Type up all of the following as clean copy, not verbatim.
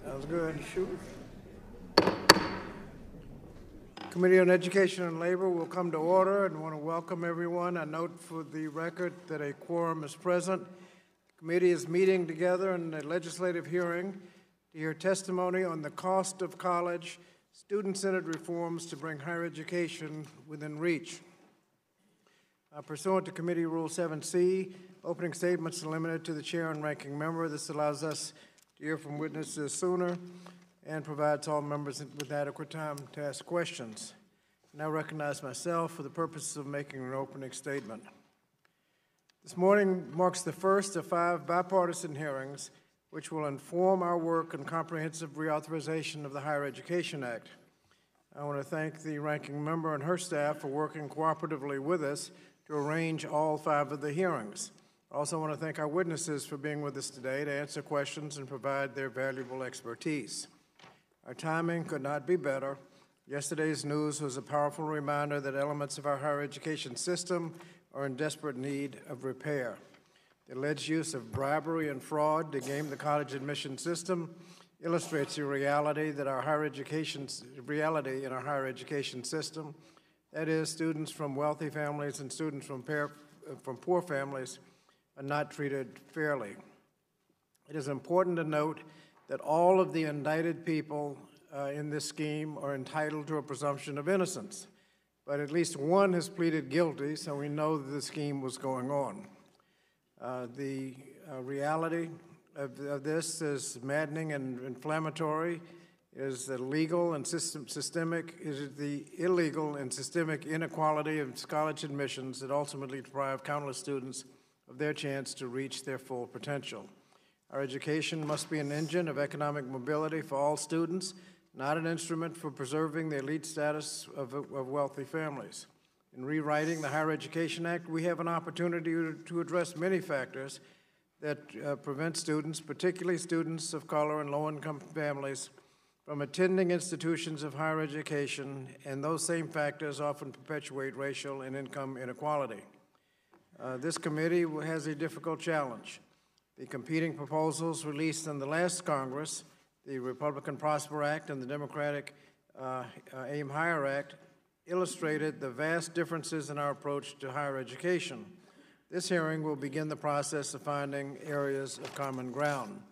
That was good. Shoot. Committee on Education and Labor will come to order and want to welcome everyone. I note for the record that a quorum is present. The committee is meeting together in a legislative hearing to hear testimony on the cost of college, student-centered reforms to bring higher education within reach. Pursuant to Committee Rule 7C, opening statements are limited to the chair and ranking member. This allows us to hear from witnesses sooner and provides all members with adequate time to ask questions. I now recognize myself for the purposes of making an opening statement. This morning marks the first of 5 bipartisan hearings which will inform our work on comprehensive reauthorization of the Higher Education Act. I want to thank the ranking member and her staff for working cooperatively with us to arrange all 5 of the hearings. I also want to thank our witnesses for being with us today to answer questions and provide their valuable expertise. Our timing could not be better. Yesterday's news was a powerful reminder that elements of our higher education system are in desperate need of repair. The alleged use of bribery and fraud to game the college admission system illustrates the reality in our higher education system. That is, students from wealthy families and students from poor families are not treated fairly. It is important to note that all of the indicted people in this scheme are entitled to a presumption of innocence, but at least one has pleaded guilty, so we know that the scheme was going on. The reality of this is maddening and inflammatory. Is the illegal and systemic inequality of college admissions that ultimately deprive countless students of their chance to reach their full potential. Our education must be an engine of economic mobility for all students, not an instrument for preserving the elite status of wealthy families. In rewriting the Higher Education Act, we have an opportunity to address many factors that prevent students, particularly students of color and low-income families, from attending institutions of higher education, and those same factors often perpetuate racial and income inequality. This committee has a difficult challenge. The competing proposals released in the last Congress, the Republican Prosper Act and the Democratic Aim Higher Act, illustrated the vast differences in our approach to higher education. This hearing will begin the process of finding areas of common ground.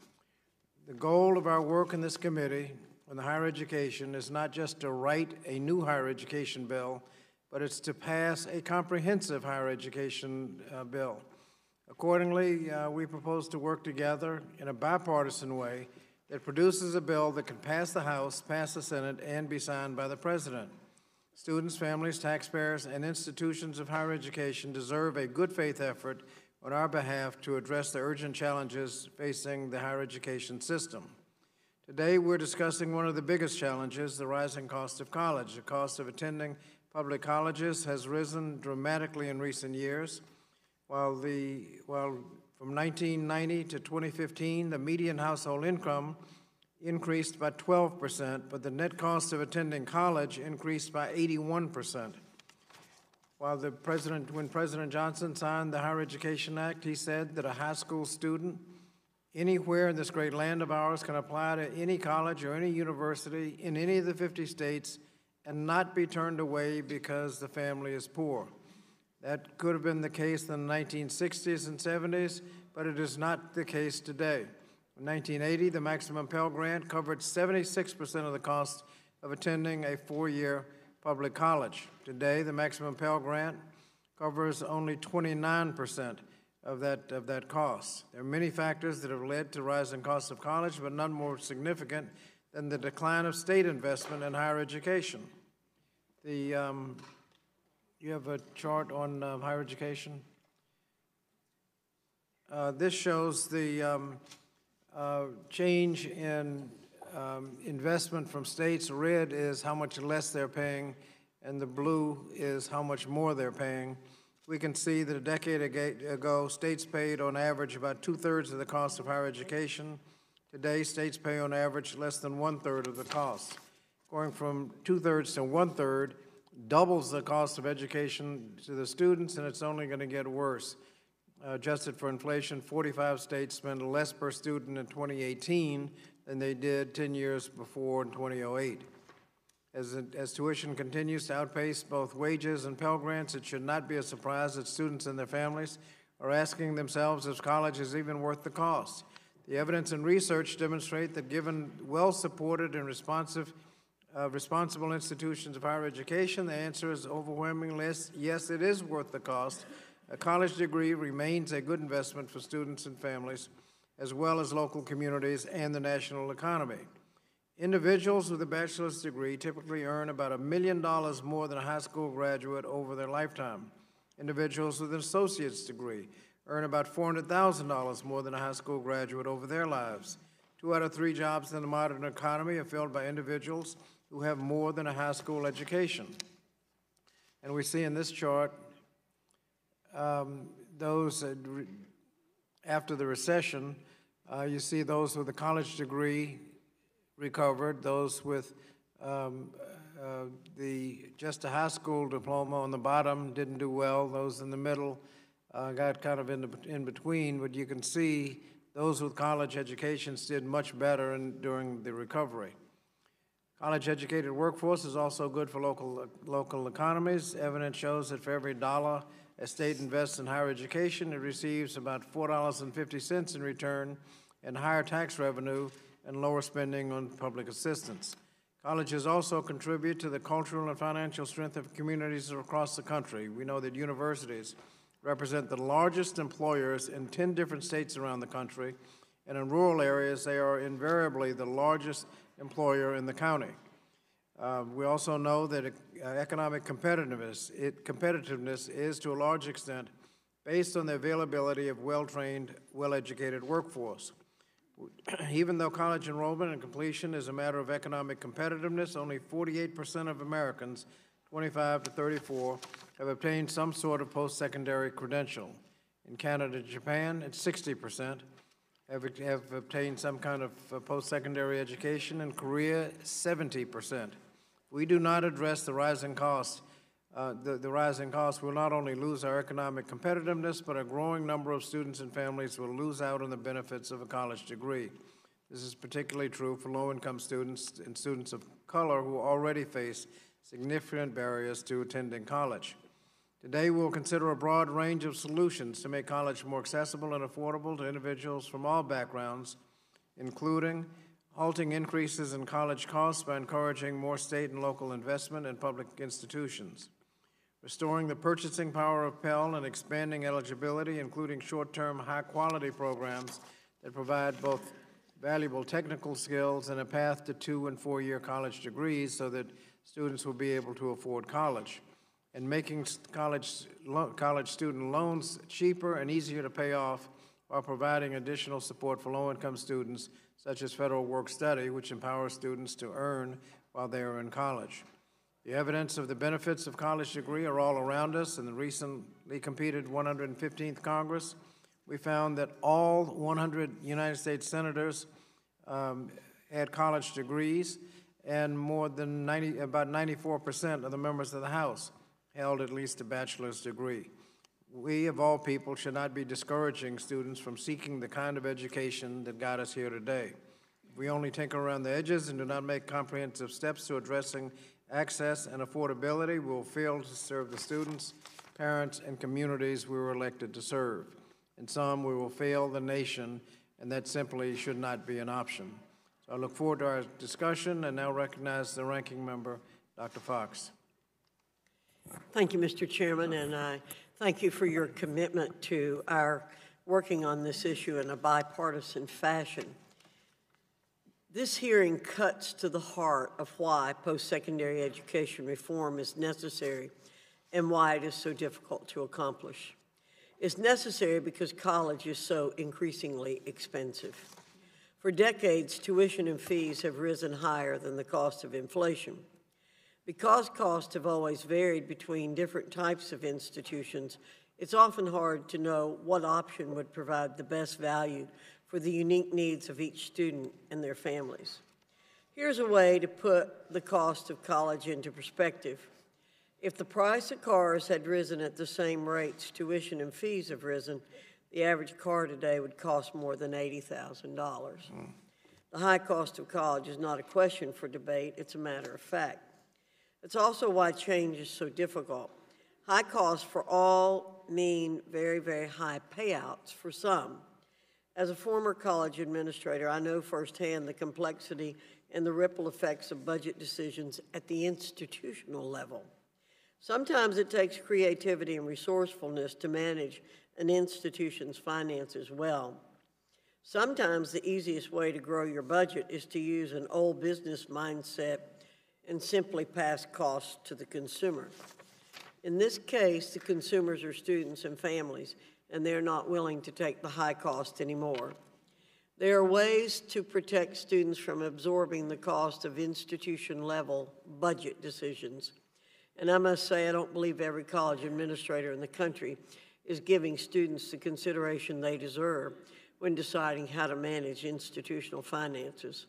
The goal of our work in this committee on the higher education is not just to write a new higher education bill, but it's to pass a comprehensive higher education bill. Accordingly, we propose to work together in a bipartisan way that produces a bill that can pass the House, pass the Senate, and be signed by the President. Students, families, taxpayers, and institutions of higher education deserve a good faith effort on our behalf to address the urgent challenges facing the higher education system. Today, we're discussing one of the biggest challenges, the rising cost of college. The cost of attending public colleges has risen dramatically in recent years. While from 1990 to 2015, the median household income increased by 12%, but the net cost of attending college increased by 81%. When President Johnson signed the Higher Education Act, he said that a high school student anywhere in this great land of ours can apply to any college or any university in any of the 50 states and not be turned away because the family is poor. That could have been the case in the 1960s and 70s, but it is not the case today. In 1980, the maximum Pell Grant covered 76% of the cost of attending a 4-year public college. Today, the maximum Pell Grant covers only 29% of that cost. There are many factors that have led to rising costs of college, but none more significant than the decline of state investment in higher education. You have a chart on higher education? This shows the change in investment from states. Red is how much less they're paying, and the blue is how much more they're paying. We can see that a decade ago, states paid on average about 2/3 of the cost of higher education. Today, states pay on average less than 1/3 of the cost. Going from 2/3 to 1/3 doubles the cost of education to the students, and it's only going to get worse. Adjusted for inflation, 45 states spend less per student in 2018 than they did 10 years before in 2008. As tuition continues to outpace both wages and Pell Grants, it should not be a surprise that students and their families are asking themselves if college is even worth the cost. The evidence and research demonstrate that given well-supported and responsible institutions of higher education, the answer is overwhelmingly yes, it is worth the cost. A college degree remains a good investment for students and families, as well as local communities and the national economy. Individuals with a bachelor's degree typically earn about $1 million more than a high school graduate over their lifetime. Individuals with an associate's degree earn about $400,000 more than a high school graduate over their lives. 2 out of 3 jobs in the modern economy are filled by individuals who have more than a high school education. And we see in this chart those after the recession, you see those with a college degree recovered, those with just a high school diploma on the bottom didn't do well, those in the middle got kind of in between, but you can see those with college educations did much better during the recovery. College-educated workforce is also good for local economies. Evidence shows that for every dollar a state invests in higher education, it receives about $4.50 in return in higher tax revenue and lower spending on public assistance. Colleges also contribute to the cultural and financial strength of communities across the country. We know that universities represent the largest employers in 10 different states around the country, and in rural areas, they are invariably the largest employer in the county. We also know that economic competitiveness is, to a large extent, based on the availability of well-trained, well-educated workforce. Even though college enrollment and completion is a matter of economic competitiveness, only 48% of Americans 25 to 34 have obtained some sort of post-secondary credential. In Canada and Japan, it's 60% have obtained some kind of post-secondary education. In Korea, 70%. We do not address the rising costs. The rising costs will not only lose our economic competitiveness, but a growing number of students and families will lose out on the benefits of a college degree. This is particularly true for low-income students and students of color who already face significant barriers to attending college. Today, we'll consider a broad range of solutions to make college more accessible and affordable to individuals from all backgrounds, including halting increases in college costs by encouraging more state and local investment in public institutions, restoring the purchasing power of Pell and expanding eligibility, including short-term, high-quality programs that provide both valuable technical skills and a path to 2- and 4-year college degrees so that students will be able to afford college, and making college student loans cheaper and easier to pay off while providing additional support for low-income students, such as federal work-study, which empowers students to earn while they are in college. The evidence of the benefits of college degree are all around us. In the recently completed 115th Congress, we found that all 100 United States senators had college degrees, and more than about 94% of the members of the House held at least a bachelor's degree. We, of all people, should not be discouraging students from seeking the kind of education that got us here today. If we only tinker around the edges and do not make comprehensive steps to addressing access and affordability, we will fail to serve the students, parents, and communities we were elected to serve. In some, we will fail the nation, and that simply should not be an option. So I look forward to our discussion and now recognize the ranking member, Dr. Fox. Thank you, Mr. Chairman, and I thank you for your commitment to our working on this issue in a bipartisan fashion. This hearing cuts to the heart of why post-secondary education reform is necessary and why it is so difficult to accomplish. It's necessary because college is so increasingly expensive. For decades, tuition and fees have risen higher than the cost of inflation. Because costs have always varied between different types of institutions, it's often hard to know what option would provide the best value for the unique needs of each student and their families. Here's a way to put the cost of college into perspective. If the price of cars had risen at the same rates tuition and fees have risen, The average car today would cost more than $80,000. The high cost of college is not a question for debate, it's a matter of fact. It's also why change is so difficult. High costs for all mean very, very high payouts for some. As a former college administrator, I know firsthand the complexity and the ripple effects of budget decisions at the institutional level. Sometimes it takes creativity and resourcefulness to manage an institution's finances well. Sometimes the easiest way to grow your budget is to use an old business mindset and simply pass costs to the consumer. In this case, the consumers are students and families, and they're not willing to take the high cost anymore. There are ways to protect students from absorbing the cost of institution-level budget decisions. And I must say, I don't believe every college administrator in the country is giving students the consideration they deserve when deciding how to manage institutional finances.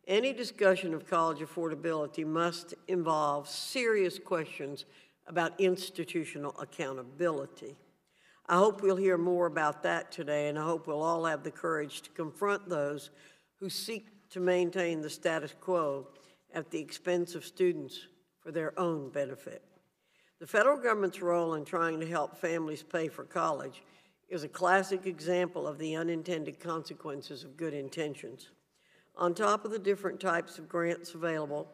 Any discussion of college affordability must involve serious questions about institutional accountability. I hope we'll hear more about that today, and I hope we'll all have the courage to confront those who seek to maintain the status quo at the expense of students for their own benefit. The federal government's role in trying to help families pay for college is a classic example of the unintended consequences of good intentions. On top of the different types of grants available,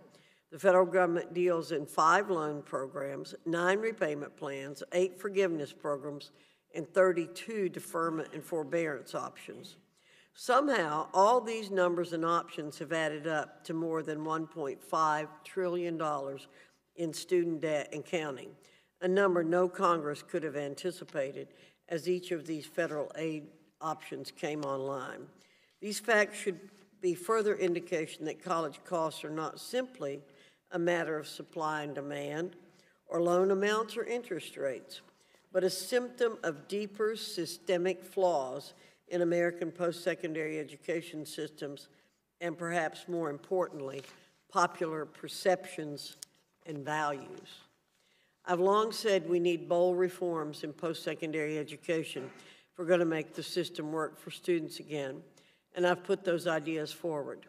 the federal government deals in 5 loan programs, 9 repayment plans, 8 forgiveness programs, and 32 deferment and forbearance options. Somehow, all these numbers and options have added up to more than $1.5 trillion in student debt and counting, a number no Congress could have anticipated as each of these federal aid options came online. These facts should be further indication that college costs are not simply a matter of supply and demand, or loan amounts or interest rates, but a symptom of deeper systemic flaws in American post-secondary education systems, and perhaps more importantly, popular perceptions and values. I've long said we need bold reforms in post-secondary education if we're going to make the system work for students again, and I've put those ideas forward.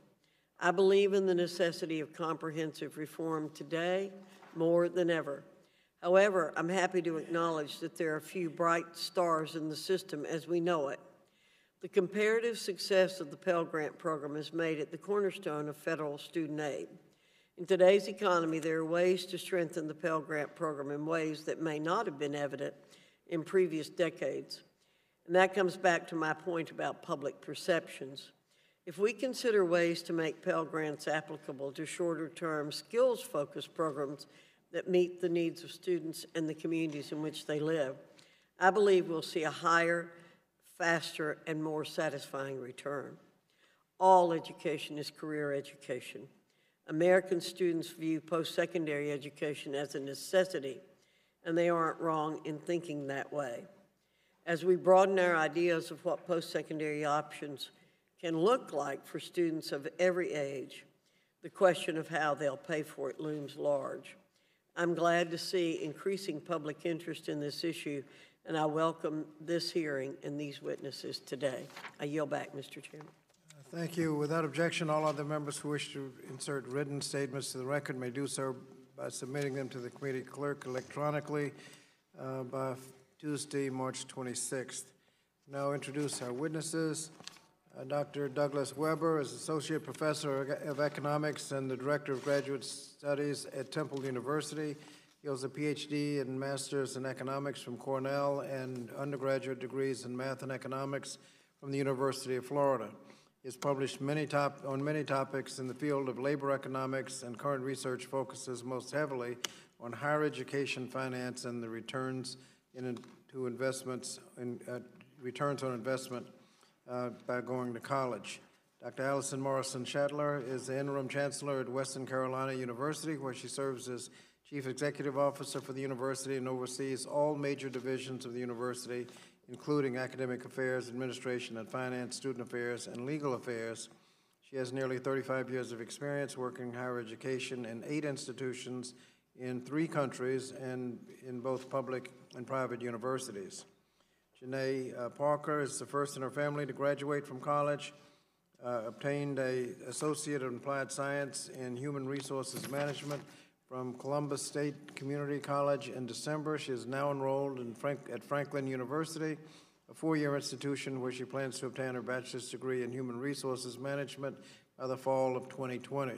I believe in the necessity of comprehensive reform today more than ever. However, I'm happy to acknowledge that there are a few bright stars in the system as we know it. The comparative success of the Pell Grant program has made it the cornerstone of federal student aid. In today's economy, there are ways to strengthen the Pell Grant program in ways that may not have been evident in previous decades. And that comes back to my point about public perceptions. If we consider ways to make Pell Grants applicable to shorter-term, skills-focused programs that meet the needs of students and the communities in which they live, I believe we'll see a higher, faster, and more satisfying return. All education is career education. American students view post-secondary education as a necessity, and they aren't wrong in thinking that way. As we broaden our ideas of what post-secondary options can look like for students of every age, the question of how they'll pay for it looms large. I'm glad to see increasing public interest in this issue, and I welcome this hearing and these witnesses today. I yield back, Mr. Chairman. Thank you. Without objection, all other members who wish to insert written statements to the record may do so by submitting them to the committee clerk electronically by Tuesday, March 26th. Now introduce our witnesses. Dr. Douglas Weber is Associate Professor of Economics and the Director of Graduate Studies at Temple University. He holds a PhD and Master's in Economics from Cornell and undergraduate degrees in Math and Economics from the University of Florida. He has published on many topics in the field of labor economics, and current research focuses most heavily on higher education finance and the returns returns on investment by going to college. Dr. Allison Morrison Shatler is the Interim Chancellor at Western Carolina University, where she serves as Chief Executive Officer for the university and oversees all major divisions of the university, including academic affairs, administration and finance, student affairs, and legal affairs. She has nearly 35 years of experience working in higher education in 8 institutions in 3 countries and in both public and private universities. Janae Parker is the first in her family to graduate from college, obtained an Associate of Applied Science in Human Resources Management from Columbus State Community College in December. She is now enrolled at Franklin University, a four-year institution where she plans to obtain her bachelor's degree in Human Resources Management by the fall of 2020.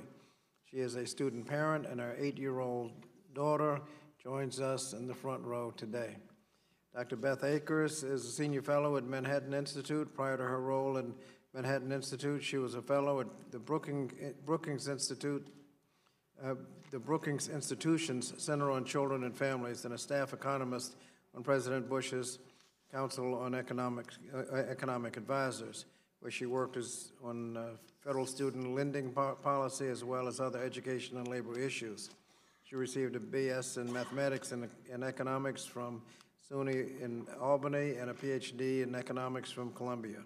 She is a student parent, and her 8-year-old daughter joins us in the front row today. Dr. Beth Akers is a senior fellow at Manhattan Institute. Prior to her role in Manhattan Institute, she was a fellow at the Brookings Institute, the Brookings Institution's Center on Children and Families, and a staff economist on President Bush's Council on Economic Advisors, where she worked on federal student lending policy as well as other education and labor issues. She received a BS in mathematics and economics from SUNY in Albany and a PhD in economics from Columbia.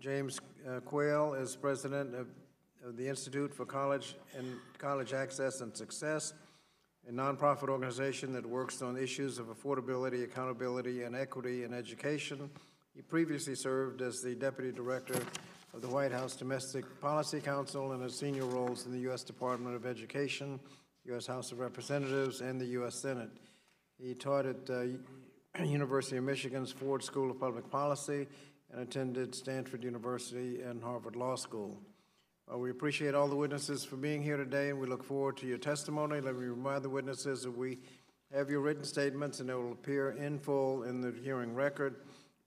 James Quayle is president of the Institute for College Access and Success, a nonprofit organization that works on issues of affordability, accountability, and equity in education. He previously served as the Deputy Director of the White House Domestic Policy Council and has senior roles in the U.S. Department of Education, U.S. House of Representatives, and the U.S. Senate. He taught at University of Michigan's Ford School of Public Policy and attended Stanford University and Harvard Law School. We appreciate all the witnesses for being here today, and we look forward to your testimony. Let me remind the witnesses that we have your written statements, and they will appear in full in the hearing record.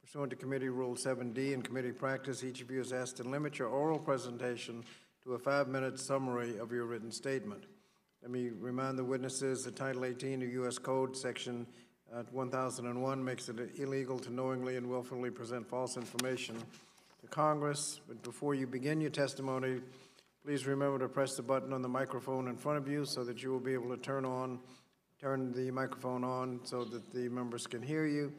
Pursuant to Committee Rule 7D and committee practice, each of you is asked to limit your oral presentation to a 5-minute summary of your written statement. Let me remind the witnesses that Title 18 of U.S. Code, Section 1001, makes it illegal to knowingly and willfully present false information to Congress. But before you begin your testimony, please remember to press the button on the microphone in front of you so that you will be able to turn the microphone on so that the members can hear you.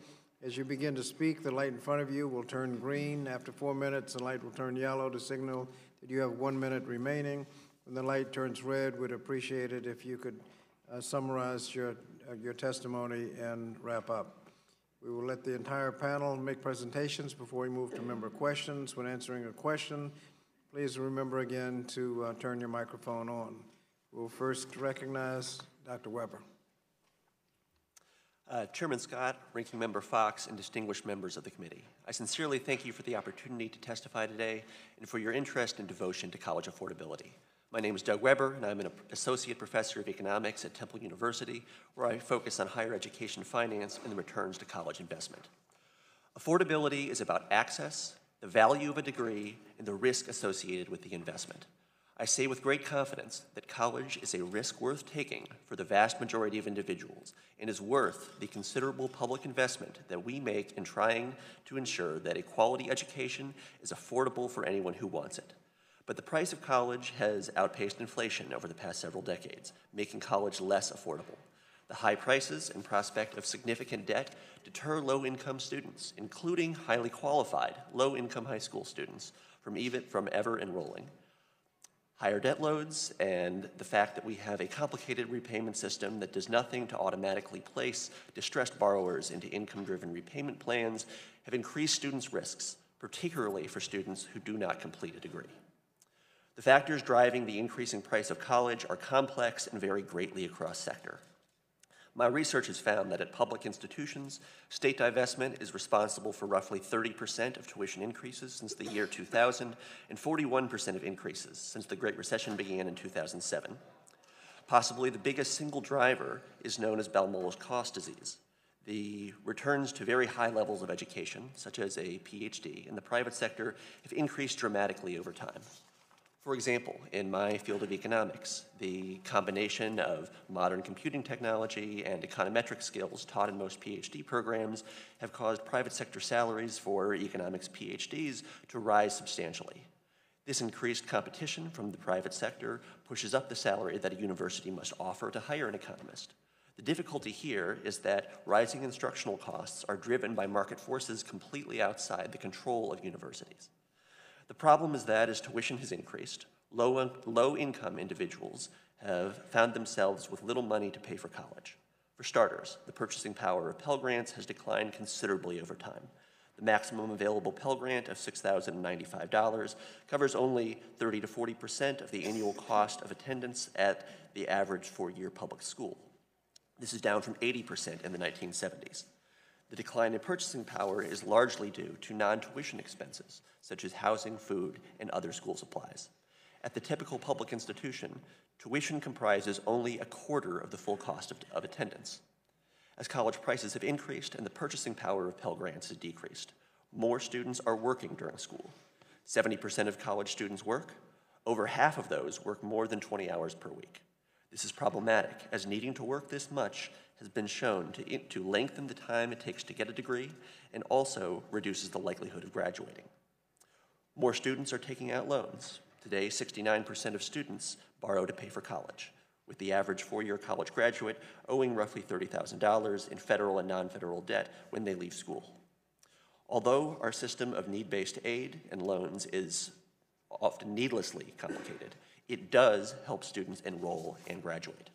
As you begin to speak, the light in front of you will turn green. After 4 minutes, the light will turn yellow to signal that you have 1 minute remaining. When the light turns red, we'd appreciate it if you could summarize your testimony and wrap up. We will let the entire panel make presentations before we move to member questions. When answering a question, please remember again to turn your microphone on. We'll first recognize Dr. Weber. Chairman Scott, Ranking Member Fox, and distinguished members of the committee, I sincerely thank you for the opportunity to testify today and for your interest and devotion to college affordability. My name is Doug Weber, and I'm an associate professor of economics at Temple University, where I focus on higher education finance and the returns to college investment. Affordability is about access, the value of a degree, and the risk associated with the investment. I say with great confidence that college is a risk worth taking for the vast majority of individuals and is worth the considerable public investment that we make in trying to ensure that a quality education is affordable for anyone who wants it. But the price of college has outpaced inflation over the past several decades, making college less affordable. The high prices and prospect of significant debt deter low-income students, including highly qualified low-income high school students, from ever enrolling. Higher debt loads and the fact that we have a complicated repayment system that does nothing to automatically place distressed borrowers into income-driven repayment plans have increased students' risks, particularly for students who do not complete a degree. The factors driving the increasing price of college are complex and vary greatly across sector. My research has found that at public institutions, state divestment is responsible for roughly 30% of tuition increases since the year 2000 and 41% of increases since the Great Recession began in 2007. Possibly the biggest single driver is known as Balmol's cost disease. The returns to very high levels of education, such as a PhD, in the private sector have increased dramatically over time. For example, in my field of economics, the combination of modern computing technology and econometric skills taught in most PhD programs have caused private sector salaries for economics PhDs to rise substantially. This increased competition from the private sector pushes up the salary that a university must offer to hire an economist. The difficulty here is that rising instructional costs are driven by market forces completely outside the control of universities. The problem is that as tuition has increased, low-income individuals have found themselves with little money to pay for college. For starters, the purchasing power of Pell Grants has declined considerably over time. The maximum available Pell Grant of $6,095 covers only 30 to 40% of the annual cost of attendance at the average four-year public school. This is down from 80% in the 1970s. The decline in purchasing power is largely due to non-tuition expenses, such as housing, food, and other school supplies. At the typical public institution, tuition comprises only a quarter of the full cost of attendance. As college prices have increased and the purchasing power of Pell Grants has decreased, more students are working during school. 70% of college students work. Over half of those work more than 20 hours per week. This is problematic, as needing to work this much has been shown to lengthen the time it takes to get a degree and also reduces the likelihood of graduating. More students are taking out loans. Today, 69% of students borrow to pay for college, with the average four-year college graduate owing roughly $30,000 in federal and non-federal debt when they leave school. Although our system of need-based aid and loans is often needlessly complicated, it does help students enroll and graduate.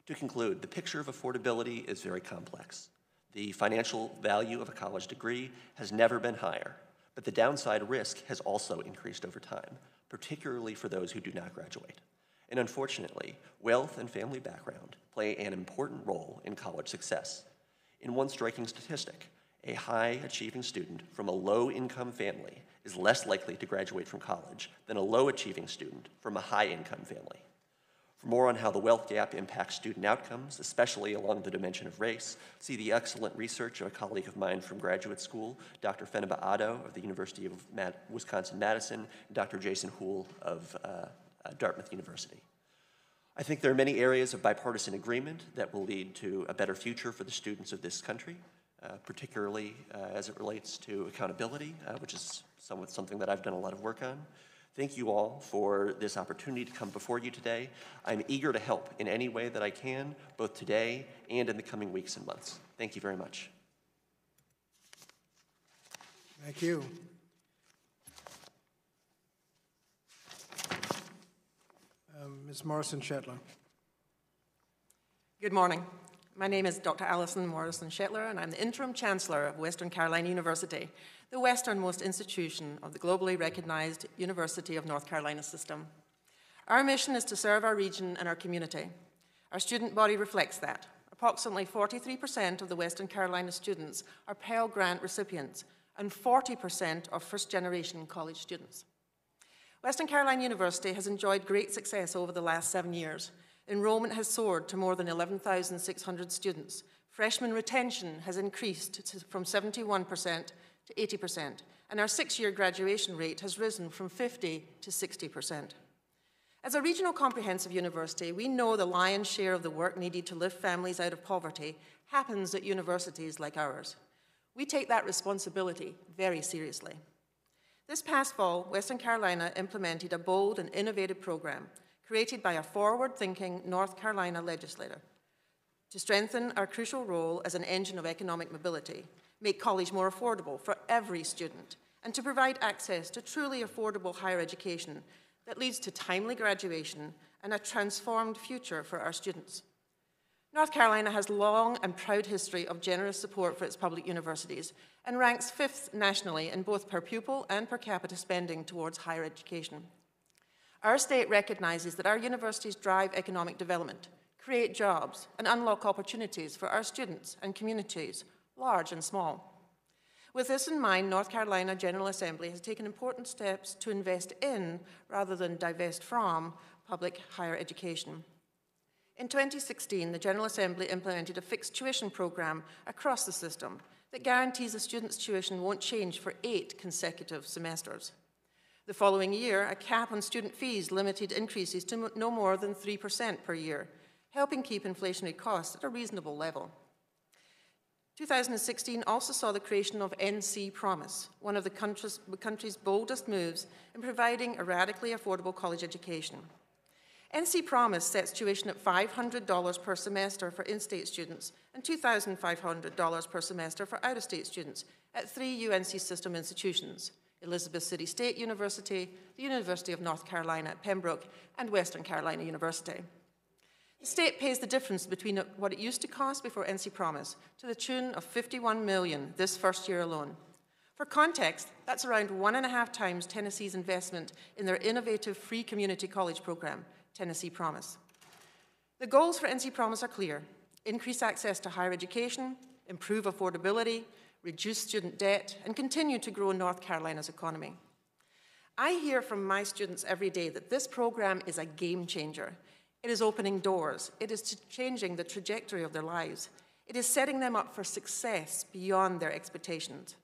To conclude, the picture of affordability is very complex. The financial value of a college degree has never been higher, but the downside risk has also increased over time, particularly for those who do not graduate. And unfortunately, wealth and family background play an important role in college success. In one striking statistic, a high-achieving student from a low-income family is less likely to graduate from college than a low-achieving student from a high-income family. For more on how the wealth gap impacts student outcomes, especially along the dimension of race, see the excellent research of a colleague of mine from graduate school, Dr. Fenaba Addo of the University of Wisconsin-Madison, and Dr. Jason Houle of Dartmouth University. I think there are many areas of bipartisan agreement that will lead to a better future for the students of this country, particularly as it relates to accountability, which is something that I've done a lot of work on. Thank you all for this opportunity to come before you today. I'm eager to help in any way that I can, both today and in the coming weeks and months. Thank you very much. Thank you. Ms. Morrison-Shetler. Good morning. My name is Dr. Alison Morrison-Shetler, and I'm the Interim Chancellor of Western Carolina University, the westernmost institution of the globally recognized University of North Carolina system. Our mission is to serve our region and our community. Our student body reflects that. Approximately 43% of the Western Carolina students are Pell Grant recipients, and 40% are first-generation college students. Western Carolina University has enjoyed great success over the last 7 years. Enrollment has soared to more than 11,600 students. Freshman retention has increased from 71% to 80%, and our 6-year graduation rate has risen from 50 to 60%. As a regional comprehensive university, we know the lion's share of the work needed to lift families out of poverty happens at universities like ours. We take that responsibility very seriously. This past fall, Western Carolina implemented a bold and innovative program created by a forward-thinking North Carolina legislator to strengthen our crucial role as an engine of economic mobility, make college more affordable for every student, and to provide access to truly affordable higher education that leads to timely graduation and a transformed future for our students. North Carolina has a long and proud history of generous support for its public universities and ranks 5th nationally in both per pupil and per capita spending towards higher education. Our state recognizes that our universities drive economic development, create jobs, and unlock opportunities for our students and communities, large and small. With this in mind, North Carolina General Assembly has taken important steps to invest in, rather than divest from, public higher education. In 2016, the General Assembly implemented a fixed tuition program across the system that guarantees a student's tuition won't change for 8 consecutive semesters. The following year, a cap on student fees limited increases to no more than 3% per year, helping keep inflationary costs at a reasonable level. 2016 also saw the creation of NC Promise, one of the country's boldest moves in providing a radically affordable college education. NC Promise sets tuition at $500 per semester for in-state students and $2,500 per semester for out-of-state students at 3 UNC system institutions: Elizabeth City State University, the University of North Carolina at Pembroke, and Western Carolina University. The state pays the difference between what it used to cost before NC Promise to the tune of $51 million this first year alone. For context, that's around 1.5 times Tennessee's investment in their innovative free community college program, Tennessee Promise. The goals for NC Promise are clear: increase access to higher education, improve affordability, reduce student debt, and continue to grow North Carolina's economy. I hear from my students every day that this program is a game changer. It is opening doors. It is changing the trajectory of their lives. It is setting them up for success beyond their expectations.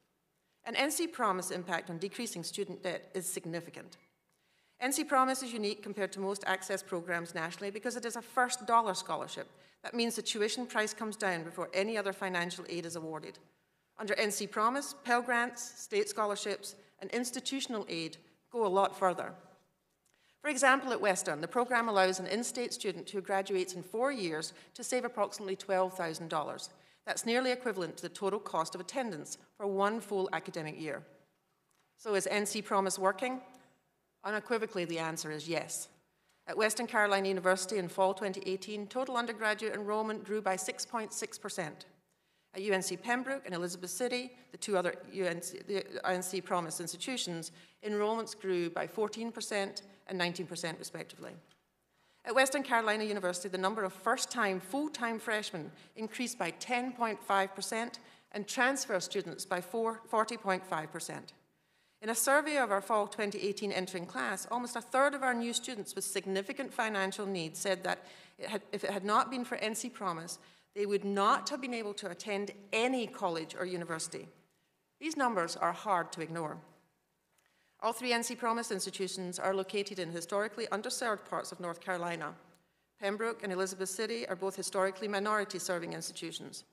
And NC Promise impact on decreasing student debt is significant. NC Promise is unique compared to most access programs nationally because it is a first dollar scholarship. That means the tuition price comes down before any other financial aid is awarded. Under NC Promise, Pell Grants, state scholarships, and institutional aid go a lot further. For example, at Western, the program allows an in-state student who graduates in 4 years to save approximately $12,000. That's nearly equivalent to the total cost of attendance for one full academic year. So is NC Promise working? Unequivocally, the answer is yes. At Western Carolina University in fall 2018, total undergraduate enrollment grew by 6.6%. At UNC Pembroke and Elizabeth City, the two other NC Promise institutions, enrollments grew by 14% and 19% respectively. At Western Carolina University, the number of first-time, full-time freshmen increased by 10.5% and transfer students by 40.5%. In a survey of our fall 2018 entering class, almost a third of our new students with significant financial needs said that if it had not been for NC Promise, they would not have been able to attend any college or university. These numbers are hard to ignore. All three NC Promise institutions are located in historically underserved parts of North Carolina. Pembroke and Elizabeth City are both historically minority-serving institutions.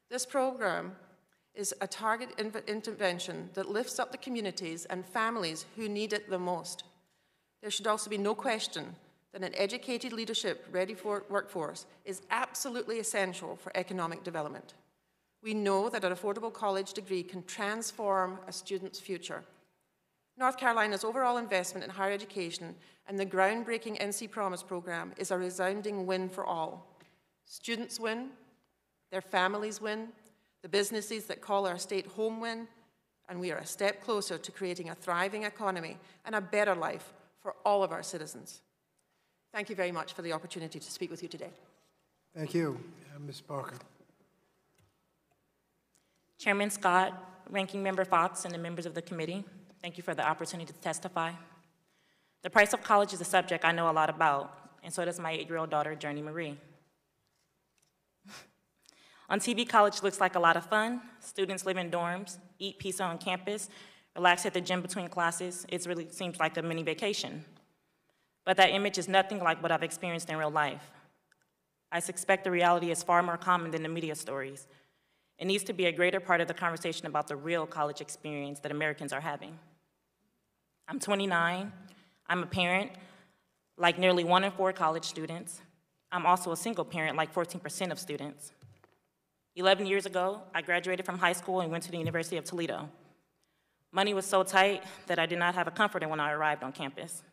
This program is a target intervention that lifts up the communities and families who need it the most. There should also be no question that an educated leadership ready for workforce is absolutely essential for economic development. We know that an affordable college degree can transform a student's future. North Carolina's overall investment in higher education and the groundbreaking NC Promise program is a resounding win for all. Students win, their families win, the businesses that call our state home win, and we are a step closer to creating a thriving economy and a better life for all of our citizens. Thank you very much for the opportunity to speak with you today. Thank you. Ms. Parker. Chairman Scott, Ranking Member Fox, and the members of the committee, thank you for the opportunity to testify. The price of college is a subject I know a lot about, and so does my 8-year-old daughter, Journey Marie. On TV, college looks like a lot of fun. Students live in dorms, eat pizza on campus, relax at the gym between classes. It really seems like a mini vacation. But that image is nothing like what I've experienced in real life. I suspect the reality is far more common than the media stories. It needs to be a greater part of the conversation about the real college experience that Americans are having. I'm 29. I'm a parent, like nearly 1 in 4 college students. I'm also a single parent, like 14% of students. 11 years ago, I graduated from high school and went to the University of Toledo. Money was so tight that I did not have a comforter when I arrived on campus.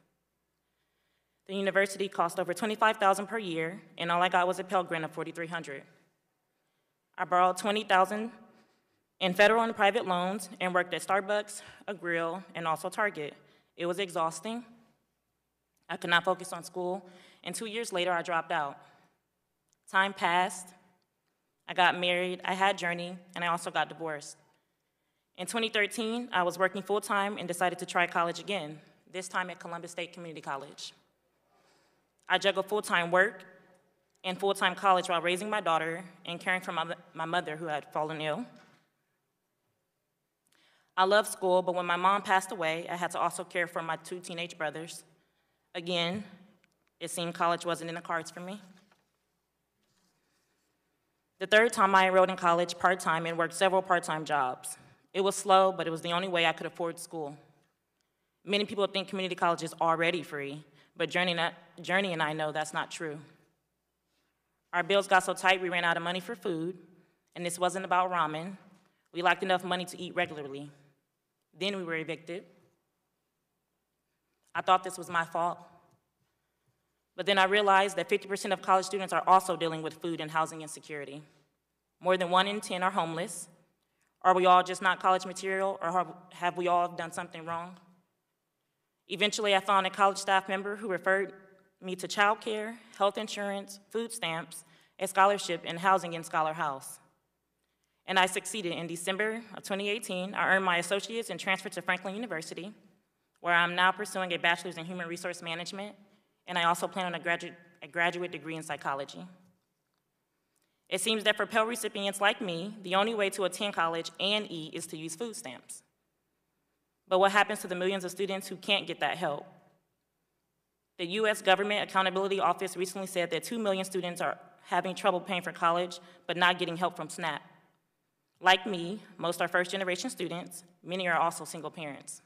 The university cost over $25,000 per year, and all I got was a Pell Grant of $4,300. I borrowed $20,000 in federal and private loans and worked at Starbucks, a grill, and also Target. It was exhausting. I could not focus on school, and 2 years later, I dropped out. Time passed. I got married, I had Journey, and I also got divorced. In 2013, I was working full-time and decided to try college again, this time at Columbus State Community College. I juggled full-time work and full-time college while raising my daughter and caring for my mother who had fallen ill. I loved school, but when my mom passed away, I had to also care for my 2 teenage brothers. Again, it seemed college wasn't in the cards for me. The third time I enrolled in college part-time and worked several part-time jobs. It was slow, but it was the only way I could afford school. Many people think community college is already free, but Journey and I know that's not true. Our bills got so tight we ran out of money for food, and this wasn't about ramen. We lacked enough money to eat regularly. Then we were evicted. I thought this was my fault. But then I realized that 50% of college students are also dealing with food and housing insecurity. More than 1 in 10 are homeless. Are we all just not college material, or have we all done something wrong? Eventually, I found a college staff member who referred me to childcare, health insurance, food stamps, a scholarship, and housing in Scholar House. And I succeeded. In December of 2018, I earned my associate's and transferred to Franklin University, where I'm now pursuing a bachelor's in human resource management, and I also plan on a graduate degree in psychology. It seems that for Pell recipients like me, the only way to attend college and eat is to use food stamps. But what happens to the millions of students who can't get that help? The U.S. Government Accountability Office recently said that 2 million students are having trouble paying for college, but not getting help from SNAP. Like me, most are first-generation students. Many are also single parents.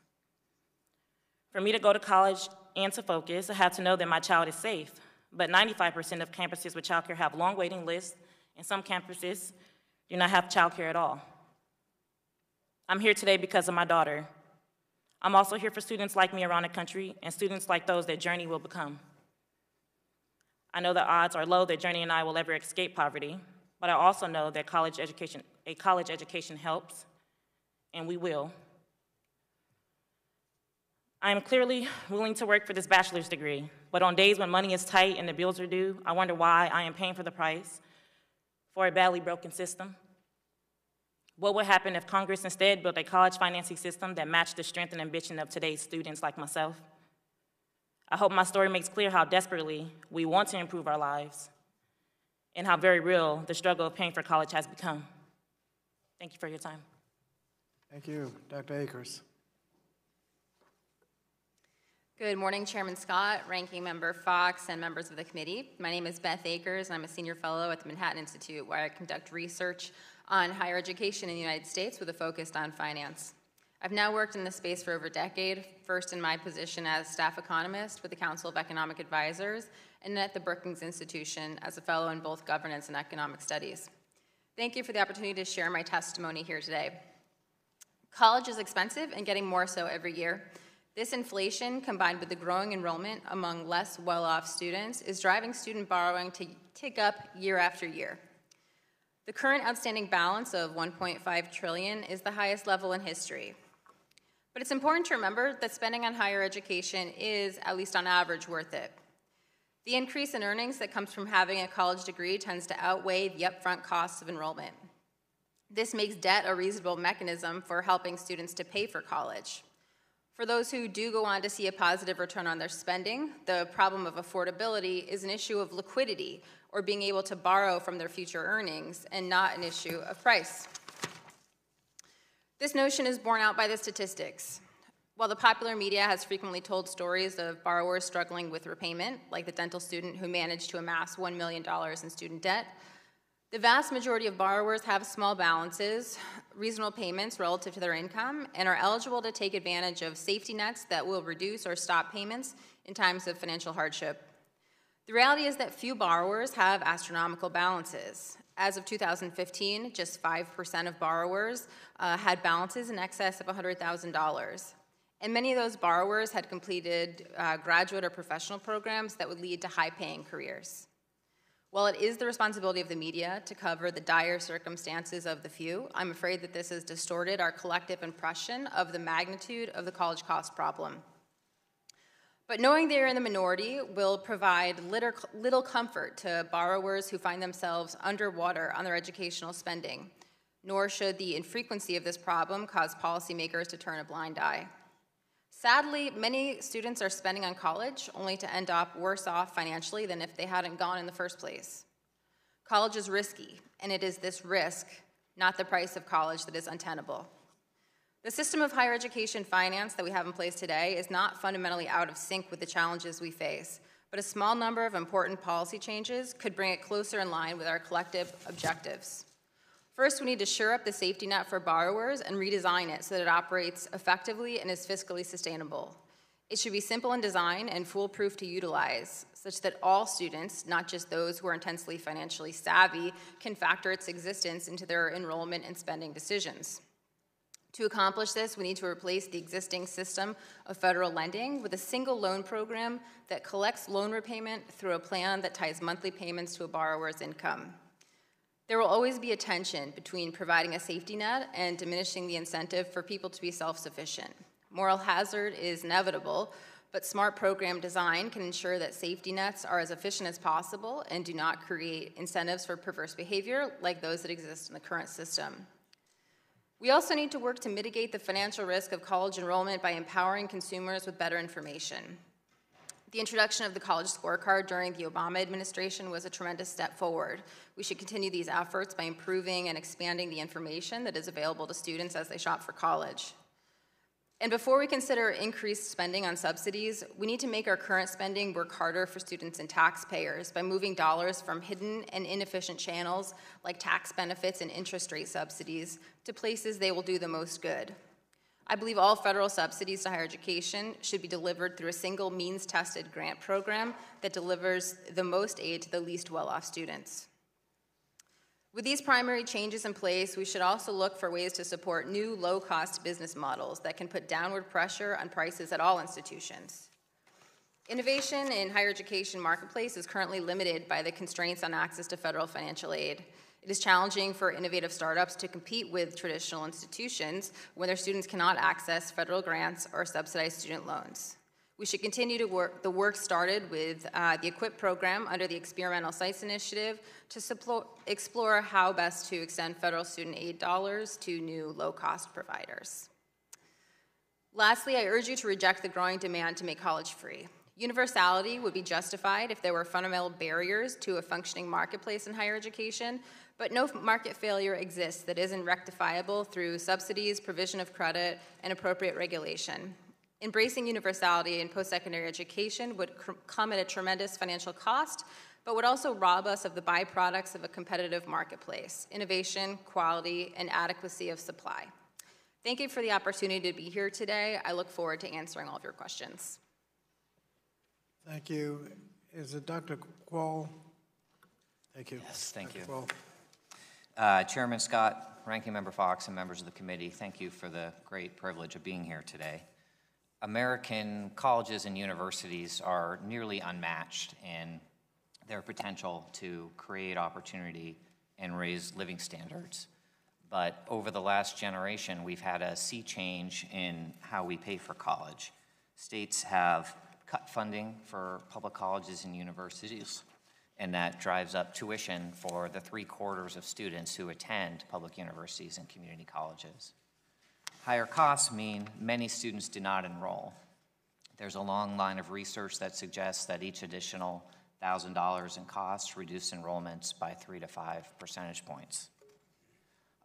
For me to go to college and to focus, I had to know that my child is safe. But 95% of campuses with childcare have long waiting lists, and some campuses do not have childcare at all. I'm here today because of my daughter. I'm also here for students like me around the country and students like those that Journey will become. I know the odds are low that Journey and I will ever escape poverty, but I also know that a college education helps, and we will. I am clearly willing to work for this bachelor's degree, but on days when money is tight and the bills are due, I wonder why I am paying for the price for a badly broken system. What would happen if Congress instead built a college financing system that matched the strength and ambition of today's students like myself? I hope my story makes clear how desperately we want to improve our lives and how very real the struggle of paying for college has become. Thank you for your time. Thank you. Dr. Akers. Good morning, Chairman Scott, Ranking Member Fox, and members of the committee. My name is Beth Akers, and I'm a senior fellow at the Manhattan Institute, where I conduct research on higher education in the United States with a focus on finance. I've now worked in this space for over a decade, first in my position as staff economist with the Council of Economic Advisors, and at the Brookings Institution as a fellow in both governance and economic studies. Thank you for the opportunity to share my testimony here today. College is expensive and getting more so every year. This inflation, combined with the growing enrollment among less well-off students, is driving student borrowing to tick up year after year. The current outstanding balance of $1.5 trillion is the highest level in history. But it's important to remember that spending on higher education is, at least on average, worth it. The increase in earnings that comes from having a college degree tends to outweigh the upfront costs of enrollment. This makes debt a reasonable mechanism for helping students to pay for college. For those who do go on to see a positive return on their spending, the problem of affordability is an issue of liquidity or being able to borrow from their future earnings and not an issue of price. This notion is borne out by the statistics. While the popular media has frequently told stories of borrowers struggling with repayment, like the dental student who managed to amass $1 million in student debt, the vast majority of borrowers have small balances, reasonable payments relative to their income, and are eligible to take advantage of safety nets that will reduce or stop payments in times of financial hardship. The reality is that few borrowers have astronomical balances. As of 2015, just 5% of borrowers had balances in excess of $100,000. And many of those borrowers had completed graduate or professional programs that would lead to high-paying careers. While it is the responsibility of the media to cover the dire circumstances of the few, I'm afraid that this has distorted our collective impression of the magnitude of the college cost problem. But knowing they are in the minority will provide little comfort to borrowers who find themselves underwater on their educational spending, nor should the infrequency of this problem cause policymakers to turn a blind eye. Sadly, many students are spending on college only to end up worse off financially than if they hadn't gone in the first place. College is risky, and it is this risk, not the price of college, that is untenable. The system of higher education finance that we have in place today is not fundamentally out of sync with the challenges we face, but a small number of important policy changes could bring it closer in line with our collective objectives. First, we need to shore up the safety net for borrowers and redesign it so that it operates effectively and is fiscally sustainable. It should be simple in design and foolproof to utilize, such that all students, not just those who are intensely financially savvy, can factor its existence into their enrollment and spending decisions. To accomplish this, we need to replace the existing system of federal lending with a single loan program that collects loan repayment through a plan that ties monthly payments to a borrower's income. There will always be a tension between providing a safety net and diminishing the incentive for people to be self-sufficient. Moral hazard is inevitable, but smart program design can ensure that safety nets are as efficient as possible and do not create incentives for perverse behavior like those that exist in the current system. We also need to work to mitigate the financial risk of college enrollment by empowering consumers with better information. The introduction of the college scorecard during the Obama administration was a tremendous step forward. We should continue these efforts by improving and expanding the information that is available to students as they shop for college. And before we consider increased spending on subsidies, we need to make our current spending work harder for students and taxpayers by moving dollars from hidden and inefficient channels like tax benefits and interest rate subsidies to places they will do the most good. I believe all federal subsidies to higher education should be delivered through a single means-tested grant program that delivers the most aid to the least well-off students. With these primary changes in place, we should also look for ways to support new low-cost business models that can put downward pressure on prices at all institutions. Innovation in higher education marketplace is currently limited by the constraints on access to federal financial aid. It is challenging for innovative startups to compete with traditional institutions when their students cannot access federal grants or subsidized student loans. We should continue to the work started with the EQUIP program under the Experimental Sites Initiative to explore how best to extend federal student aid dollars to new low-cost providers. Lastly, I urge you to reject the growing demand to make college free. Universality would be justified if there were fundamental barriers to a functioning marketplace in higher education, but no market failure exists that isn't rectifiable through subsidies, provision of credit, and appropriate regulation. Embracing universality in post-secondary education would come at a tremendous financial cost, but would also rob us of the byproducts of a competitive marketplace: innovation, quality, and adequacy of supply. Thank you for the opportunity to be here today. I look forward to answering all of your questions. Thank you. Is it Dr. Quall? Thank you. Yes, thank Dr. you. Quall. Chairman Scott, Ranking Member Fox, and members of the committee, thank you for the great privilege of being here today. American colleges and universities are nearly unmatched in their potential to create opportunity and raise living standards. But over the last generation, we've had a sea change in how we pay for college. States have cut funding for public colleges and universities, and that drives up tuition for the 3/4 of students who attend public universities and community colleges. Higher costs mean many students do not enroll. There's a long line of research that suggests that each additional $1,000 in costs reduce enrollments by 3 to 5 percentage points.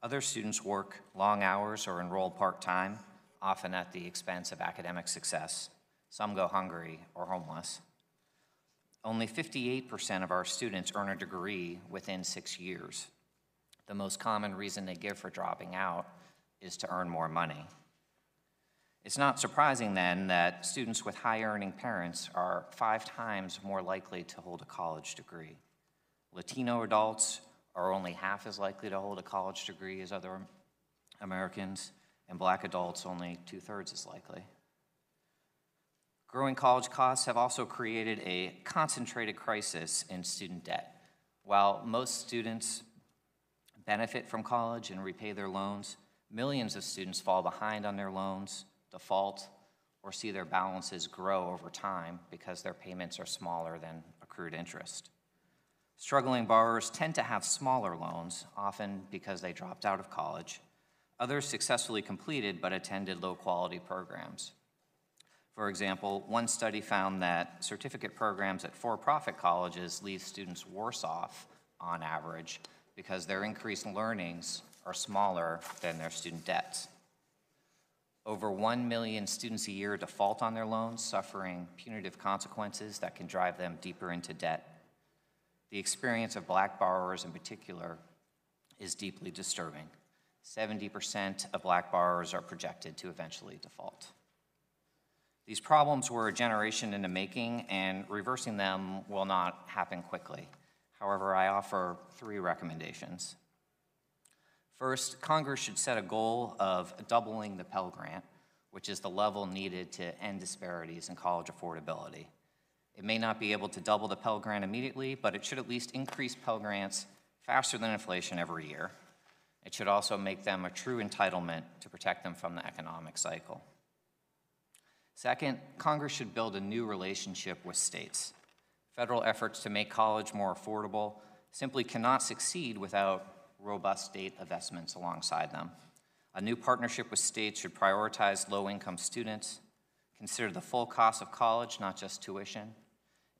Other students work long hours or enroll part-time, often at the expense of academic success. Some go hungry or homeless. Only 58% of our students earn a degree within 6 years. The most common reason they give for dropping out is to earn more money. It's not surprising then that students with high-earning parents are 5 times more likely to hold a college degree. Latino adults are only half as likely to hold a college degree as other Americans, and Black adults only 2/3 as likely. Growing college costs have also created a concentrated crisis in student debt. While most students benefit from college and repay their loans, millions of students fall behind on their loans, default, or see their balances grow over time because their payments are smaller than accrued interest. Struggling borrowers tend to have smaller loans, often because they dropped out of college. Others successfully completed but attended low-quality programs. For example, one study found that certificate programs at for-profit colleges leave students worse off on average because their increased learnings are smaller than their student debts. Over 1 million students a year default on their loans, suffering punitive consequences that can drive them deeper into debt. The experience of Black borrowers in particular is deeply disturbing. 70% of Black borrowers are projected to eventually default. These problems were a generation in the making, and reversing them will not happen quickly. However, I offer 3 recommendations. First, Congress should set a goal of doubling the Pell Grant, which is the level needed to end disparities in college affordability. It may not be able to double the Pell Grant immediately, but it should at least increase Pell Grants faster than inflation every year. It should also make them a true entitlement to protect them from the economic cycle. Second, Congress should build a new relationship with states. Federal efforts to make college more affordable simply cannot succeed without robust state investments alongside them. A new partnership with states should prioritize low-income students, consider the full cost of college, not just tuition,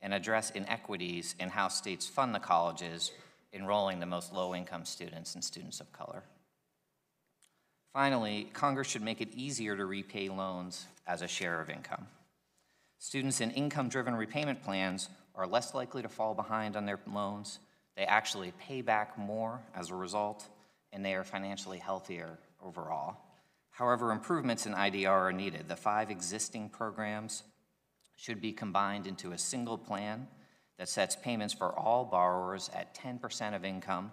and address inequities in how states fund the colleges enrolling the most low-income students and students of color. Finally, Congress should make it easier to repay loans as a share of income. Students in income-driven repayment plans are less likely to fall behind on their loans. They actually pay back more as a result, and they are financially healthier overall. However, improvements in IDR are needed. The 5 existing programs should be combined into a single plan that sets payments for all borrowers at 10% of income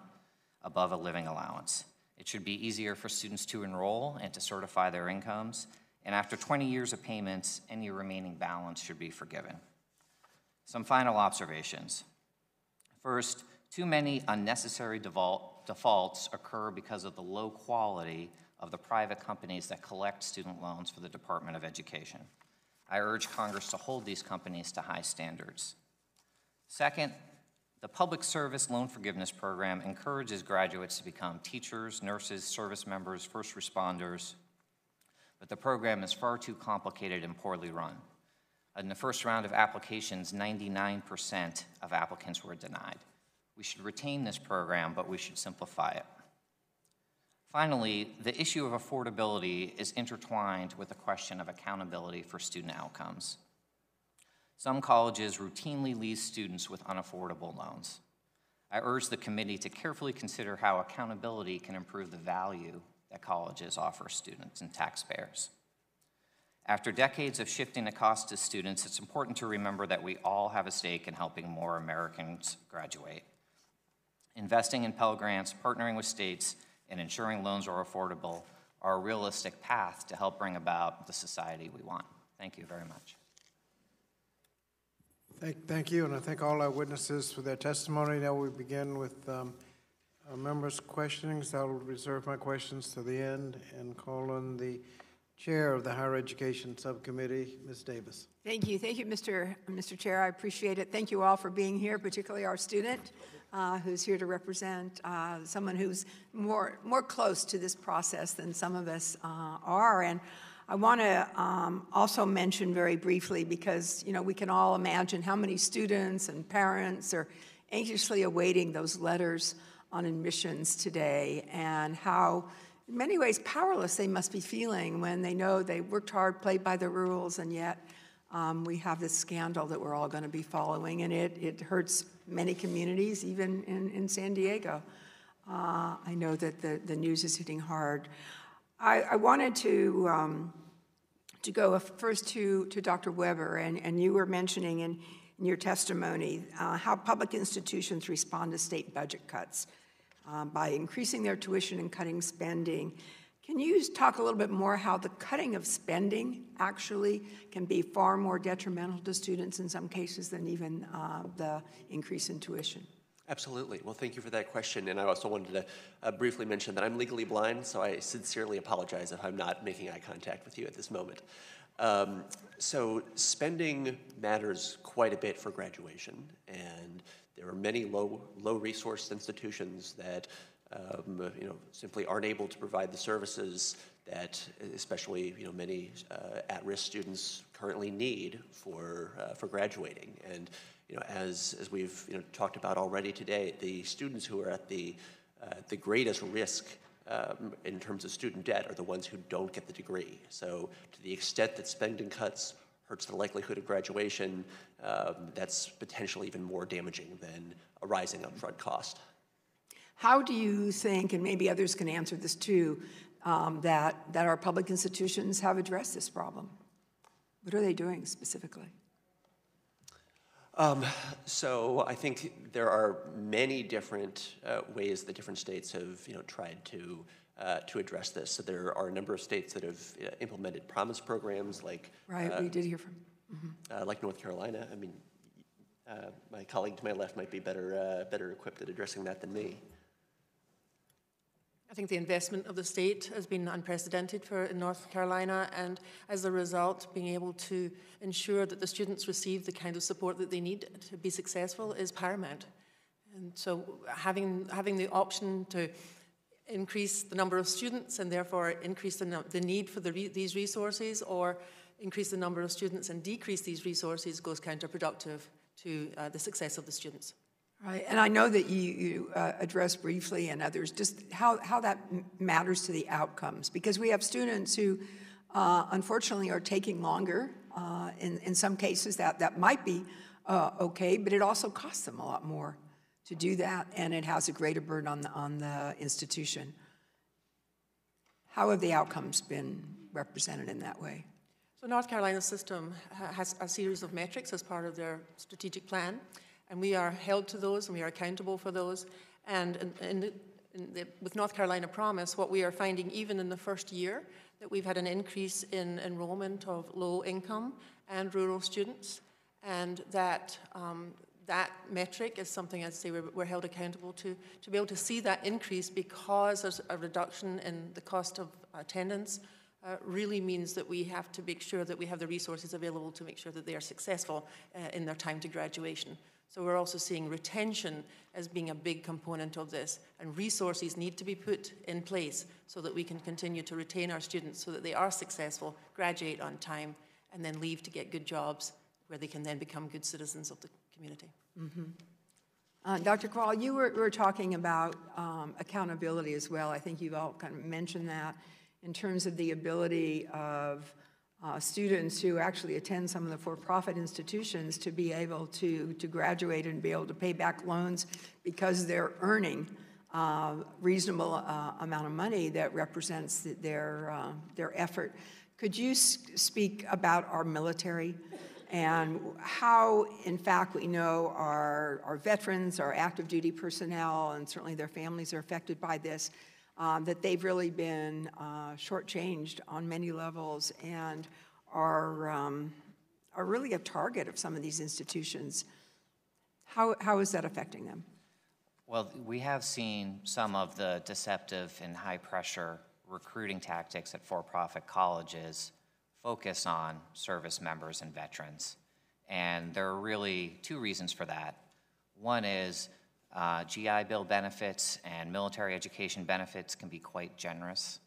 above a living allowance. It should be easier for students to enroll and to certify their incomes, and after 20 years of payments, any remaining balance should be forgiven. Some final observations. First, too many unnecessary defaults occur because of the low quality of the private companies that collect student loans for the Department of Education. I urge Congress to hold these companies to high standards. Second, the Public Service Loan Forgiveness Program encourages graduates to become teachers, nurses, service members, first responders, but the program is far too complicated and poorly run. In the first round of applications, 99% of applicants were denied. We should retain this program, but we should simplify it. Finally, the issue of affordability is intertwined with the question of accountability for student outcomes. Some colleges routinely leave students with unaffordable loans. I urge the committee to carefully consider how accountability can improve the value that colleges offer students and taxpayers. After decades of shifting the cost to students, it's important to remember that we all have a stake in helping more Americans graduate. Investing in Pell Grants, partnering with states, and ensuring loans are affordable are a realistic path to help bring about the society we want. Thank you very much. Thank you, and I thank all our witnesses for their testimony. Now we begin with our members' questionings. I will reserve my questions to the end and call on the Chair of the Higher Education Subcommittee, Ms. Davis. Thank you, Mr. Chair. I appreciate it. Thank you all for being here, particularly our student who's here to represent someone who's more close to this process than some of us are. And I want to also mention very briefly, because we can all imagine how many students and parents are anxiously awaiting those letters on admissions today, and how in many ways powerless they must be feeling when they know they worked hard, played by the rules, and yet we have this scandal that we're all going to be following, and it hurts many communities, even in San Diego. I know that the news is hitting hard. I wanted to go first to Dr. Weber, and you were mentioning in your testimony how public institutions respond to state budget cuts by increasing their tuition and cutting spending. Can you talk a little bit more how the cutting of spending actually can be far more detrimental to students in some cases than even the increase in tuition? Absolutely. Well, thank you for that question. And I also wanted to briefly mention that I'm legally blind, so I sincerely apologize if I'm not making eye contact with you at this moment. So spending matters quite a bit for graduation, and there are many low-resource institutions that simply aren't able to provide the services that, especially many at-risk students currently need for graduating. And as we've talked about already today, the students who are at the greatest risk in terms of student debt are the ones who don't get the degree. So to the extent that spending cuts hurts the likelihood of graduation, that's potentially even more damaging than a rising upfront cost. How do you think, and maybe others can answer this too, that our public institutions have addressed this problem? What are they doing specifically? So I think there are many different ways that different states have, tried to address this. So there are a number of states that have implemented promise programs, like Right, we did hear from. like North Carolina. I mean, my colleague to my left might be better equipped at addressing that than me. I think the investment of the state has been unprecedented in North Carolina, and as a result, being able to ensure that the students receive the kind of support that they need to be successful is paramount. And so having the option to increase the number of students and therefore increase the need for these resources, or increase the number of students and decrease these resources, goes counterproductive to the success of the students. Right, and I know that you addressed briefly, and others, just how that matters to the outcomes, because we have students who unfortunately are taking longer. In some cases that might be okay, but it also costs them a lot more to do that, and it has a greater burden on the institution. How have the outcomes been represented in that way? So North Carolina's system has a series of metrics as part of their strategic plan, and we are held to those and we are accountable for those. And with North Carolina Promise, what we are finding even in the first year, that we've had an increase in enrollment of low income and rural students, and that that metric is something, I'd say, we're held accountable to be able to see that increase, because there's a reduction in the cost of attendance. Really means that we have to make sure that we have the resources available to make sure that they are successful in their time to graduation. So we're also seeing retention as being a big component of this, and resources need to be put in place so that we can continue to retain our students so that they are successful, graduate on time, and then leave to get good jobs where they can then become good citizens of the community. Mm-hmm. Dr. Kral, you were talking about accountability as well. I think you've all kind of mentioned that in terms of the ability of students who actually attend some of the for-profit institutions to be able to graduate and be able to pay back loans because they're earning reasonable amount of money that represents their effort. Could you speak about our military and how, in fact, we know our veterans, our active duty personnel, and certainly their families are affected by this, that they've really been shortchanged on many levels and are really a target of some of these institutions. How is that affecting them? Well, we have seen some of the deceptive and high-pressure recruiting tactics at for-profit colleges focus on service members and veterans. And there are really two reasons for that. One is GI Bill benefits and military education benefits can be quite generous.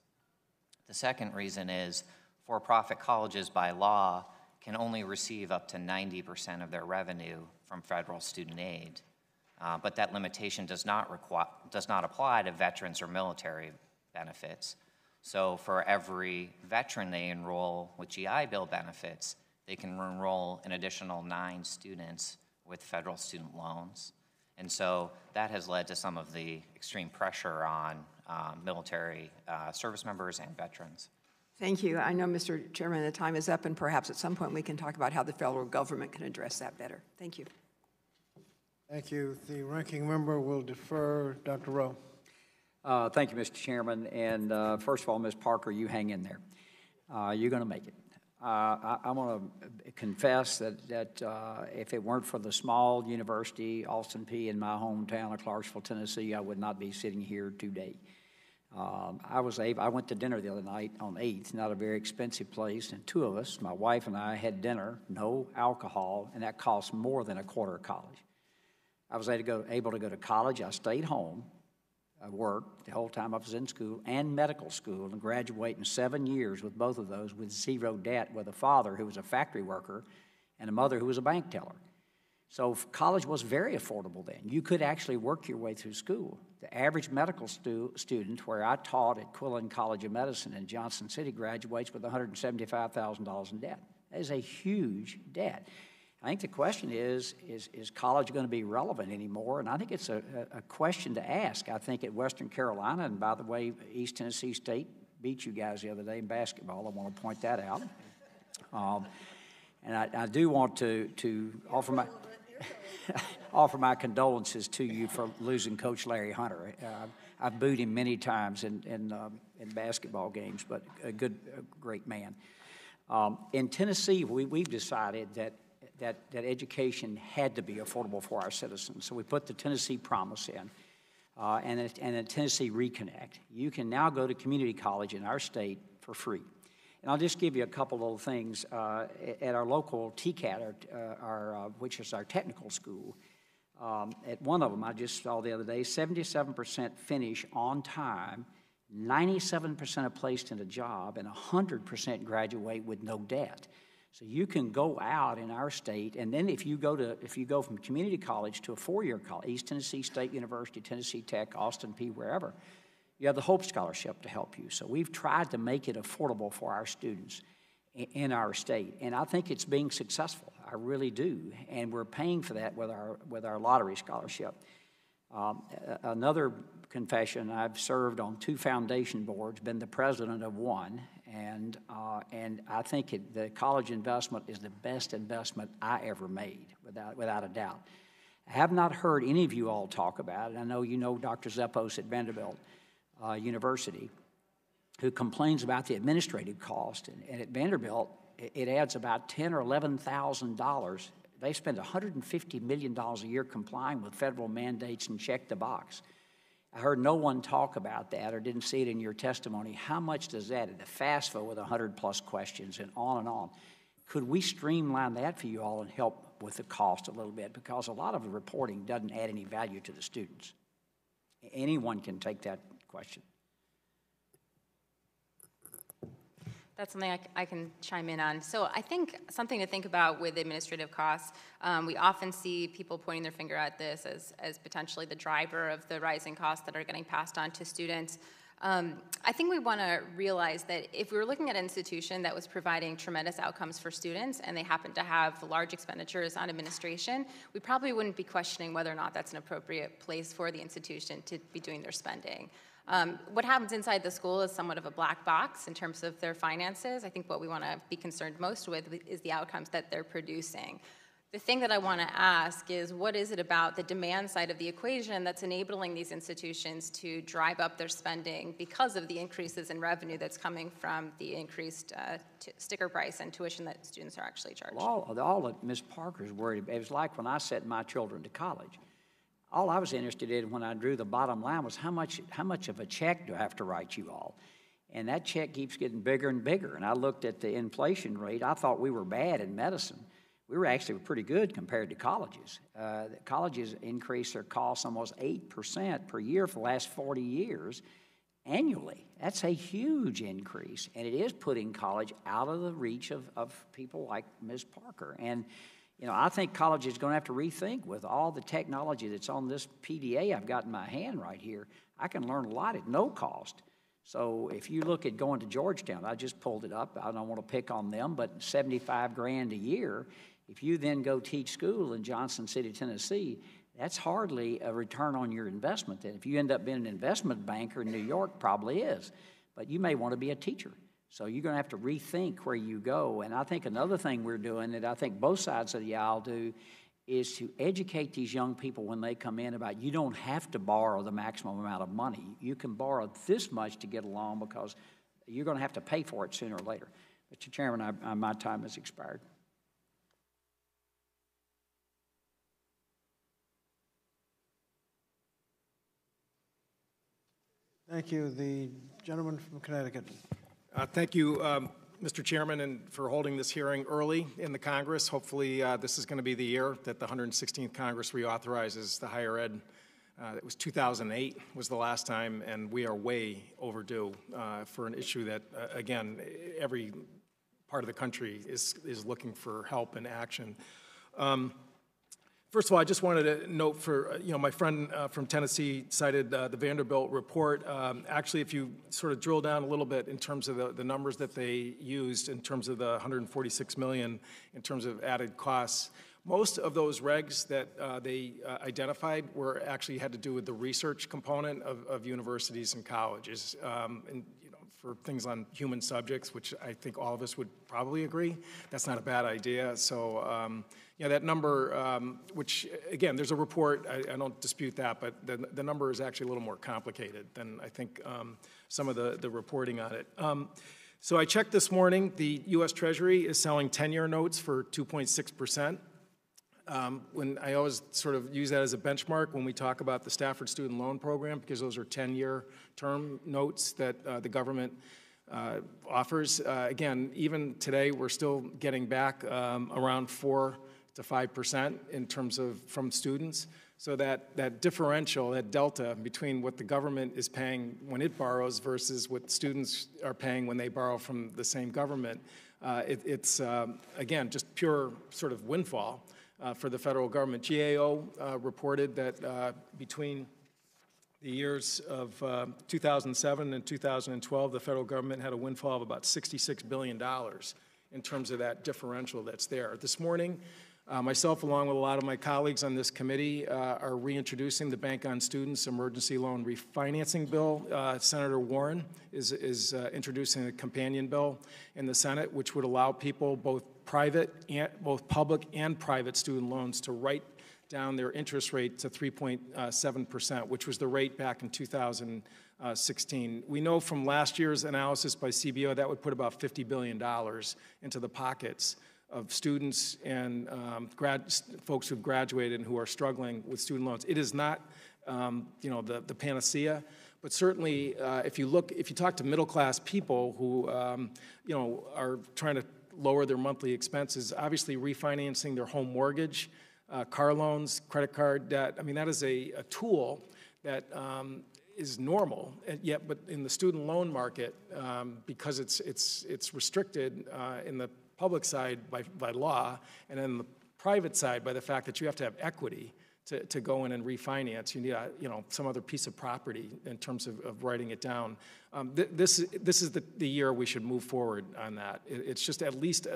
The second reason is for-profit colleges by law can only receive up to 90% of their revenue from federal student aid. But that limitation does not apply to veterans or military benefits. So for every veteran they enroll with GI Bill benefits, they can enroll an additional 9 students with federal student loans. And so that has led to some of the extreme pressure on military service members and veterans. Thank you. I know, Mr. Chairman, the time is up, and perhaps at some point we can talk about how the federal government can address that better. Thank you. Thank you. The ranking member will defer. Dr. Rowe. Thank you, Mr. Chairman. And first of all, Ms. Parker, you hang in there. You're going to make it. I want to confess that if it weren't for the small university, Austin Peay, in my hometown of Clarksville, Tennessee, I would not be sitting here today. I went to dinner the other night on 8th, not a very expensive place, and 2 of us, my wife and I, had dinner, no alcohol, and that cost more than a quarter of college. I was able to go to college. I stayed home. I worked the whole time I was in school and medical school, and graduate in 7 years with both of those with 0 debt, with a father who was a factory worker and a mother who was a bank teller. So college was very affordable then. You could actually work your way through school. The average medical student, where I taught at Quillen College of Medicine in Johnson City, graduates with $175,000 in debt. That is a huge debt. I think the question is college going to be relevant anymore? And I think it's a question to ask. I think at Western Carolina, and by the way, East Tennessee State beat you guys the other day in basketball. I want to point that out. And I do want to offer my... offer my condolences to you for losing Coach Larry Hunter. I've booed him many times in basketball games, but a great man. In Tennessee, we've decided that education had to be affordable for our citizens. So we put the Tennessee Promise in, and the Tennessee Reconnect. You can now go to community college in our state for free. And I'll just give you a couple little things. At our local TCAT, which is our technical school, at one of them I just saw the other day, 77% finish on time, 97% are placed in a job, and 100% graduate with no debt. So you can go out in our state, and then if you go from community college to a four-year college, East Tennessee State University, Tennessee Tech, Austin Peay, wherever, you have the Hope Scholarship to help you. So we've tried to make it affordable for our students in our state, and I think it's being successful. I really do, and we're paying for that with our lottery scholarship. Another confession: I've served on 2 foundation boards, been the president of one, and I think the college investment is the best investment I ever made, without a doubt. I have not heard any of you all talk about it. I know you know Dr. Zeppos at Vanderbilt University, who complains about the administrative cost, and at Vanderbilt it adds about $10,000 or $11,000. They spend $150 million a year complying with federal mandates and check the box. I heard no one talk about that or didn't see it in your testimony. How much does that at the FAFSA with 100-plus questions and on and on? Could we streamline that for you all and help with the cost a little bit? Because a lot of the reporting doesn't add any value to the students. Anyone can take that question. That's something I can chime in on. So I think something to think about with administrative costs, we often see people pointing their finger at this as potentially the driver of the rising costs that are getting passed on to students. I think we want to realize that if we were looking at an institution that was providing tremendous outcomes for students and they happen to have large expenditures on administration, we probably wouldn't be questioning whether or not that's an appropriate place for the institution to be doing their spending. What happens inside the school is somewhat of a black box in terms of their finances. I think what we want to be concerned most with is the outcomes that they're producing. The thing that I want to ask is, what is it about the demand side of the equation that's enabling these institutions to drive up their spending because of the increases in revenue that's coming from the increased sticker price and tuition that students are actually charged? All that Ms. Parker's worried about, it was like when I sent my children to college. All I was interested in when I drew the bottom line was how much of a check do I have to write you all? And that check keeps getting bigger and bigger. And I looked at the inflation rate. I thought we were bad in medicine. We were actually pretty good compared to colleges. Colleges increase their costs almost 8% per year for the last 40 years annually. That's a huge increase. And it is putting college out of the reach of people like Ms. Parker. And you know, I think college is going to have to rethink with all the technology that's on this PDA I've got in my hand right here. I can learn a lot at no cost. So if you look at going to Georgetown, I just pulled it up. I don't want to pick on them, but $75,000 a year. If you then go teach school in Johnson City, Tennessee, that's hardly a return on your investment. Then if you end up being an investment banker in New York, probably is. But you may want to be a teacher. So you're going to have to rethink where you go. And I think another thing we're doing that I think both sides of the aisle do is to educate these young people when they come in about you don't have to borrow the maximum amount of money. You can borrow this much to get along because you're going to have to pay for it sooner or later. Mr. Chairman, my time has expired. Thank you. The gentleman from Connecticut. Thank you, Mr. Chairman, and for holding this hearing early in the Congress. Hopefully this is going to be the year that the 116th Congress reauthorizes the higher ed. It was 2008 was the last time, and we are way overdue for an issue that, again, every part of the country is looking for help and action. First of all, I just wanted to note for, my friend from Tennessee cited the Vanderbilt report. Actually, if you sort of drill down a little bit in terms of the numbers that they used in terms of the $146 million in terms of added costs, most of those regs that they identified were actually had to do with the research component of universities and colleges. And for things on human subjects, which I think all of us would probably agree. That's not a bad idea. So, yeah, that number, which, again, there's a report, I don't dispute that, but the number is actually a little more complicated than I think some of the reporting on it. So I checked this morning, the U.S. Treasury is selling 10-year notes for 2.6%. When I always sort of use that as a benchmark when we talk about the Stafford Student Loan Program, because those are 10-year term notes that the government offers. Again, even today, we're still getting back around 4 to 5% in terms of from students. So that differential, that delta between what the government is paying when it borrows versus what students are paying when they borrow from the same government, it's again, just pure sort of windfall for the federal government. GAO reported that between the years of 2007 and 2012, the federal government had a windfall of about $66 billion in terms of that differential that's there. This morning, myself, along with a lot of my colleagues on this committee, are reintroducing the Bank on Students Emergency Loan Refinancing Bill. Senator Warren is introducing a companion bill in the Senate, which would allow people, both public and private student loans, to write down their interest rate to 3.7%, which was the rate back in 2016. We know from last year's analysis by CBO that would put about $50 billion into the pockets of students and folks who've graduated and who are struggling with student loans. It is not, the panacea, but certainly if you talk to middle-class people who, are trying to lower their monthly expenses, obviously refinancing their home mortgage, car loans, credit card debt. I mean, that is a tool that is normal, but in the student loan market, because it's restricted in the public side by law, and then the private side by the fact that you have to have equity to go in and refinance. You need some other piece of property in terms of writing it down. This is the year we should move forward on that. It's just at least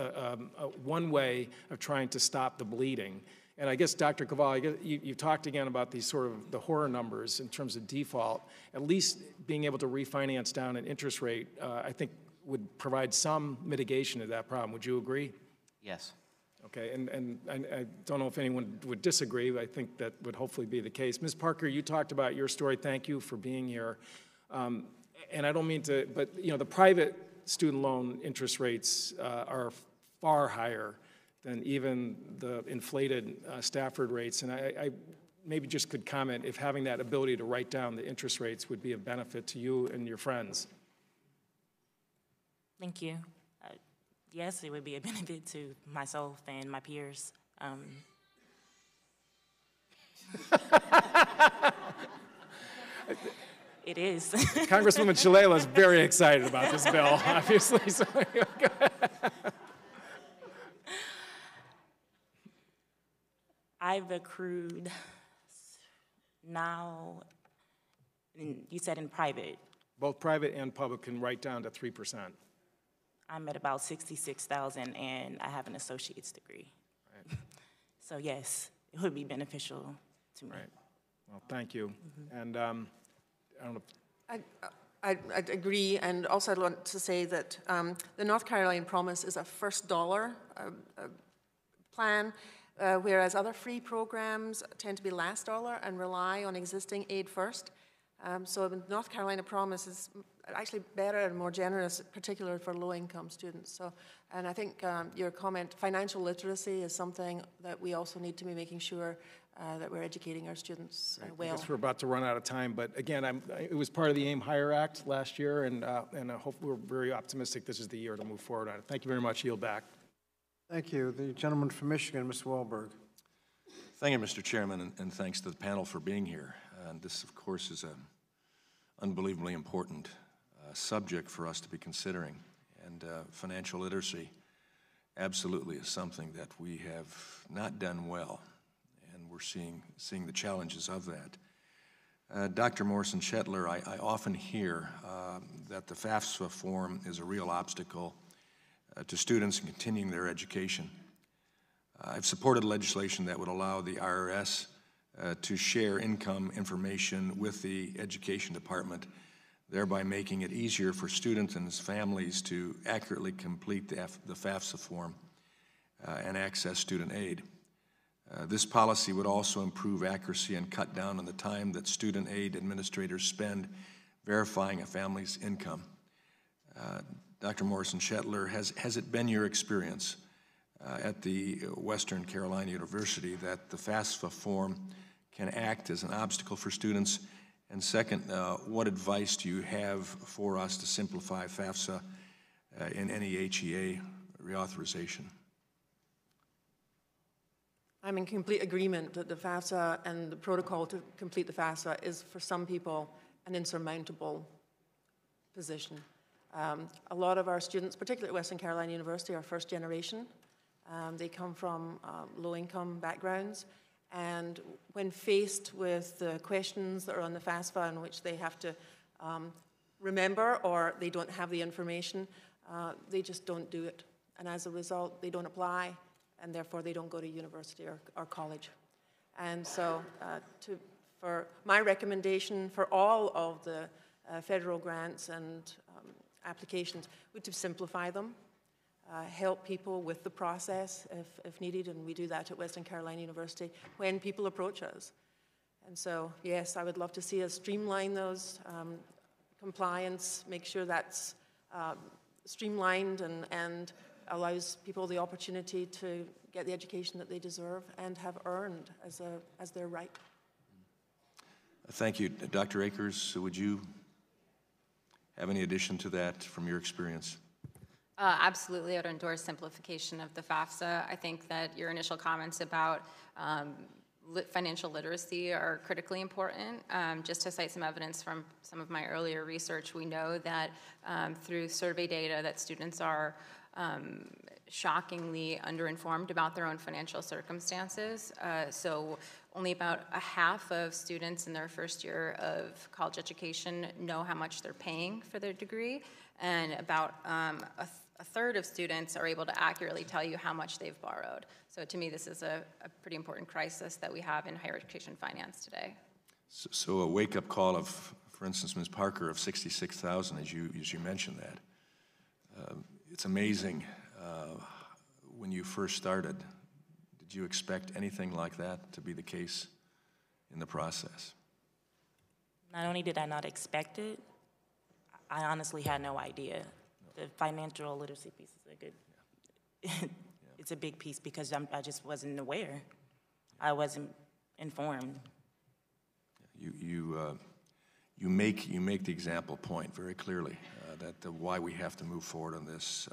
one way of trying to stop the bleeding. And I guess, Dr. Cavalli, you talked again about these sort of the horror numbers in terms of default. At least being able to refinance down an interest rate, I think, would provide some mitigation of that problem. Would you agree? Yes. Okay, and I don't know if anyone would disagree, but I think that would hopefully be the case. Ms. Parker, you talked about your story. Thank you for being here. And I don't mean to, but the private student loan interest rates are far higher than even the inflated Stafford rates. And I maybe just could comment if having that ability to write down the interest rates would be a benefit to you and your friends. Thank you. Yes, it would be a benefit to myself and my peers. It is. Congresswoman Shalala is very excited about this bill, obviously. So, I've accrued now, you said in private. Both private and public can write down to 3%. I'm at about 66,000, and I have an associate's degree. Right. So yes, it would be beneficial to me. Right. Well, thank you. Mm-hmm. And I don't know. I'd agree, and also I'd want to say that the North Carolina Promise is a first dollar plan, whereas other free programs tend to be last dollar and rely on existing aid first. So the North Carolina Promise is actually better and more generous, particularly for low-income students. So, and I think your comment, financial literacy, is something that we also need to be making sure that we're educating our students well. I guess we're about to run out of time, but again, it was part of the AIM Hire Act last year, and I hope we're very optimistic this is the year to move forward on it. Thank you very much. Yield back. Thank you. The gentleman from Michigan, Mr. Wahlberg. Thank you, Mr. Chairman, and thanks to the panel for being here. This, of course, is an unbelievably important subject for us to be considering, and financial literacy absolutely is something that we have not done well, and we're seeing the challenges of that. Dr. Morrison-Shetler, I often hear that the FAFSA form is a real obstacle to students in continuing their education. I've supported legislation that would allow the IRS to share income information with the Education Department thereby making it easier for students and his families to accurately complete the FAFSA form and access student aid. This policy would also improve accuracy and cut down on the time that student aid administrators spend verifying a family's income. Dr. Morrison-Shetler, has it been your experience at the Western Carolina University that the FAFSA form can act as an obstacle for students? And second, what advice do you have for us to simplify FAFSA in any HEA reauthorization? I'm in complete agreement that the FAFSA and the protocol to complete the FAFSA is, for some people, an insurmountable position. A lot of our students, particularly at Western Carolina University, are first generation. They come from low-income backgrounds, and when faced with the questions that are on the FAFSA in which they have to remember, or they don't have the information, they just don't do it. And as a result, they don't apply, and therefore they don't go to university or college. And so for my recommendation for all of the federal grants and applications would to simplify them, help people with the process if needed, and we do that at Western Carolina University when people approach us. And so, yes, I would love to see us streamline those compliance, make sure that's streamlined and allows people the opportunity to get the education that they deserve and have earned as their right. Thank you. Dr. Akers, would you have any addition to that from your experience? Absolutely, I would endorse simplification of the FAFSA. I think that your initial comments about financial literacy are critically important. Just to cite some evidence from some of my earlier research, we know that through survey data that students are shockingly underinformed about their own financial circumstances. So only about a half of students in their first year of college education know how much they're paying for their degree, and about a third of students are able to accurately tell you how much they've borrowed. So to me, this is a pretty important crisis that we have in higher education finance today. So a wake-up call of, for instance, Ms. Parker, of $66,000, as you mentioned that. It's amazing. When you first started, did you expect anything like that to be the case in the process? Not only did I not expect it, I honestly had no idea. The financial literacy piece is a good, it's a big piece because I just wasn't aware. I wasn't informed. You make the example point very clearly that why we have to move forward on this.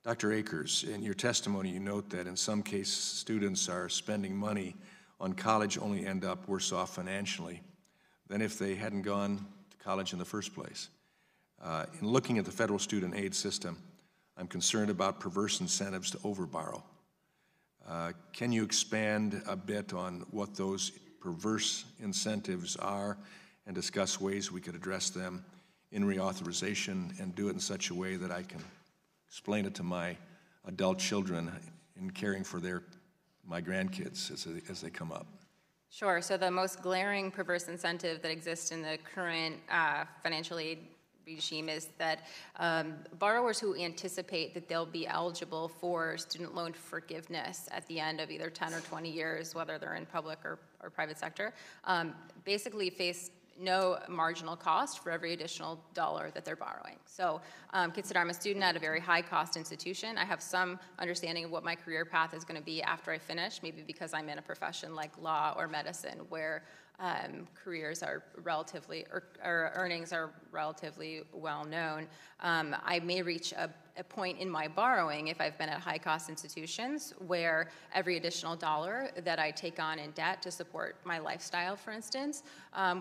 Dr. Akers, in your testimony, you note that in some cases, students are spending money on college only end up worse off financially than if they hadn't gone to college in the first place. In looking at the federal student aid system, I'm concerned about perverse incentives to overborrow. Can you expand a bit on what those perverse incentives are and discuss ways we could address them in reauthorization and do it in such a way that I can explain it to my adult children in caring for my grandkids as they come up? Sure. So the most glaring perverse incentive that exists in the current financial aid regime is that borrowers who anticipate that they'll be eligible for student loan forgiveness at the end of either 10 or 20 years, whether they're in public or private sector, basically face no marginal cost for every additional dollar that they're borrowing. So consider I'm a student at a very high cost institution. I have some understanding of what my career path is going to be after I finish, maybe because I'm in a profession like law or medicine where careers are relatively, or earnings are relatively well known. I may reach a point in my borrowing, if I've been at high-cost institutions, where every additional dollar that I take on in debt to support my lifestyle, for instance,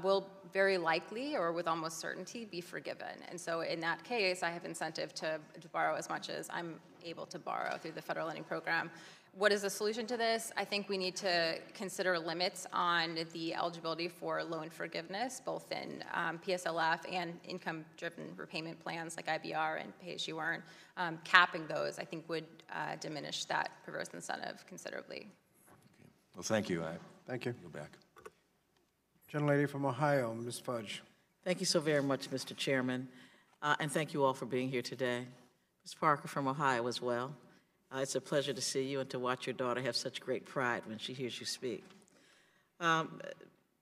will very likely, or with almost certainty, be forgiven. And so in that case, I have incentive to borrow as much as I'm able to borrow through the federal lending program. What is the solution to this? I think we need to consider limits on the eligibility for loan forgiveness, both in PSLF and income-driven repayment plans like IBR and pay-as-you-earn. Capping those, I think, would diminish that perverse incentive considerably. Okay. Well, thank you. Thank you. Go back. Gentlelady from Ohio, Ms. Fudge. Thank you so very much, Mr. Chairman, and thank you all for being here today. Ms. Parker from Ohio as well. It's a pleasure to see you and to watch your daughter have such great pride when she hears you speak.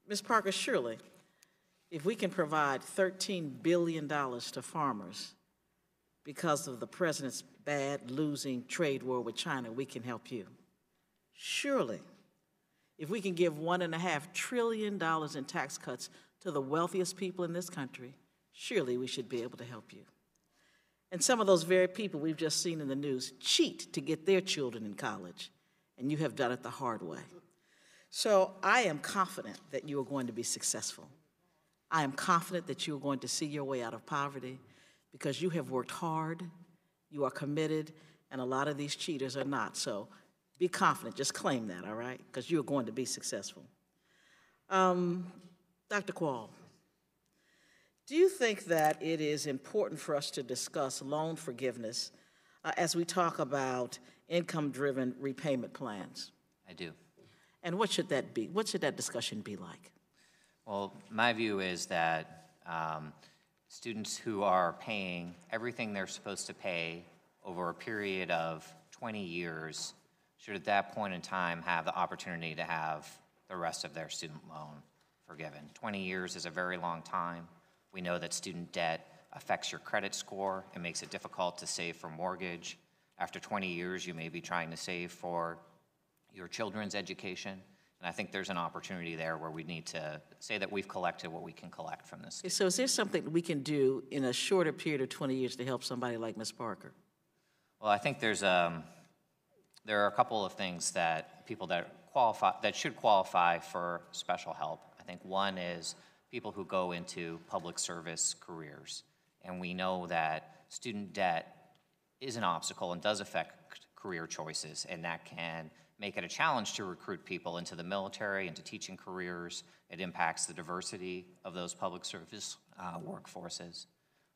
Ms. Parker, surely, if we can provide $13 billion to farmers because of the president's bad losing trade war with China, we can help you. Surely, if we can give $1.5 trillion in tax cuts to the wealthiest people in this country, surely we should be able to help you. And some of those very people we've just seen in the news cheat to get their children in college, and you have done it the hard way. So I am confident that you are going to be successful. I am confident that you are going to see your way out of poverty because you have worked hard, you are committed, and a lot of these cheaters are not. So be confident, just claim that, all right? Because you're going to be successful. Dr. Quall, do you think that it is important for us to discuss loan forgiveness as we talk about income-driven repayment plans? I do. And what should that be? What should that discussion be like? Well, my view is that students who are paying everything they're supposed to pay over a period of 20 years should at that point in time have the opportunity to have the rest of their student loan forgiven. 20 years is a very long time. We know that student debt affects your credit score. It makes it difficult to save for mortgage. After 20 years, you may be trying to save for your children's education. And I think there's an opportunity there where we need to say that we've collected what we can collect from this. So is there something we can do in a shorter period of 20 years to help somebody like Ms. Parker? Well, I think there are a couple of things that people that should qualify for special help. I think one is people who go into public service careers. And we know that student debt is an obstacle and does affect career choices, and that can make it a challenge to recruit people into the military, into teaching careers. It impacts the diversity of those public service workforces.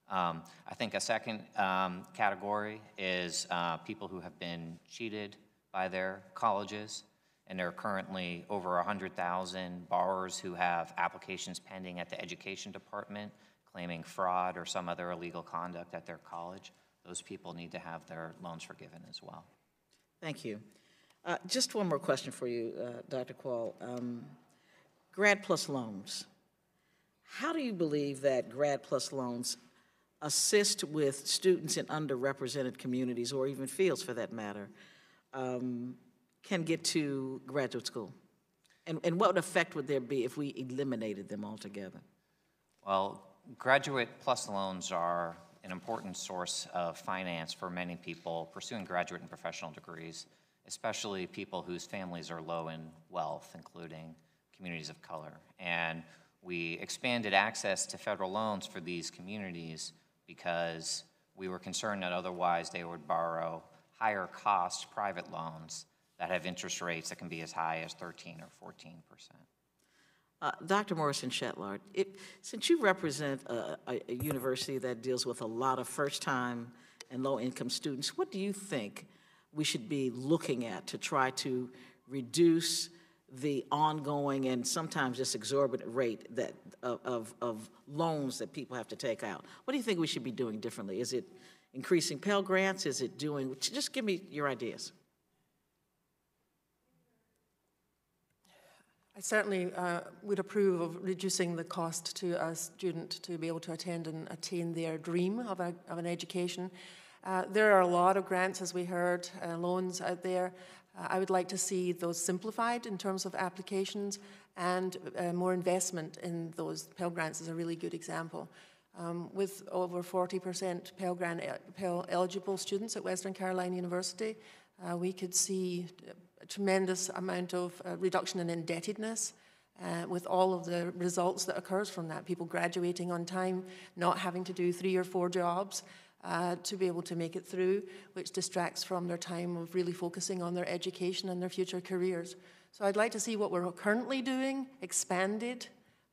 I think a second category is people who have been cheated by their colleges, and there are currently over 100,000 borrowers who have applications pending at the education department claiming fraud or some other illegal conduct at their college. Those people need to have their loans forgiven as well. Thank you. Just one more question for you, Dr. Quall. Grad Plus loans. How do you believe that Grad Plus loans assist with students in underrepresented communities, or even fields for that matter, can get to graduate school? And what effect would there be if we eliminated them altogether? Well, Graduate Plus loans are an important source of finance for many people pursuing graduate and professional degrees, especially people whose families are low in wealth, including communities of color. And we expanded access to federal loans for these communities because we were concerned that otherwise they would borrow higher cost private loans that have interest rates that can be as high as 13 or 14%. Dr. Morrison-Shetlar, since you represent a university that deals with a lot of first-time and low-income students, what do you think we should be looking at to try to reduce the ongoing and sometimes just exorbitant rate that of loans that people have to take out? What do you think we should be doing differently? Is it increasing Pell Grants? Is it doing, just give me your ideas. I certainly would approve of reducing the cost to a student to be able to attend and attain their dream of an education. There are a lot of grants, as we heard, loans out there. I would like to see those simplified in terms of applications, and more investment in those. Pell Grants is a really good example. With over 40% Pell eligible students at Western Carolina University, we could see a tremendous amount of reduction in indebtedness with all of the results that occurs from that. People graduating on time, not having to do 3 or 4 jobs to be able to make it through, which distracts from their time of really focusing on their education and their future careers. So I'd like to see what we're currently doing expanded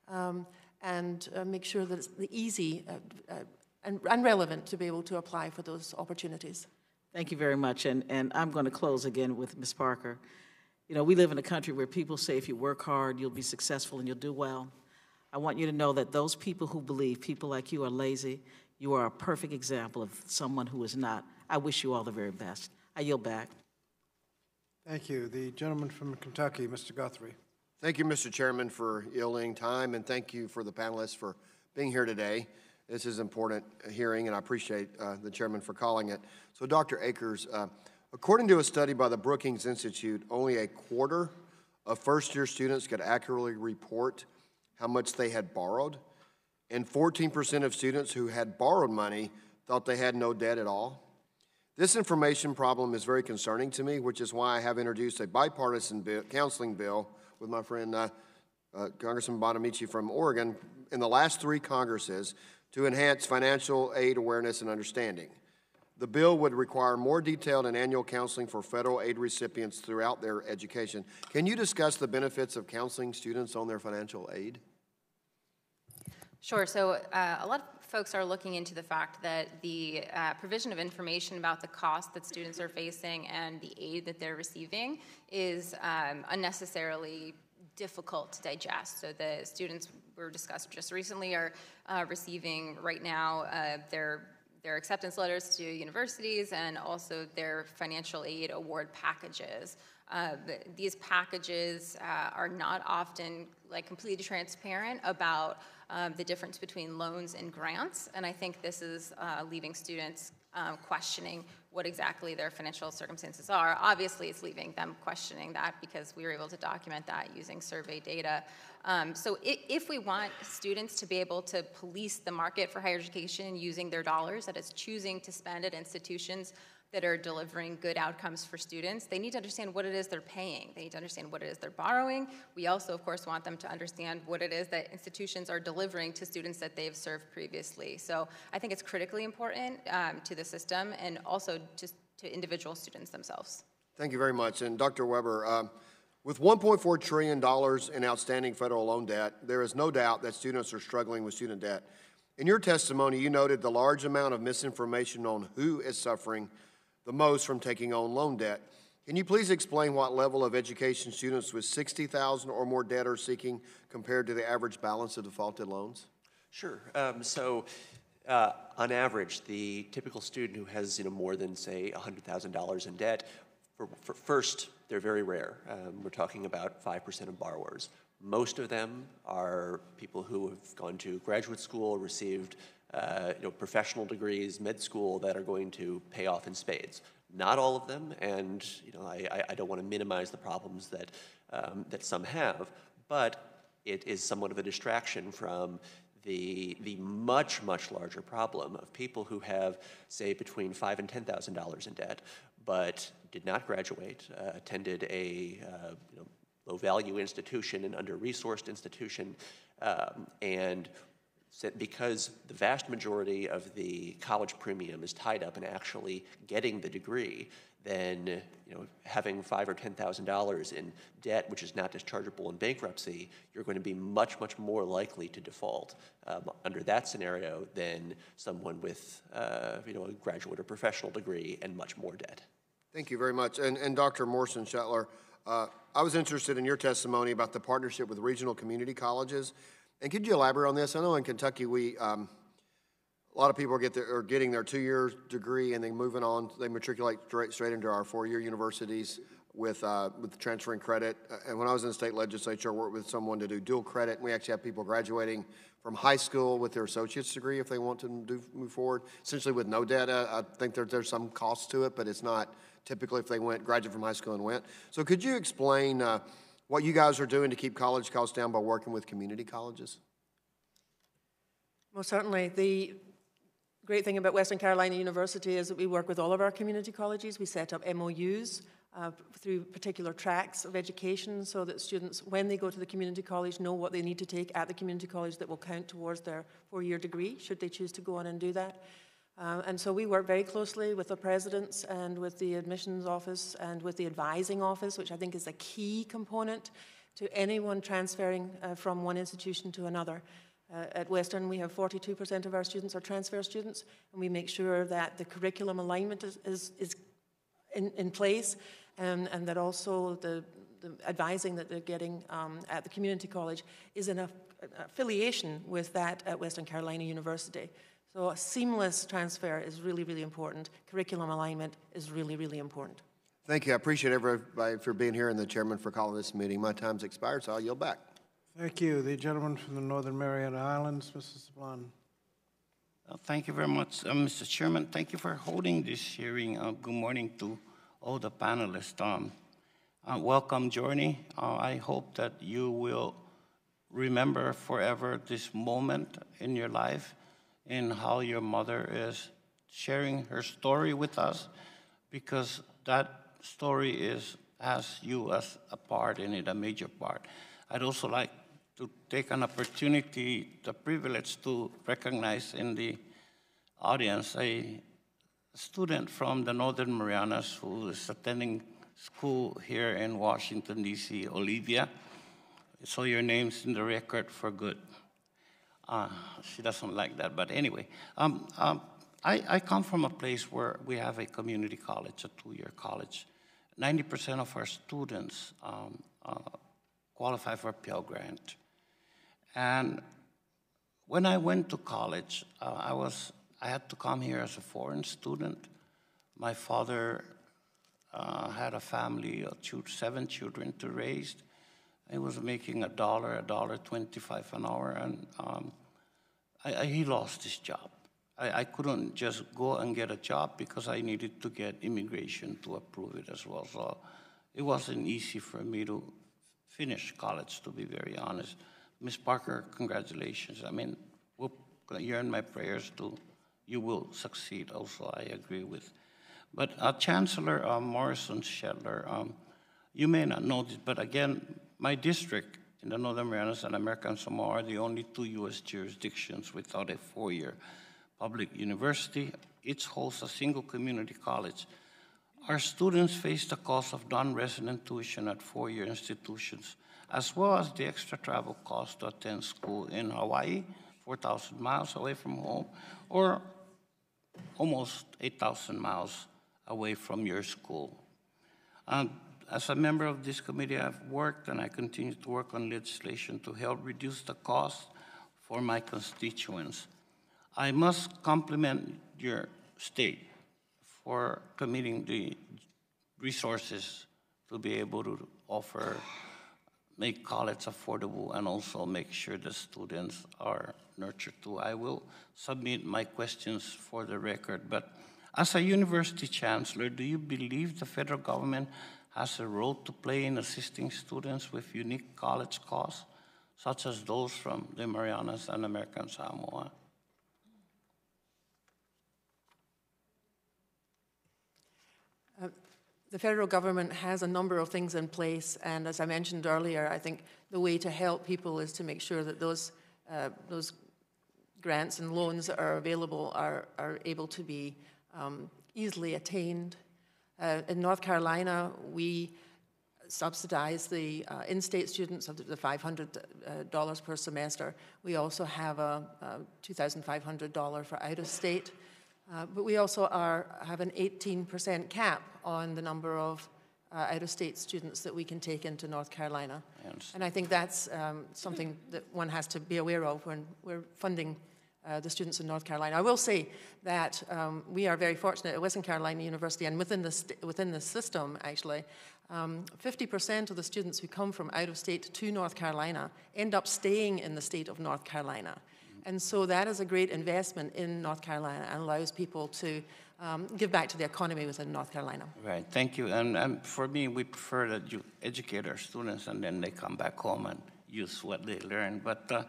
and make sure that it's easy and relevant to be able to apply for those opportunities. Thank you very much, and I'm going to close again with Ms. Parker. You know, we live in a country where people say if you work hard, you'll be successful and you'll do well. I want you to know that those people who believe people like you are lazy, you are a perfect example of someone who is not. I wish you all the very best. I yield back. Thank you. The gentleman from Kentucky, Mr. Guthrie. Thank you, Mr. Chairman, for yielding time, and thank you for the panelists for being here today. This is an important hearing, and I appreciate the chairman for calling it. So, Dr. Akers, according to a study by the Brookings Institute, only a quarter of first-year students could accurately report how much they had borrowed, and 14% of students who had borrowed money thought they had no debt at all. This information problem is very concerning to me, which is why I have introduced a bipartisan counseling bill with my friend Congressman Bonamici from Oregon in the last 3 Congresses to enhance financial aid awareness and understanding. The bill would require more detailed and annual counseling for federal aid recipients throughout their education. Can you discuss the benefits of counseling students on their financial aid? Sure. So a lot of folks are looking into the fact that the provision of information about the cost that students are facing and the aid that they're receiving is unnecessarily difficult to digest. So the students were discussed just recently are receiving right now their acceptance letters to universities and also their financial aid award packages. These packages are not often completely transparent about the difference between loans and grants, and I think this is leaving students questioning what exactly their financial circumstances are. Obviously, it's leaving them questioning that because we were able to document that using survey data. So if we want students to be able to police the market for higher education using their dollars that it's choosing to spend at institutions that are delivering good outcomes for students, they need to understand what it is they're paying. They need to understand what it is they're borrowing. We also, of course, want them to understand what it is that institutions are delivering to students that they've served previously. So I think it's critically important to the system and also just to individual students themselves. Thank you very much. And Dr. Weber, with $1.4 trillion in outstanding federal loan debt, there is no doubt that students are struggling with student debt. In your testimony, you noted the large amount of misinformation on who is suffering the most from taking on loan debt. Can you please explain what level of education students with $60,000 or more debt are seeking compared to the average balance of defaulted loans? Sure. On average, the typical student who has more than, say, $100,000 in debt, first, they're very rare. We're talking about 5% of borrowers. Most of them are people who have gone to graduate school, received professional degrees, med school, that are going to pay off in spades. Not all of them, and I don't want to minimize the problems that that some have, but it is somewhat of a distraction from the much larger problem of people who have, say, between $5,000 and $10,000 in debt, but did not graduate, attended a low-value institution, an under-resourced institution, and because the vast majority of the college premium is tied up in actually getting the degree, then having $5,000 or $10,000 in debt, which is not dischargeable in bankruptcy, you're going to be much more likely to default under that scenario than someone with a graduate or professional degree and much more debt. Thank you very much. And Dr. Morrison-Shetler, I was interested in your testimony about the partnership with regional community colleges. And could you elaborate on this? I know in Kentucky, a lot of people are getting their 2-year degree and then moving on. They matriculate straight into our 4-year universities with transferring credit. And when I was in the state legislature, I worked with someone to do dual credit. And we actually have people graduating from high school with their associate's degree if they want to move forward, essentially with no debt. I think there's some cost to it, but it's not typically if they graduated from high school and went. So could you explain what you guys are doing to keep college costs down by working with community colleges? Well, certainly. The great thing about Western Carolina University is that we work with all of our community colleges. We set up MOUs through particular tracks of education so that students, when they go to the community college, know what they need to take at the community college that will count towards their 4-year degree, should they choose to go on and do that. And so we work very closely with the presidents and with the admissions office and with the advising office, which I think is a key component to anyone transferring from one institution to another. At Western, we have 42% of our students are transfer students, and we make sure that the curriculum alignment is in place, and that also the advising that they're getting at the community college is an affiliation with that at Western Carolina University. So a seamless transfer is really, really important. Curriculum alignment is really, really important. Thank you. I appreciate everybody for being here and the chairman for calling this meeting. My time's expired, so I'll yield back. Thank you. The gentleman from the Northern Mariana Islands, Mrs. Sablan. Thank you very much, Mr. Chairman. Thank you for holding this hearing. Good morning to all the panelists. Welcome, Journey. I hope that you will remember forever this moment in your life and how your mother is sharing her story with us, because that story has you as a part in it, a major part. I'd also like to take an opportunity, the privilege to recognize in the audience a student from the Northern Marianas who is attending school here in Washington, D.C., Olivia. So your name's in the record for good. She doesn't like that, but anyway. I come from a place where we have a community college, a two-year college. 90% of our students qualify for a Pell Grant. And when I went to college, I had to come here as a foreign student. My father had a family of 7 children to raise. He was making $1.25 an hour, and he lost his job. I couldn't just go and get a job because I needed to get immigration to approve it as well. So it wasn't easy for me to finish college, to be very honest. Ms. Parker, congratulations. I mean, you're in my prayers too. You will succeed also, I agree with. But Chancellor Morrison-Shetler, you may not know this, but again, my district in the Northern Marianas and American Samoa are the only 2 U.S. jurisdictions without a 4-year public university. Each hosts a single community college. Our students face the cost of non-resident tuition at 4-year institutions, as well as the extra travel cost to attend school in Hawaii, 4,000 miles away from home, or almost 8,000 miles away from your school. As a member of this committee, I've worked and I continue to work on legislation to help reduce the cost for my constituents. I must compliment your state for committing the resources to be able to make college affordable and also make sure the students are nurtured too. I will submit my questions for the record, but as a university chancellor, do you believe the federal government has a role to play in assisting students with unique college costs, such as those from the Marianas and American Samoa? The federal government has a number of things in place, and as I mentioned earlier, I think the way to help people is to make sure that those grants and loans that are available are able to be easily attained. In North Carolina, we subsidize the in-state students of the $500 per semester. We also have a $2,500 for out-of-state. But we also have an 18% cap on the number of out-of-state students that we can take into North Carolina. Yes. And I think that's something that one has to be aware of when we're funding the students in North Carolina. I will say that we are very fortunate at Western Carolina University, and within the system, actually, 50% of the students who come from out-of-state to North Carolina end up staying in the state of North Carolina. And so that is a great investment in North Carolina and allows people to give back to the economy within North Carolina. Right, thank you. And for me, we prefer that you educate our students and then they come back home and use what they learn. But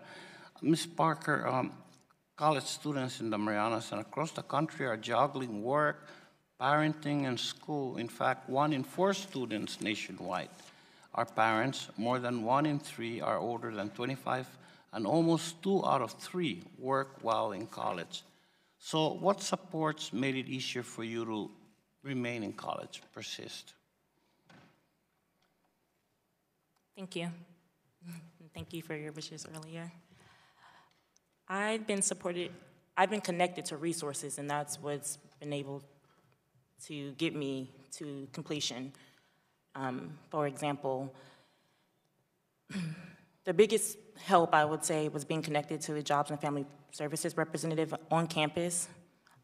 Ms. Parker, college students in the Marianas and across the country are juggling work, parenting, and school. In fact, 1 in 4 students nationwide are parents. More than 1 in 3 are older than 25, and almost 2 out of 3 work while in college. So what supports made it easier for you to remain in college, persist? Thank you. Thank you for your wishes earlier. I've been connected to resources, and that's what's been able to get me to completion. For example, the biggest help, I would say, was being connected to the Jobs and Family Services representative on campus.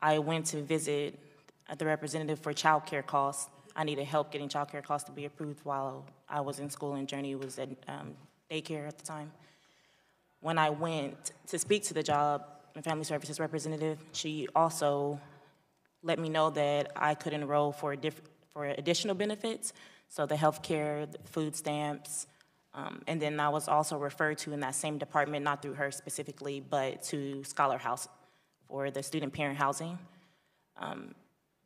I went to visit the representative for child care costs. I needed help getting child care costs to be approved while I was in school, and Journey was at daycare at the time. When I went to speak to the Job and Family Services representative, she also let me know that I could enroll for additional benefits, so the health care, the food stamps, and then I was also referred to in that same department, not through her specifically, but to Scholar House for the student parent housing.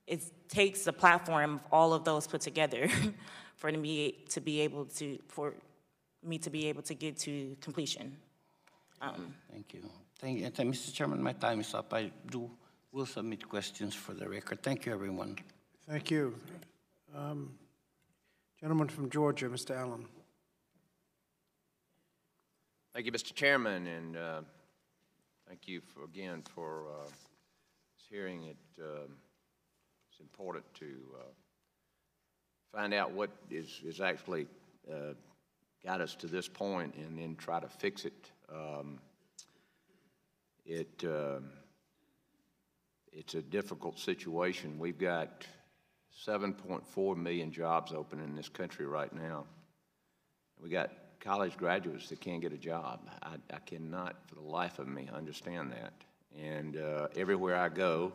It takes a platform of all of those put together for me to be able to get to completion. Thank you. Thank you. Mr. Chairman, my time is up. Will submit questions for the record. Thank you, everyone. Thank you. Gentleman from Georgia, Mr. Allen. Thank you, Mr. Chairman, and thank you again for this hearing. It's important to find out what is actually got us to this point and then try to fix it. It's a difficult situation. We've got 7.4 million jobs open in this country right now. We got college graduates that can't get a job. I cannot, for the life of me, understand that. And everywhere I go,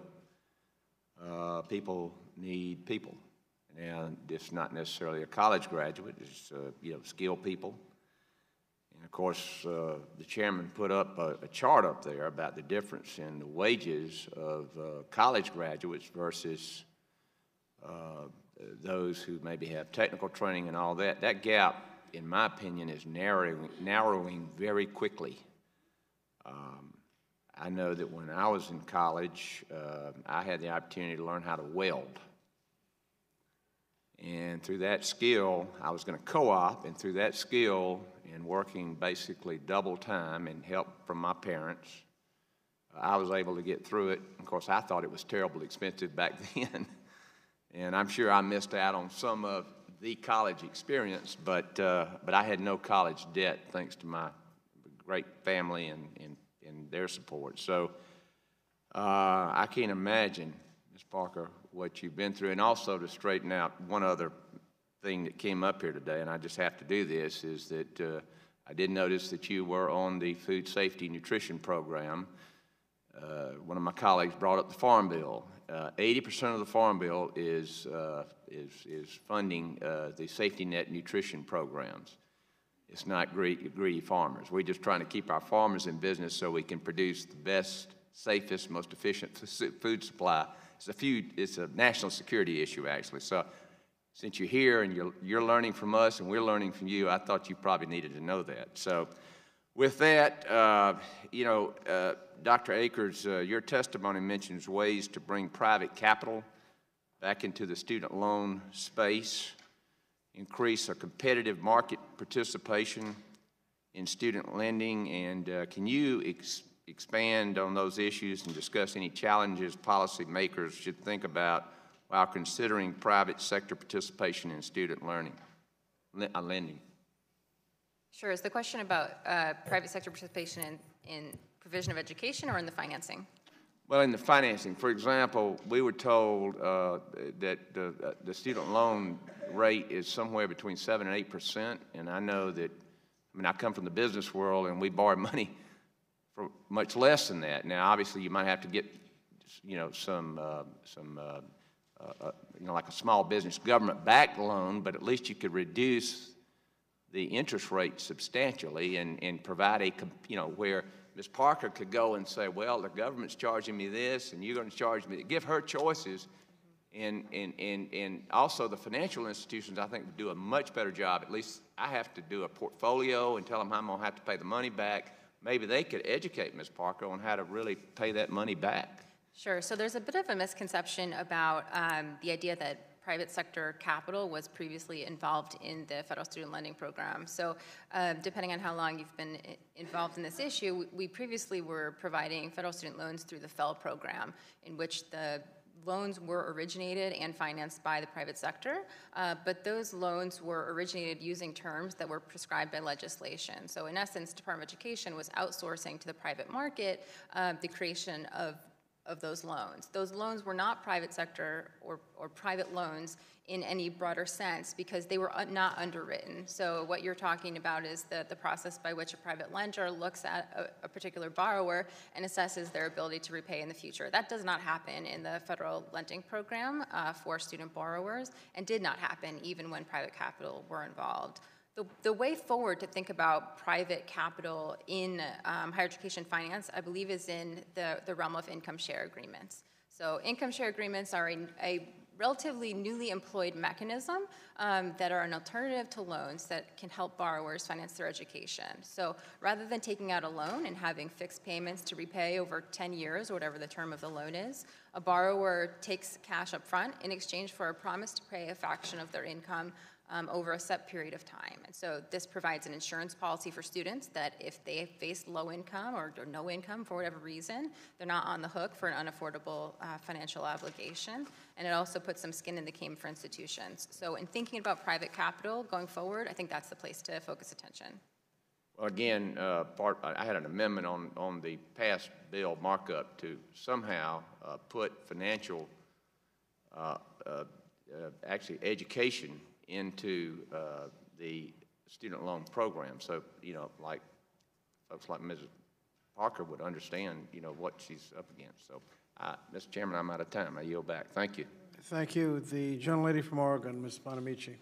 people need people. And it's not necessarily a college graduate, it's skilled people. And of course, the chairman put up a chart up there about the difference in the wages of college graduates versus those who maybe have technical training and all that. That gap, in my opinion, is narrowing very quickly. I know that when I was in college, I had the opportunity to learn how to weld. And through that skill, I was going to co-op, and through that skill and working basically double time and help from my parents, I was able to get through it. Of course, I thought it was terribly expensive back then. And I'm sure I missed out on some of the college experience, but I had no college debt thanks to my great family and their support. So I can't imagine, Ms. Parker, what you've been through. And also to straighten out one other thing that came up here today, and I just have to do this, is that I did notice that you were on the food safety nutrition program. One of my colleagues brought up the Farm Bill. 80% of the Farm Bill is funding the safety net nutrition programs. It's not greedy farmers. We're just trying to keep our farmers in business so we can produce the best, safest, most efficient food supply. It's a national security issue, actually. So since you're here and you're learning from us and we're learning from you, I thought you probably needed to know that. So with that, Dr. Akers, your testimony mentions ways to bring private capital back into the student loan space, increase a competitive market participation in student lending, and can you expand on those issues and discuss any challenges policymakers should think about while considering private sector participation in student lending? Sure. Is the question about private sector participation in provision of education or in the financing? Well, in the financing. For example, we were told that the student loan rate is somewhere between 7% and 8%, and I know that, I come from the business world, and we borrow money for much less than that. Now, obviously, you might have to get, like a small business government-backed loan, but at least you could reduce the interest rate substantially and provide where Ms. Parker could go and say, well, the government's charging me this, and you're going to charge me. Give her choices, and also the financial institutions, I think, would do a much better job. At least I have to do a portfolio and tell them how I'm going to have to pay the money back. Maybe they could educate Ms. Parker on how to really pay that money back. Sure. So there's a bit of a misconception about the idea that private sector capital was previously involved in the federal student lending program. So depending on how long you've been involved in this issue, we previously were providing federal student loans through the FEL program, in which the loans were originated and financed by the private sector, but those loans were originated using terms that were prescribed by legislation. So in essence, Department of Education was outsourcing to the private market the creation of those loans. Those loans were not private sector or private loans in any broader sense because they were not underwritten. So what you're talking about is the process by which a private lender looks at a particular borrower and assesses their ability to repay in the future. That does not happen in the federal lending program for student borrowers and did not happen even when private capital were involved. The way forward to think about private capital in higher education finance, I believe, is in the realm of income share agreements. So income share agreements are a relatively newly employed mechanism that are an alternative to loans that can help borrowers finance their education. So rather than taking out a loan and having fixed payments to repay over 10 years or whatever the term of the loan is, a borrower takes cash up front in exchange for a promise to pay a fraction of their income over a set period of time. And so this provides an insurance policy for students that if they face low income or no income for whatever reason, they're not on the hook for an unaffordable financial obligation. And it also puts some skin in the game for institutions. So in thinking about private capital going forward, I think that's the place to focus attention. Well, again, I had an amendment on the past bill markup to somehow put financial, actually education into the student loan program. So, you know, like folks like Mrs. Parker would understand, you know, what she's up against. So, Mr. Chairman, I'm out of time. I yield back. Thank you. Thank you. The gentlelady from Oregon, Ms. Bonamici.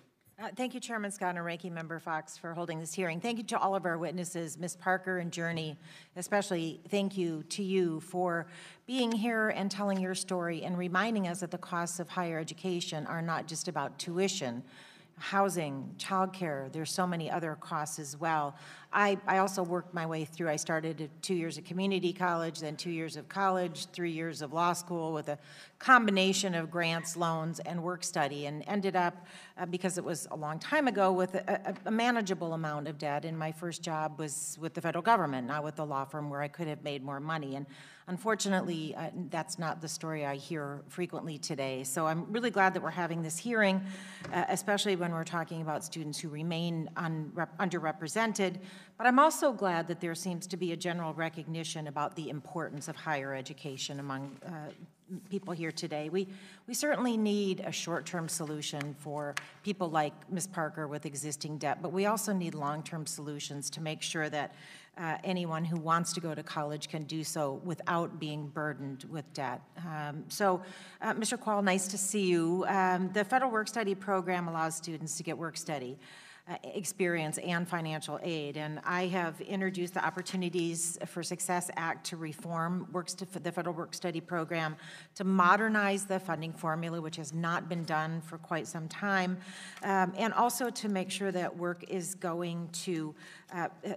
Thank you, Chairman Scott and Ranking Member Fox, for holding this hearing. Thank you to all of our witnesses, Ms. Parker and Journey. Especially thank you to you for being here and telling your story and reminding us that the costs of higher education are not just about tuition, housing, childcare. There's so many other costs as well. I also worked my way through. I started 2 years at community college, then 2 years of college, 3 years of law school with a combination of grants, loans, and work study, and ended up, because it was a long time ago, with a manageable amount of debt. And my first job was with the federal government, not with the law firm where I could have made more money. And unfortunately, that's not the story I hear frequently today. So I'm really glad that we're having this hearing, especially when we're talking about students who remain underrepresented. But I'm also glad that there seems to be a general recognition about the importance of higher education among people here today. We certainly need a short-term solution for people like Ms. Parker with existing debt, but we also need long-term solutions to make sure that anyone who wants to go to college can do so without being burdened with debt. Mr. Quall, nice to see you. The Federal Work Study Program allows students to get work study experience and financial aid. And I have introduced the Opportunities for Success Act to reform the Federal Work Study Program, to modernize the funding formula, which has not been done for quite some time, and also to make sure that work is going to,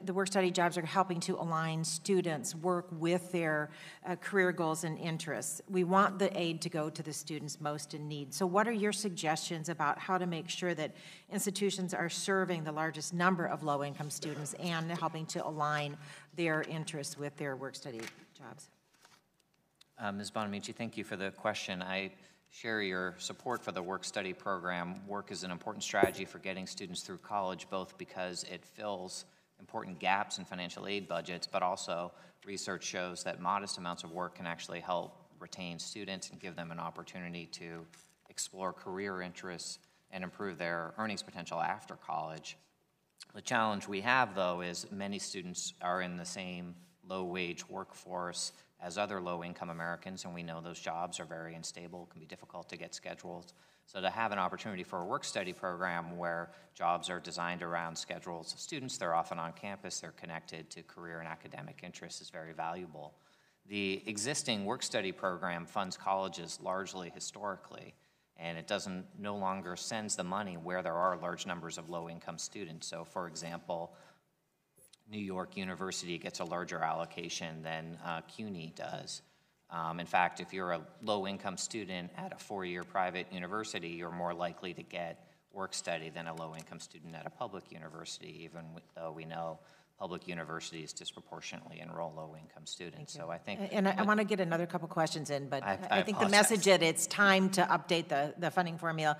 the work study jobs are helping to align students' work with their career goals and interests. We want the aid to go to the students most in need. So what are your suggestions about how to make sure that institutions are serving the largest number of low-income students and helping to align their interests with their work-study jobs? Ms. Bonamici, thank you for the question. I share your support for the work-study program. Work is an important strategy for getting students through college, both because it fills important gaps in financial aid budgets, but also research shows that modest amounts of work can actually help retain students and give them an opportunity to explore career interests and improve their earnings potential after college. The challenge we have, though, is many students are in the same low-wage workforce as other low-income Americans, and we know those jobs are very unstable, can be difficult to get scheduled. So to have an opportunity for a work-study program where jobs are designed around schedules of students, they're often on campus, they're connected to career and academic interests, is very valuable. The existing work-study program funds colleges largely historically, and it no longer sends the money where there are large numbers of low-income students. So, for example, New York University gets a larger allocation than CUNY does. In fact, if you're a low-income student at a four-year private university, you're more likely to get work study than a low-income student at a public university, even though we know public universities disproportionately enroll low-income students. So I think... And I want to get another couple questions in, but I think the apologize. message that it's time to update the funding formula.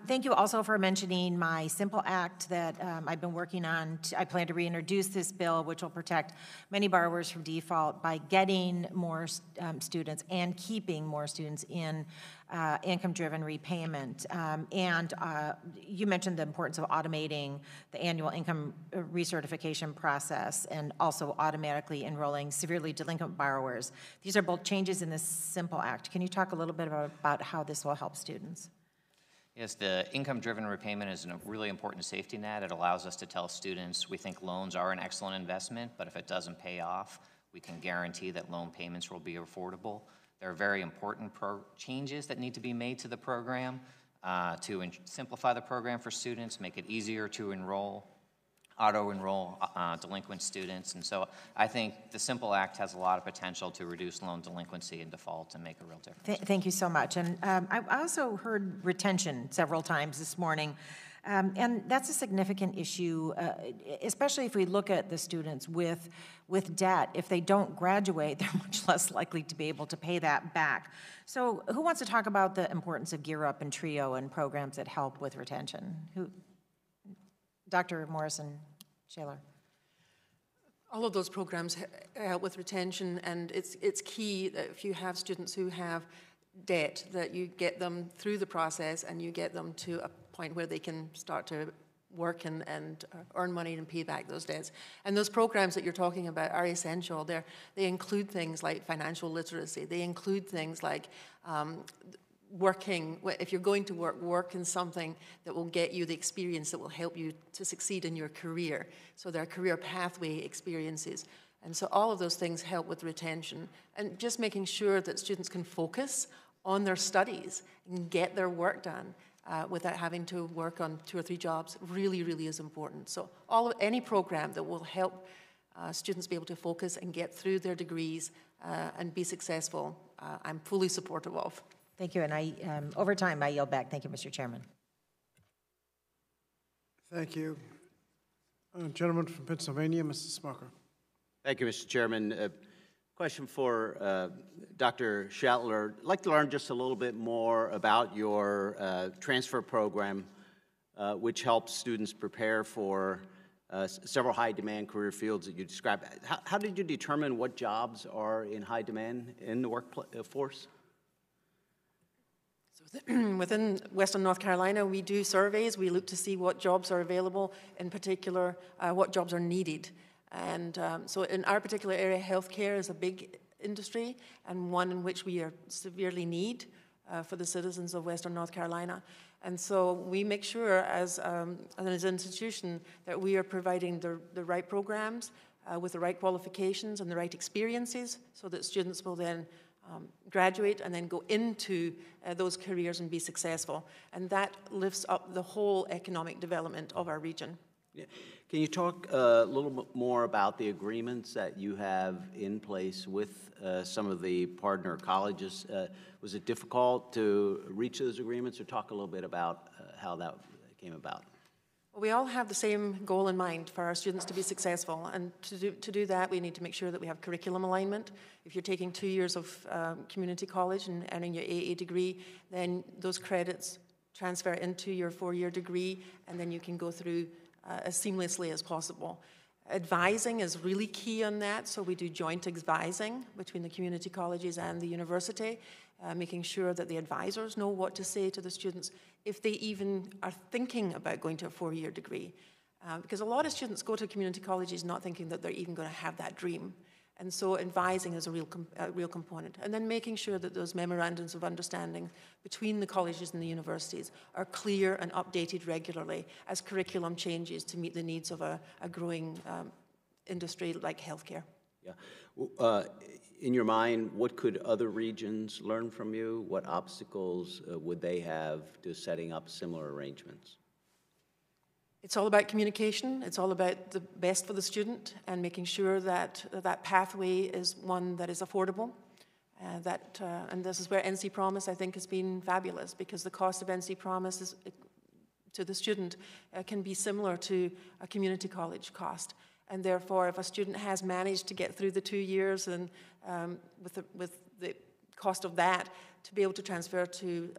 Thank you also for mentioning my Simple Act that I've been working on. I plan to reintroduce this bill, which will protect many borrowers from default by getting more students and keeping more students in income-driven repayment. And you mentioned the importance of automating the annual income recertification process and also automatically enrolling severely delinquent borrowers. These are both changes in the Simple Act. Can you talk a little bit about how this will help students? Yes, the income-driven repayment is a really important safety net. It allows us to tell students we think loans are an excellent investment, but if it doesn't pay off, we can guarantee that loan payments will be affordable. There are very important changes that need to be made to the program to simplify the program for students, make it easier to enroll, auto-enroll delinquent students. And so I think the Simple Act has a lot of potential to reduce loan delinquency and default and make a real difference. Thank you so much. And I also heard retention several times this morning. And that's a significant issue, especially if we look at the students with debt. If they don't graduate, they're much less likely to be able to pay that back. So who wants to talk about the importance of Gear Up and TRIO and programs that help with retention? Dr. Morrison-Shaler. All of those programs help with retention, and it's key that if you have students who have debt, that you get them through the process and you get them to a point where they can start to work and earn money and pay back those debts. And those programs that you're talking about are essential. They include things like financial literacy. They include things like working, if you're going to work in something that will get you the experience that will help you to succeed in your career. So there are career pathway experiences. And so all of those things help with retention. And just making sure that students can focus on their studies and get their work done without having to work on 2 or 3 jobs really, really is important. So any program that will help students be able to focus and get through their degrees and be successful, I'm fully supportive of. Thank you. And over time, I yield back. Thank you, Mr. Chairman. Thank you. Gentleman from Pennsylvania, Mr. Smucker. Thank you, Mr. Chairman. Question for Dr. Schattler. I'd like to learn just a little bit more about your transfer program, which helps students prepare for several high-demand career fields that you described. How did you determine what jobs are in high demand in the workforce? So within Western North Carolina, we do surveys. We look to see what jobs are available, in particular, what jobs are needed. And so in our particular area, healthcare is a big industry and one in which we are severely need for the citizens of Western North Carolina. And so we make sure as an institution that we are providing the right programs with the right qualifications and the right experiences so that students will then graduate and then go into those careers and be successful. And that lifts up the whole economic development of our region. Yeah. Can you talk a little bit more about the agreements that you have in place with some of the partner colleges? Was it difficult to reach those agreements, or talk a little bit about how that came about? Well, we all have the same goal in mind for our students to be successful, and to do that, we need to make sure that we have curriculum alignment. If you're taking 2 years of community college and earning your AA degree, then those credits transfer into your 4-year degree, and then you can go through as seamlessly as possible. Advising is really key on that, so we do joint advising between the community colleges and the university, making sure that the advisors know what to say to the students if they even are thinking about going to a 4-year degree. Because a lot of students go to community colleges not thinking that they're even going to have that dream. And so advising is a real component. And then making sure that those memorandums of understanding between the colleges and the universities are clear and updated regularly as curriculum changes to meet the needs of a growing industry like healthcare. Yeah. In your mind, what could other regions learn from you? What obstacles would they have to setting up similar arrangements? It's all about communication. It's all about the best for the student and making sure that that pathway is one that is affordable. And this is where NC Promise, I think, has been fabulous, because the cost of NC Promise to the student can be similar to a community college cost. And therefore, if a student has managed to get through the 2 years and with the cost of that, to be able to transfer to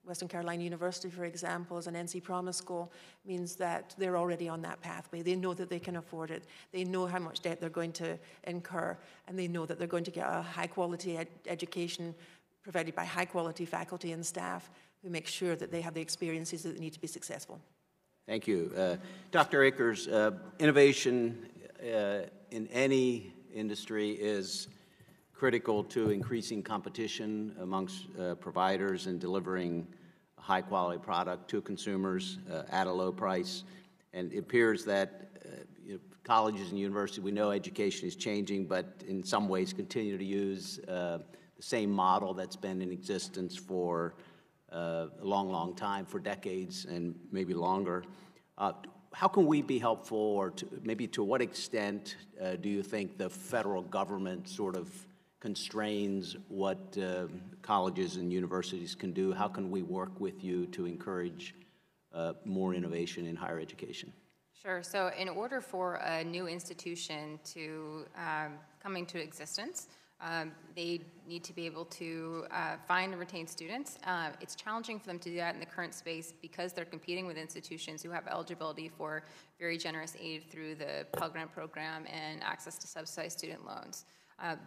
Western Carolina University, for example, as an NC Promise school, means that they're already on that pathway. They know that they can afford it. They know how much debt they're going to incur, and they know that they're going to get a high-quality education provided by high-quality faculty and staff who make sure that they have the experiences that they need to be successful. Thank you. Dr. Akers, innovation in any industry is critical to increasing competition amongst providers and delivering a high-quality product to consumers at a low price. And it appears that colleges and universities, we know education is changing, but in some ways continue to use the same model that's been in existence for a long, long time, for decades and maybe longer. How can we be helpful, or maybe to what extent do you think the federal government sort of constrains what colleges and universities can do? How can we work with you to encourage more innovation in higher education? Sure. So in order for a new institution to come into existence, they need to be able to find and retain students. It's challenging for them to do that in the current space because they're competing with institutions who have eligibility for very generous aid through the Pell Grant program and access to subsidized student loans.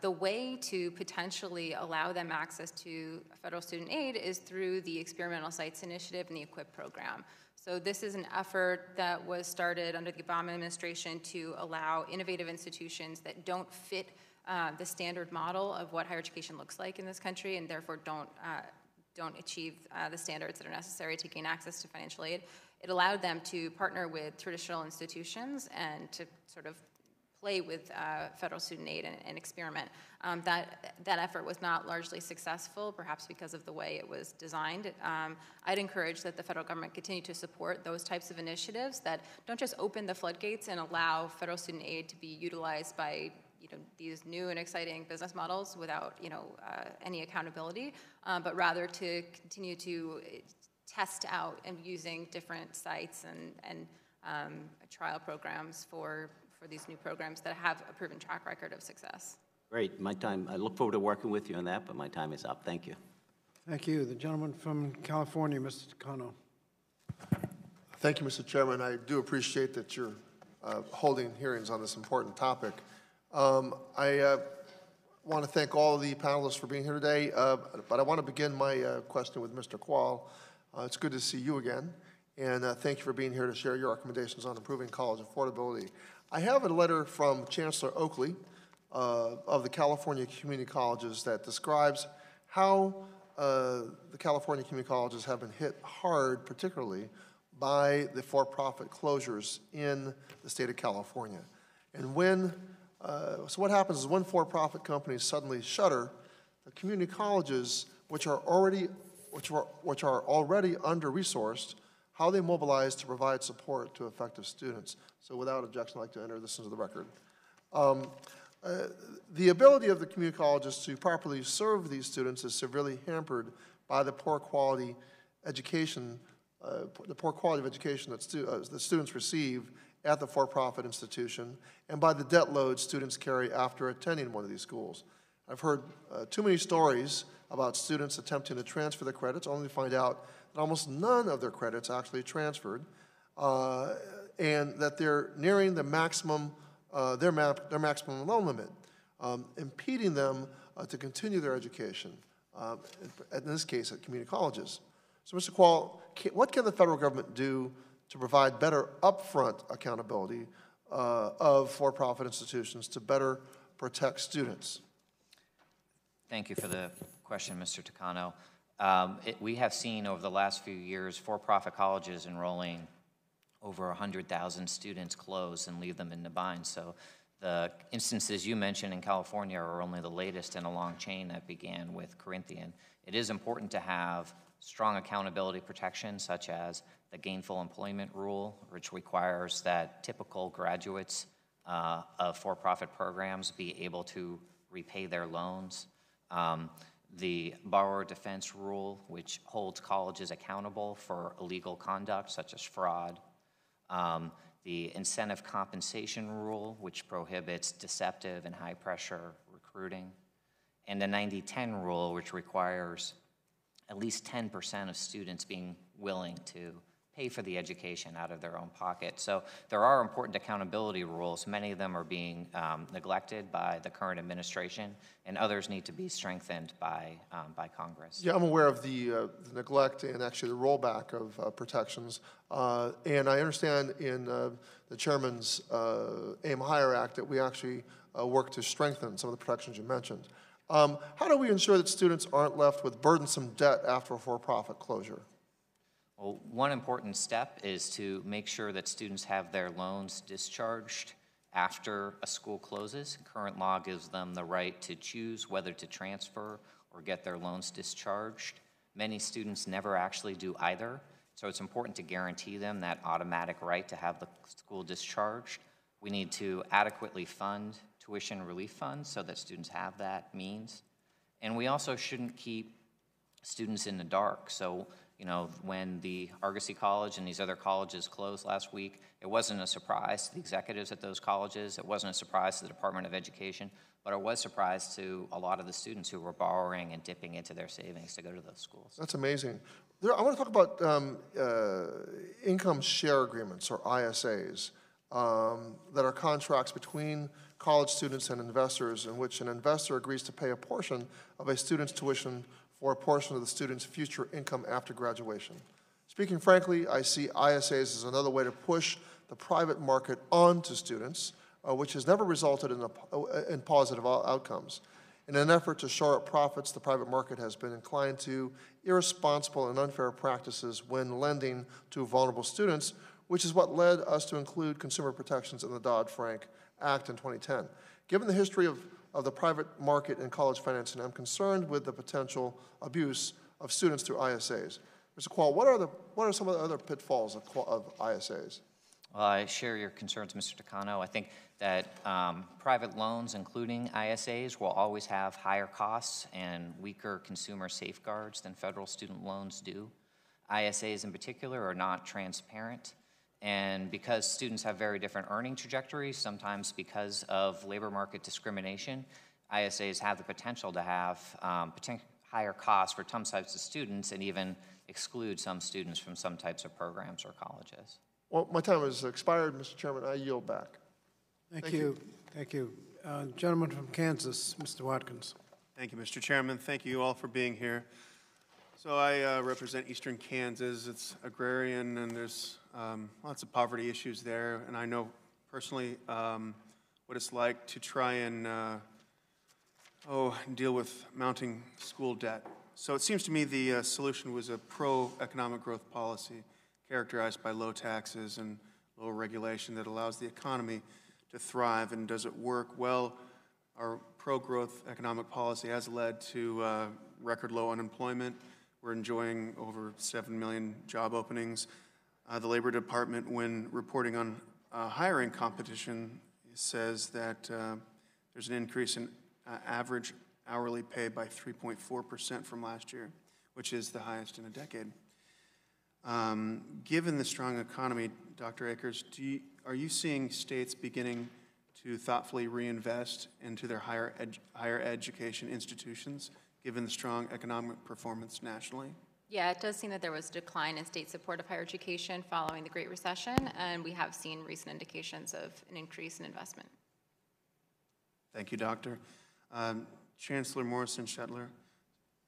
The way to potentially allow them access to federal student aid is through the Experimental Sites Initiative and the EQUIP program. So this is an effort that was started under the Obama administration to allow innovative institutions that don't fit the standard model of what higher education looks like in this country, and therefore don't achieve the standards that are necessary to gain access to financial aid. It allowed them to partner with traditional institutions and to sort of play with federal student aid and experiment. That effort was not largely successful, perhaps because of the way it was designed. I'd encourage that the federal government continue to support those types of initiatives that don't just open the floodgates and allow federal student aid to be utilized by these new and exciting business models without any accountability, but rather to continue to test out and using different sites and trial programs for these new programs that have a proven track record of success. Great. My time, I look forward to working with you on that, but my time is up. Thank you. Thank you. The gentleman from California, Mr. Takano. Thank you, Mr. Chairman. I do appreciate that you're holding hearings on this important topic. I want to thank all of the panelists for being here today, but I want to begin my question with Mr. Quall. It's good to see you again, and thank you for being here to share your recommendations on improving college affordability. I have a letter from Chancellor Oakley of the California Community Colleges that describes how the California Community Colleges have been hit hard, particularly by the for-profit closures in the state of California. And so what happens is when for-profit companies suddenly shutter, the community colleges, which are already under-resourced, how they mobilize to provide support to effective students. So without objection, I'd like to enter this into the record. The ability of the community colleges to properly serve these students is severely hampered by the poor quality education, that students receive at the for-profit institution, and by the debt load students carry after attending one of these schools. I've heard too many stories about students attempting to transfer their credits, only to find out that almost none of their credits actually transferred, and that they're nearing the maximum, their maximum loan limit, impeding them to continue their education, in this case at community colleges. So Mr. Quall, what can the federal government do to provide better upfront accountability of for-profit institutions to better protect students? Thank you for the question, Mr. Takano. We have seen over the last few years for-profit colleges enrolling over 100,000 students close and leave them in the bind. So the instances you mentioned in California are only the latest in a long chain that began with Corinthian. It is important to have strong accountability protection, such as the gainful employment rule, which requires that typical graduates of for-profit programs be able to repay their loans. The borrower defense rule, which holds colleges accountable for illegal conduct, such as fraud. the incentive compensation rule, which prohibits deceptive and high-pressure recruiting, and the 90-10 rule, which requires at least 10% of students being willing to pay for the education out of their own pocket. So there are important accountability rules. Many of them are being neglected by the current administration, and others need to be strengthened by Congress. Yeah, I'm aware of the neglect and actually the rollback of protections. And I understand in the chairman's Aim Higher Act that we actually work to strengthen some of the protections you mentioned. How do we ensure that students aren't left with burdensome debt after a for-profit closure? Well, one important step is to make sure that students have their loans discharged after a school closes. Current law gives them the right to choose whether to transfer or get their loans discharged. Many students never actually do either, so it's important to guarantee them that automatic right to have the school discharged. We need to adequately fund tuition relief funds so that students have that means. And we also shouldn't keep students in the dark. So, you know, when the Argosy College and these other colleges closed last week, it wasn't a surprise to the executives at those colleges. It wasn't a surprise to the Department of Education, but it was a surprise to a lot of the students who were borrowing and dipping into their savings to go to those schools. That's amazing. I want to talk about income share agreements, or ISAs, that are contracts between college students and investors in which an investor agrees to pay a portion of a student's tuition for a portion of the student's future income after graduation. Speaking frankly, I see ISAs as another way to push the private market onto students, which has never resulted in positive outcomes. In an effort to shore up profits, the private market has been inclined to irresponsible and unfair practices when lending to vulnerable students, which is what led us to include consumer protections in the Dodd-Frank Act in 2010. Given the history of the private market in college financing, I'm concerned with the potential abuse of students through ISAs. Mr. Quall, what are some of the other pitfalls of ISAs? Well, I share your concerns, Mr. Takano. I think that private loans, including ISAs, will always have higher costs and weaker consumer safeguards than federal student loans do. ISAs in particular are not transparent. And because students have very different earning trajectories, sometimes because of labor market discrimination, ISAs have the potential to have higher costs for some types of students and even exclude some students from some types of programs or colleges. Well, my time has expired, Mr. Chairman. I yield back. Thank you. Thank you. Gentleman from Kansas, Mr. Watkins. Thank you, Mr. Chairman. Thank you all for being here. So I represent Eastern Kansas. It's agrarian, and there's lots of poverty issues there. And I know personally what it's like to try and deal with mounting school debt. So it seems to me the solution was a pro-economic growth policy characterized by low taxes and low regulation that allows the economy to thrive. And does it work? Well, our pro-growth economic policy has led to record low unemployment. We're enjoying over 7 million job openings. The Labor Department, when reporting on hiring competition, says that there's an increase in average hourly pay by 3.4% from last year, which is the highest in a decade. Given the strong economy, Dr. Akers, are you seeing states beginning to thoughtfully reinvest into their higher education institutions, given the strong economic performance nationally? Yeah, it does seem that there was a decline in state support of higher education following the Great Recession, and we have seen recent indications of an increase in investment. Thank you, Doctor. Chancellor Morrison-Shetler,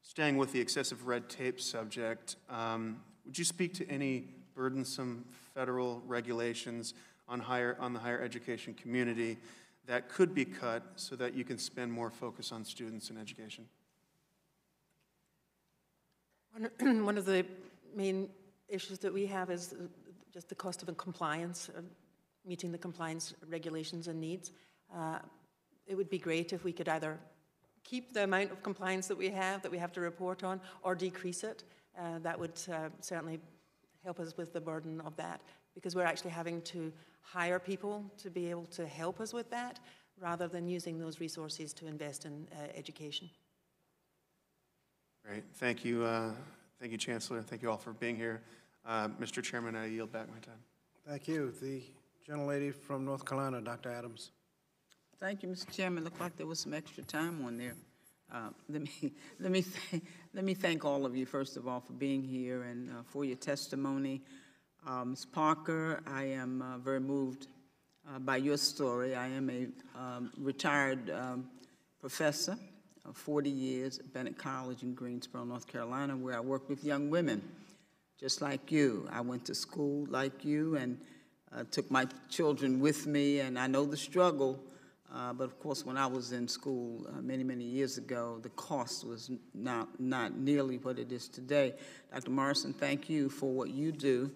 staying with the excessive red tape subject, would you speak to any burdensome federal regulations on the higher education community that could be cut so that you can spend more focus on students and education? One of the main issues that we have is just the cost of compliance, meeting the compliance regulations and needs. It would be great if we could either keep the amount of compliance that we have to report on, or decrease it. That would certainly help us with the burden of that, because we're actually having to hire people to be able to help us with that, rather than using those resources to invest in education. Great. Thank you. Thank you, Chancellor. Thank you all for being here. Mr. Chairman, I yield back my time. Thank you. The Gentlelady from North Carolina, Dr. Adams. Thank you, Mr. Chairman. Looked like there was some extra time on there. Let me thank all of you, first of all, for being here and for your testimony. Ms. Parker, I am very moved by your story. I am a retired professor of 40 years at Bennett College in Greensboro, North Carolina, where I work with young women, just like you. I went to school like you and took my children with me, and I know the struggle. But of course, when I was in school many years ago, the cost was not nearly what it is today. Dr. Morrison, thank you for what you do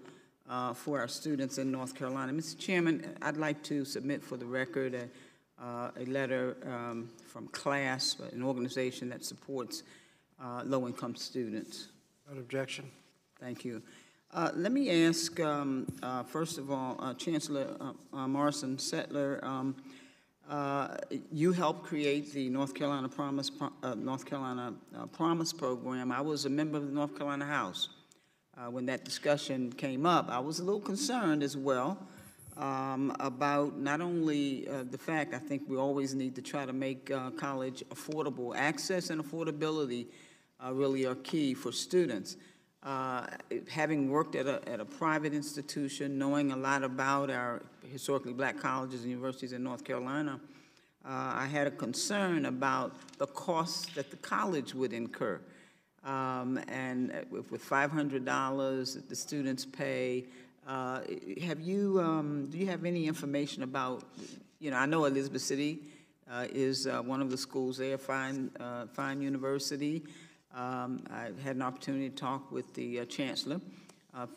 for our students in North Carolina. Mr. Chairman, I'd like to submit for the record a letter from CLASP, an organization that supports low-income students. Without objection. Thank you. Let me ask, first of all, Chancellor Morrison Settler, you helped create the North Carolina Promise Program. I was a member of the North Carolina House. When that discussion came up, I was a little concerned as well about not only the fact, I think we always need to try to make college affordable. Access and affordability really are key for students. Having worked at a private institution, knowing a lot about our historically black colleges and universities in North Carolina, I had a concern about the costs that the college would incur. And with $500 that the students pay, do you have any information about, I know Elizabeth City is one of the schools there, fine university. I had an opportunity to talk with the chancellor,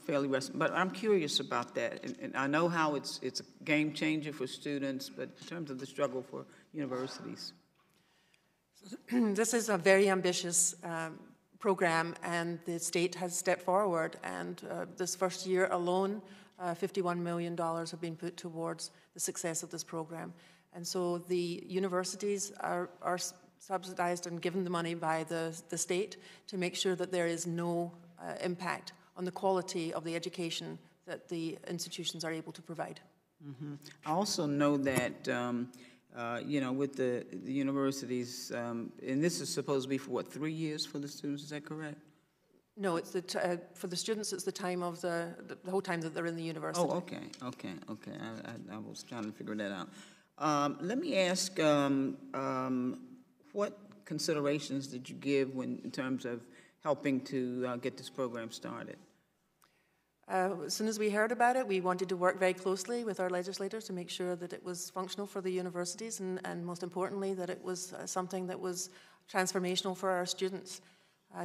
fairly recent, but I'm curious about that. And I know how it's a game changer for students, but in terms of the struggle for universities. This is a very ambitious program, and the state has stepped forward, and this first year alone, $51 million have been put towards the success of this program. And so the universities are subsidized and given the money by the state to make sure that there is no impact on the quality of the education that the institutions are able to provide. Mm-hmm. I also know that, with the universities, and this is supposed to be for what, 3 years for the students, is that correct? No, it's for the students, it's the time of the whole time that they're in the university. Oh, okay. I was trying to figure that out. Let me ask, what considerations did you give in terms of helping to get this program started? As soon as we heard about it, we wanted to work very closely with our legislators to make sure that it was functional for the universities and most importantly, that it was something that was transformational for our students.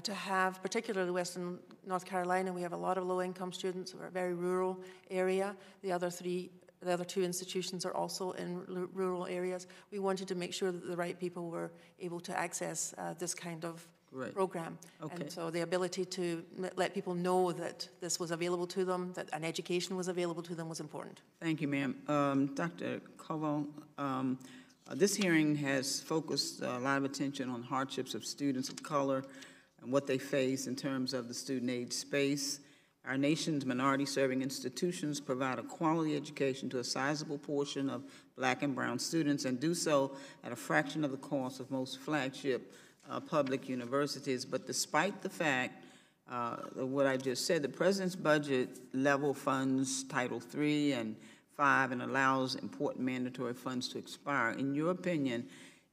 To have, particularly Western North Carolina, we have a lot of low-income students. We're a very rural area. The other two institutions are also in rural areas. We wanted to make sure that the right people were able to access this kind of program. Okay. And so the ability to let people know that this was available to them, that an education was available to them was important. Thank you, ma'am. Dr. Koval, this hearing has focused a lot of attention on hardships of students of color and what they face in terms of the student aid space. Our nation's minority-serving institutions provide a quality education to a sizable portion of black and brown students and do so at a fraction of the cost of most flagship public universities. But despite the fact of what I just said, the president's budget level funds Title III and V and allows important mandatory funds to expire. In your opinion,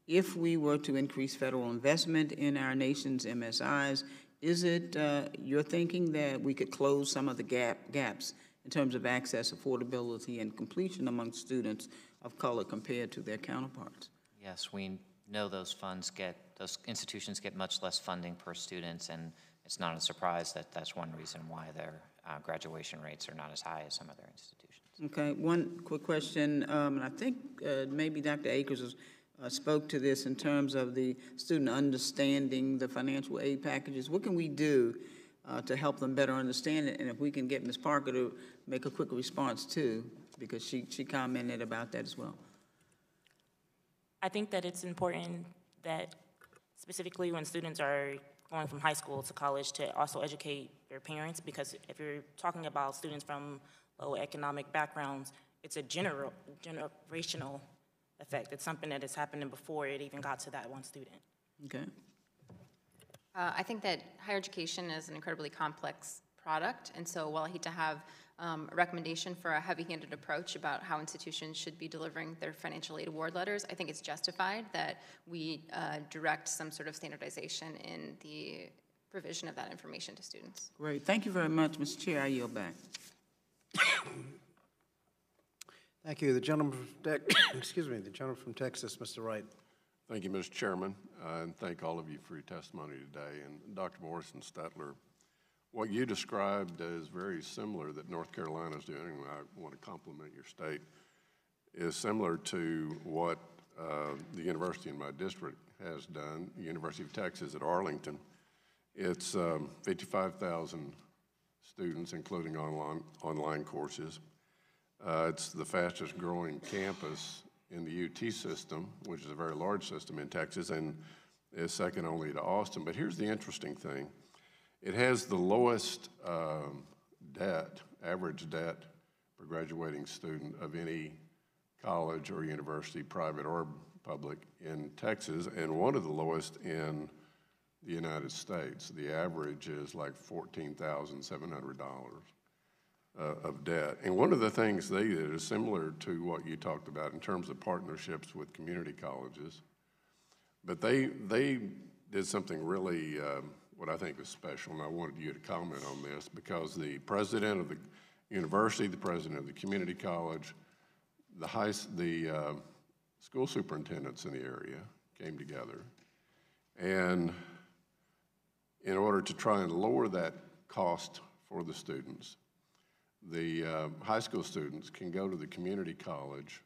if we were to increase federal investment in our nation's MSIs, is it your thinking that we could close some of the gaps in terms of access, affordability, and completion among students of color compared to their counterparts? Yes, we know those institutions get much less funding per student, and it's not a surprise that that's one reason why their graduation rates are not as high as some other institutions. Okay, one quick question, and I think maybe Dr. Akers spoke to this in terms of the student understanding the financial aid packages. What can we do to help them better understand it? And if we can get Ms. Parker to make a quick response too, because she commented about that as well. I think that it's important that specifically when students are going from high school to college to also educate their parents, because if you're talking about students from low economic backgrounds, it's a generational effect. It's something that is happening before it even got to that one student. Okay. I think that higher education is an incredibly complex product, and so while I hate to have a recommendation for a heavy-handed approach about how institutions should be delivering their financial aid award letters, I think it's justified that we direct some sort of standardization in the provision of that information to students. Great. Thank you very much, Mr. Chair. I yield back. Thank you. The gentleman from excuse me, the gentleman from Texas, Mr. Wright. Thank you, Mr. Chairman, and thank all of you for your testimony today. And Dr. Morrison Stetler, what you described is very similar that North Carolina is doing, and I want to compliment your state, is similar to what the university in my district has done, the University of Texas at Arlington. It's 55,000 students, including online courses. It's the fastest growing campus in the UT system, which is a very large system in Texas, and is second only to Austin. But here's the interesting thing. It has the lowest debt, average debt per graduating student of any college or university, private or public, in Texas, and one of the lowest in the United States. The average is like $14,700 of debt. And one of the things they did is similar to what you talked about in terms of partnerships with community colleges. But they did something really, what I think is special, and I wanted you to comment on this, because the president of the university, the president of the community college, the school superintendents in the area came together, and in order to try and lower that cost for the students, the high school students can go to the community college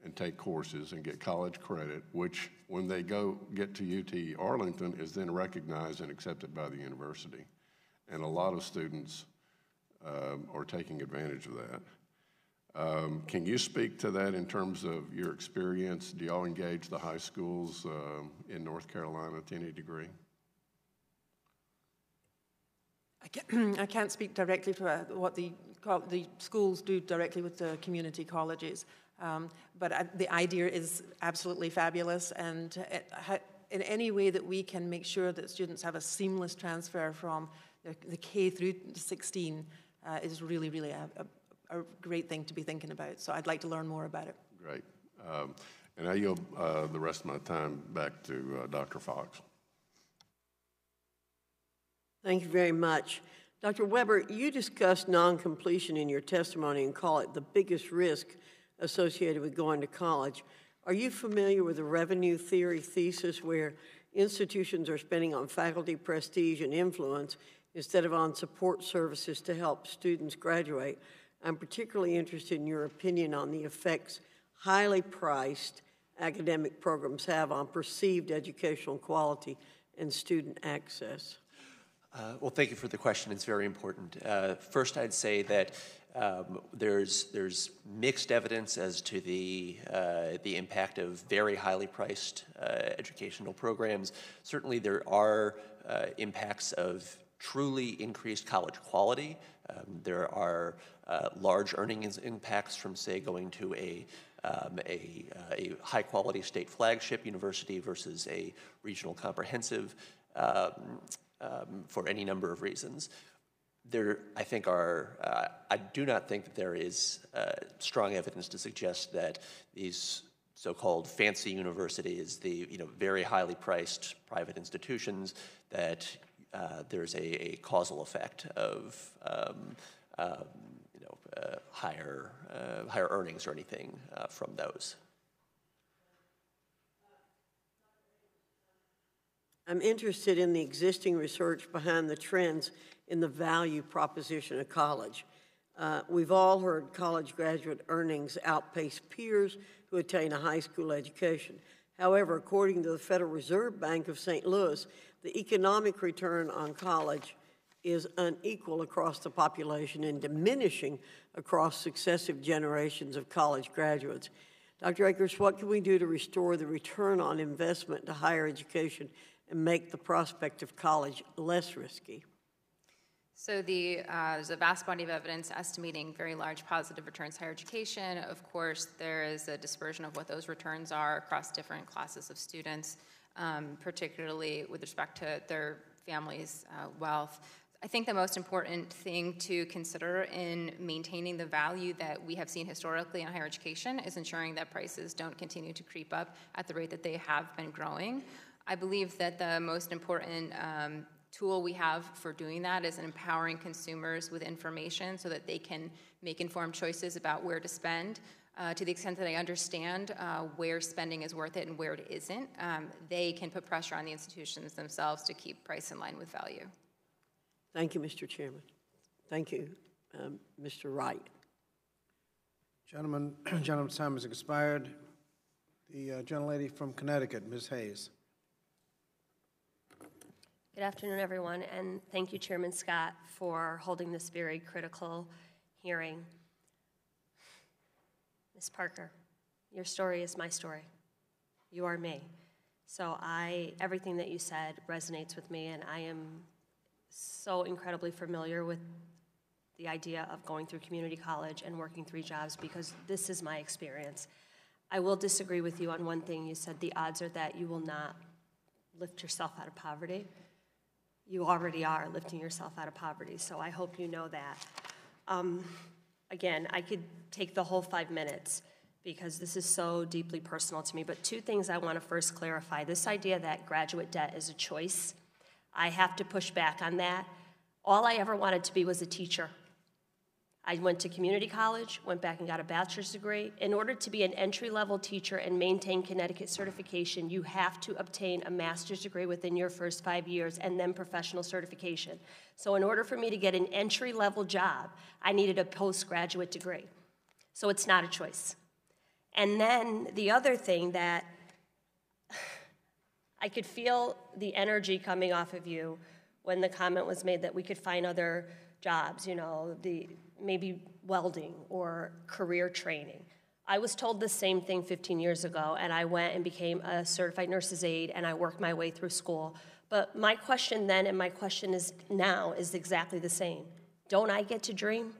and take courses and get college credit, which when they get to UT Arlington is then recognized and accepted by the university. And a lot of students are taking advantage of that. Can you speak to that in terms of your experience? Do y'all engage the high schools in North Carolina to any degree? I can't speak directly to what the schools do directly with the community colleges, but the idea is absolutely fabulous, and in any way that we can make sure that students have a seamless transfer from the K through 16 is really, really a great thing to be thinking about. So I'd like to learn more about it. Great. And I yield the rest of my time back to Dr. Fox. Thank you very much. Dr. Weber, you discussed non-completion in your testimony and call it the biggest risk associated with going to college. Are you familiar with the revenue theory thesis where institutions are spending on faculty prestige and influence instead of on support services to help students graduate? I'm particularly interested in your opinion on the effects highly priced academic programs have on perceived educational quality and student access. Well, thank you for the question. It's very important. First, I'd say that there's mixed evidence as to the impact of very highly priced educational programs. Certainly, there are impacts of truly increased college quality. There are large earnings impacts from, say, going to a high-quality state flagship university versus a regional comprehensive. For any number of reasons. I do not think that there is strong evidence to suggest that these so-called fancy universities, the very highly priced private institutions, that there's a causal effect of higher earnings or anything from those. I'm interested in the existing research behind the trends in the value proposition of college. We've all heard college graduate earnings outpace peers who attain a high school education. However, according to the Federal Reserve Bank of St. Louis, the economic return on college is unequal across the population and diminishing across successive generations of college graduates. Dr. Akers, what can we do to restore the return on investment to higher education and make the prospect of college less risky? So there's a vast body of evidence estimating very large positive returns to higher education. Of course, there is a dispersion of what those returns are across different classes of students, particularly with respect to their families' wealth. I think the most important thing to consider in maintaining the value that we have seen historically in higher education is ensuring that prices don't continue to creep up at the rate that they have been growing. I believe that the most important tool we have for doing that is empowering consumers with information so that they can make informed choices about where to spend. To the extent that they understand where spending is worth it and where it isn't, they can put pressure on the institutions themselves to keep price in line with value. Thank you, Mr. Chairman. Thank you, Mr. Wright. Gentleman's time has expired. The gentlelady from Connecticut, Ms. Hayes. Good afternoon, everyone, and thank you, Chairman Scott, for holding this very critical hearing. Ms. Parker, your story is my story. You are me. So everything that you said resonates with me, and I am so incredibly familiar with the idea of going through community college and working 3 jobs because this is my experience. I will disagree with you on one thing. You said the odds are that you will not lift yourself out of poverty. You already are lifting yourself out of poverty, so I hope you know that. Again, I could take the whole 5 minutes because this is so deeply personal to me, but 2 things I want to first clarify. This idea that graduate debt is a choice, I have to push back on that. All I ever wanted to be was a teacher. I went to community college, went back and got a bachelor's degree. In order to be an entry-level teacher and maintain Connecticut certification, you have to obtain a master's degree within your first 5 years and then professional certification. So in order for me to get an entry-level job, I needed a postgraduate degree. So it's not a choice. And then the other thing that I could feel the energy coming off of you when the comment was made that we could find other jobs, maybe welding or career training. I was told the same thing 15 years ago, and I went and became a certified nurse's aide, and I worked my way through school. But my question then and my question is now is exactly the same. Don't I get to dream?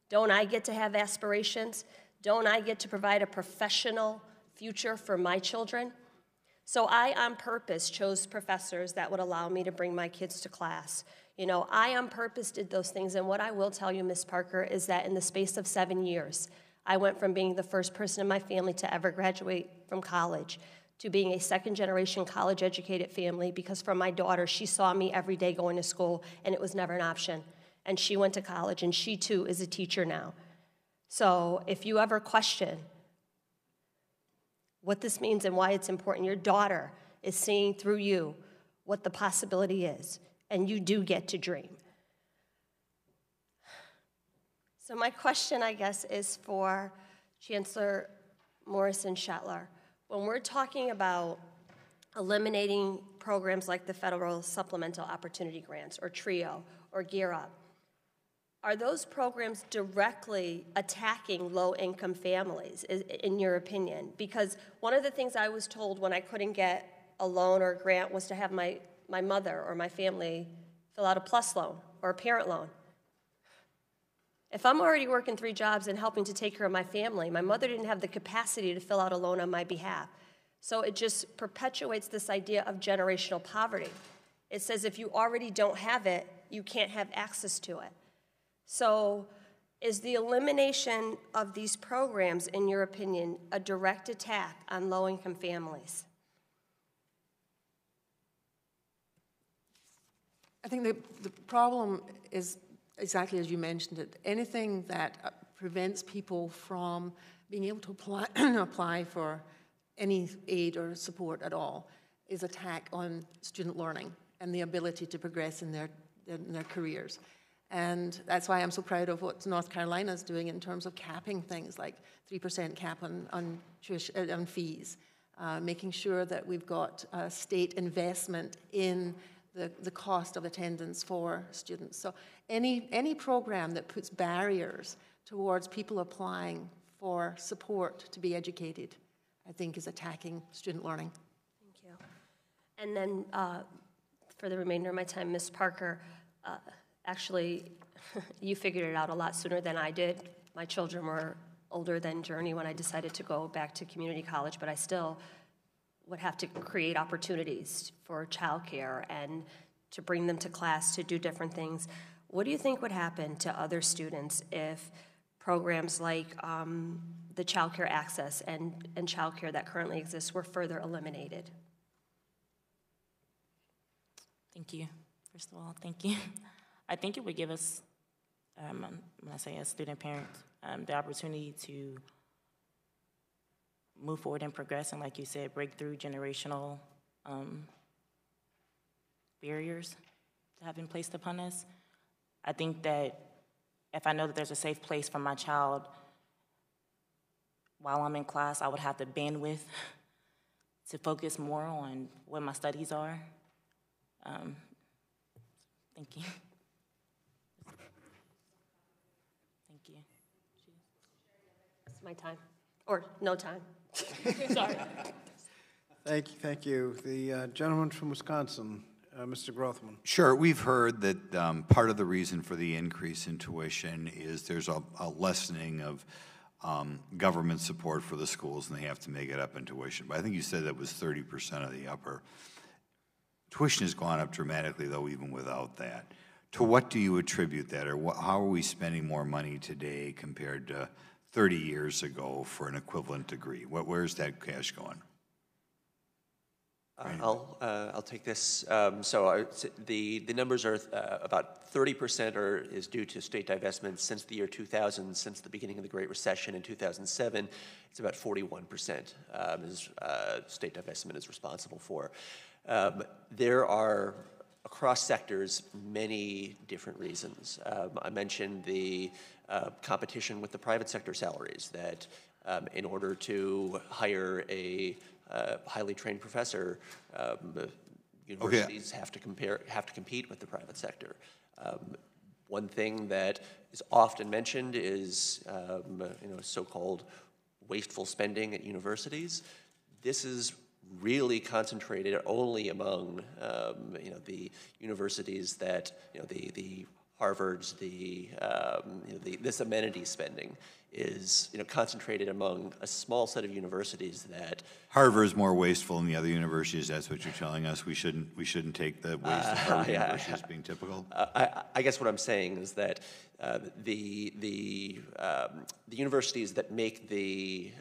Don't I get to have aspirations? Don't I get to provide a professional future for my children? So I, on purpose, chose professors that would allow me to bring my kids to class. I on purpose did those things, and what I will tell you, Ms. Parker, is that in the space of 7 years, I went from being the first person in my family to ever graduate from college to being a second-generation college-educated family because from my daughter, she saw me every day going to school, and it was never an option. And she went to college, and she, too, is a teacher now. So if you ever question what this means and why it's important, your daughter is seeing through you what the possibility is, and you do get to dream. So my question, I guess, is for Chancellor Morrison-Shetler. When we're talking about eliminating programs like the Federal Supplemental Opportunity Grants or TRIO or Gear Up, are those programs directly attacking low-income families, in your opinion? Because one of the things I was told when I couldn't get a loan or a grant was to have my mother or my family fill out a PLUS loan or a parent loan. If I'm already working 3 jobs and helping to take care of my family, my mother didn't have the capacity to fill out a loan on my behalf. So it just perpetuates this idea of generational poverty. It says if you already don't have it, you can't have access to it. So is the elimination of these programs, in your opinion, a direct attack on low-income families? I think the problem is exactly as you mentioned it. Anything that prevents people from being able to apply for any aid or support at all is attack on student learning and the ability to progress in their careers. And that's why I'm so proud of what North Carolina is doing in terms of capping things like 3% cap on fees, making sure that we've got state investment in the cost of attendance for students. So any program that puts barriers towards people applying for support to be educated, I think is attacking student learning. Thank you. And then for the remainder of my time, Ms. Parker, Actually, you figured it out a lot sooner than I did. My children were older than Journey when I decided to go back to community college, but I still would have to create opportunities for childcare and to bring them to class to do different things. What do you think would happen to other students if programs like the childcare access and childcare that currently exists were further eliminated? Thank you. First of all, thank you. I think it would give us, when I say as student parents, the opportunity to move forward and progress, and like you said, break through generational barriers that have been placed upon us. I think that if I know that there's a safe place for my child while I'm in class, I would have the bandwidth to focus more on what my studies are. Thank you. Thank you. It's my time, or no time. Sorry. Thank you. The gentleman from Wisconsin, Mr. Grothman. Sure. We've heard that part of the reason for the increase in tuition is there's a lessening of government support for the schools, and they have to make it up in tuition. But I think you said that was 30% of the upper. Tuition has gone up dramatically, though, even without that. To what do you attribute that, or how are we spending more money today compared to 30 years ago for an equivalent degree? Where's that cash going? I'll take this. The numbers are about 30% is due to state divestments since the year 2000, since the beginning of the Great Recession in 2007. It's about 41% state divestment is responsible for. There are, across sectors, many different reasons. I mentioned the competition with the private sector salaries, that in order to hire a highly trained professor, universities have to compete with the private sector. One thing that is often mentioned is so-called wasteful spending at universities. This is really concentrated only among the universities that the Harvards, this amenity spending is concentrated among a small set of universities that Harvard is more wasteful than the other universities. That's what you're telling us. We shouldn't take the waste of Harvard University as being typical. I guess what I'm saying is that the universities that make the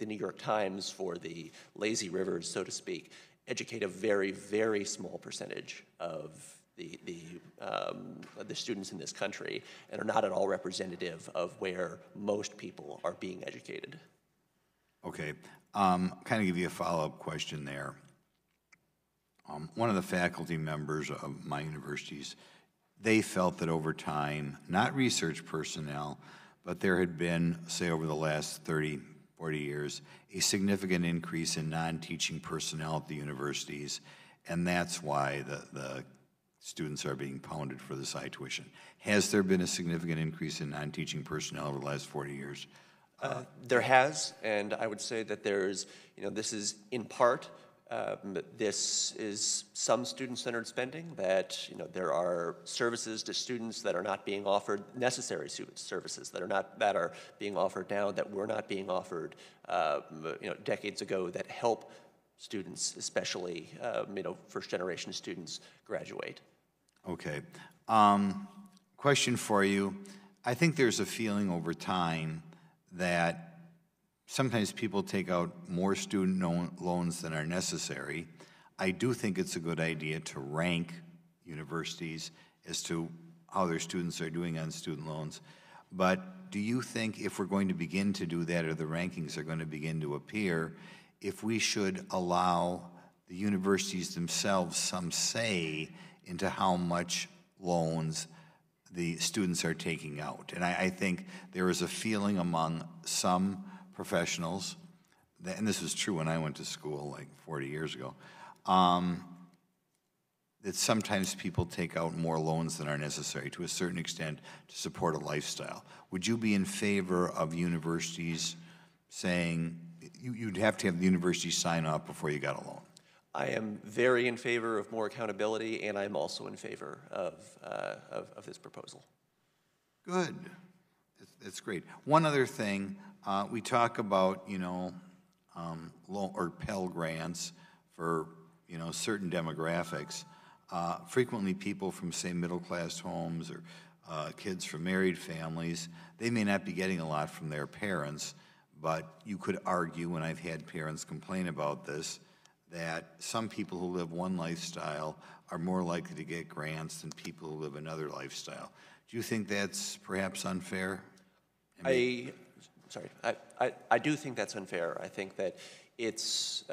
New York Times for the lazy rivers, so to speak, educate a very, very small percentage of the students in this country, and are not at all representative of where most people are being educated. Okay, kind of give you a follow-up question there. One of the faculty members of my universities, they felt that over time, not research personnel, but there had been, say over the last 30, 40 years, a significant increase in non-teaching personnel at the universities, and that's why the students are being pounded for this high tuition. Has there been a significant increase in non-teaching personnel over the last 40 years? There has, and I would say that there's, this is in part, this is some student-centered spending, that, there are services to students that are not being offered, necessary services that are being offered now that were not being offered, decades ago, that help students, especially, first-generation students, graduate. Okay. Question for you. I think there's a feeling over time that sometimes people take out more student loans than are necessary. I do think it's a good idea to rank universities as to how their students are doing on student loans. But do you think if we're going to begin to do that, or the rankings are going to begin to appear, if we should allow the universities themselves some say into how much loans the students are taking out? And I think there is a feeling among some professionals, that, and this was true when I went to school like 40 years ago, that sometimes people take out more loans than are necessary to a certain extent to support a lifestyle. Would you be in favor of universities saying, you'd have to have the university sign off before you got a loan? I am very in favor of more accountability, and I'm also in favor of this proposal. Good. That's great. One other thing, we talk about, or Pell Grants for, certain demographics. Frequently people from, say, middle-class homes or kids from married families, they may not be getting a lot from their parents, but you could argue, and I've had parents complain about this, that some people who live one lifestyle are more likely to get grants than people who live another lifestyle. Do you think that's perhaps unfair? I do think that's unfair. I think that it's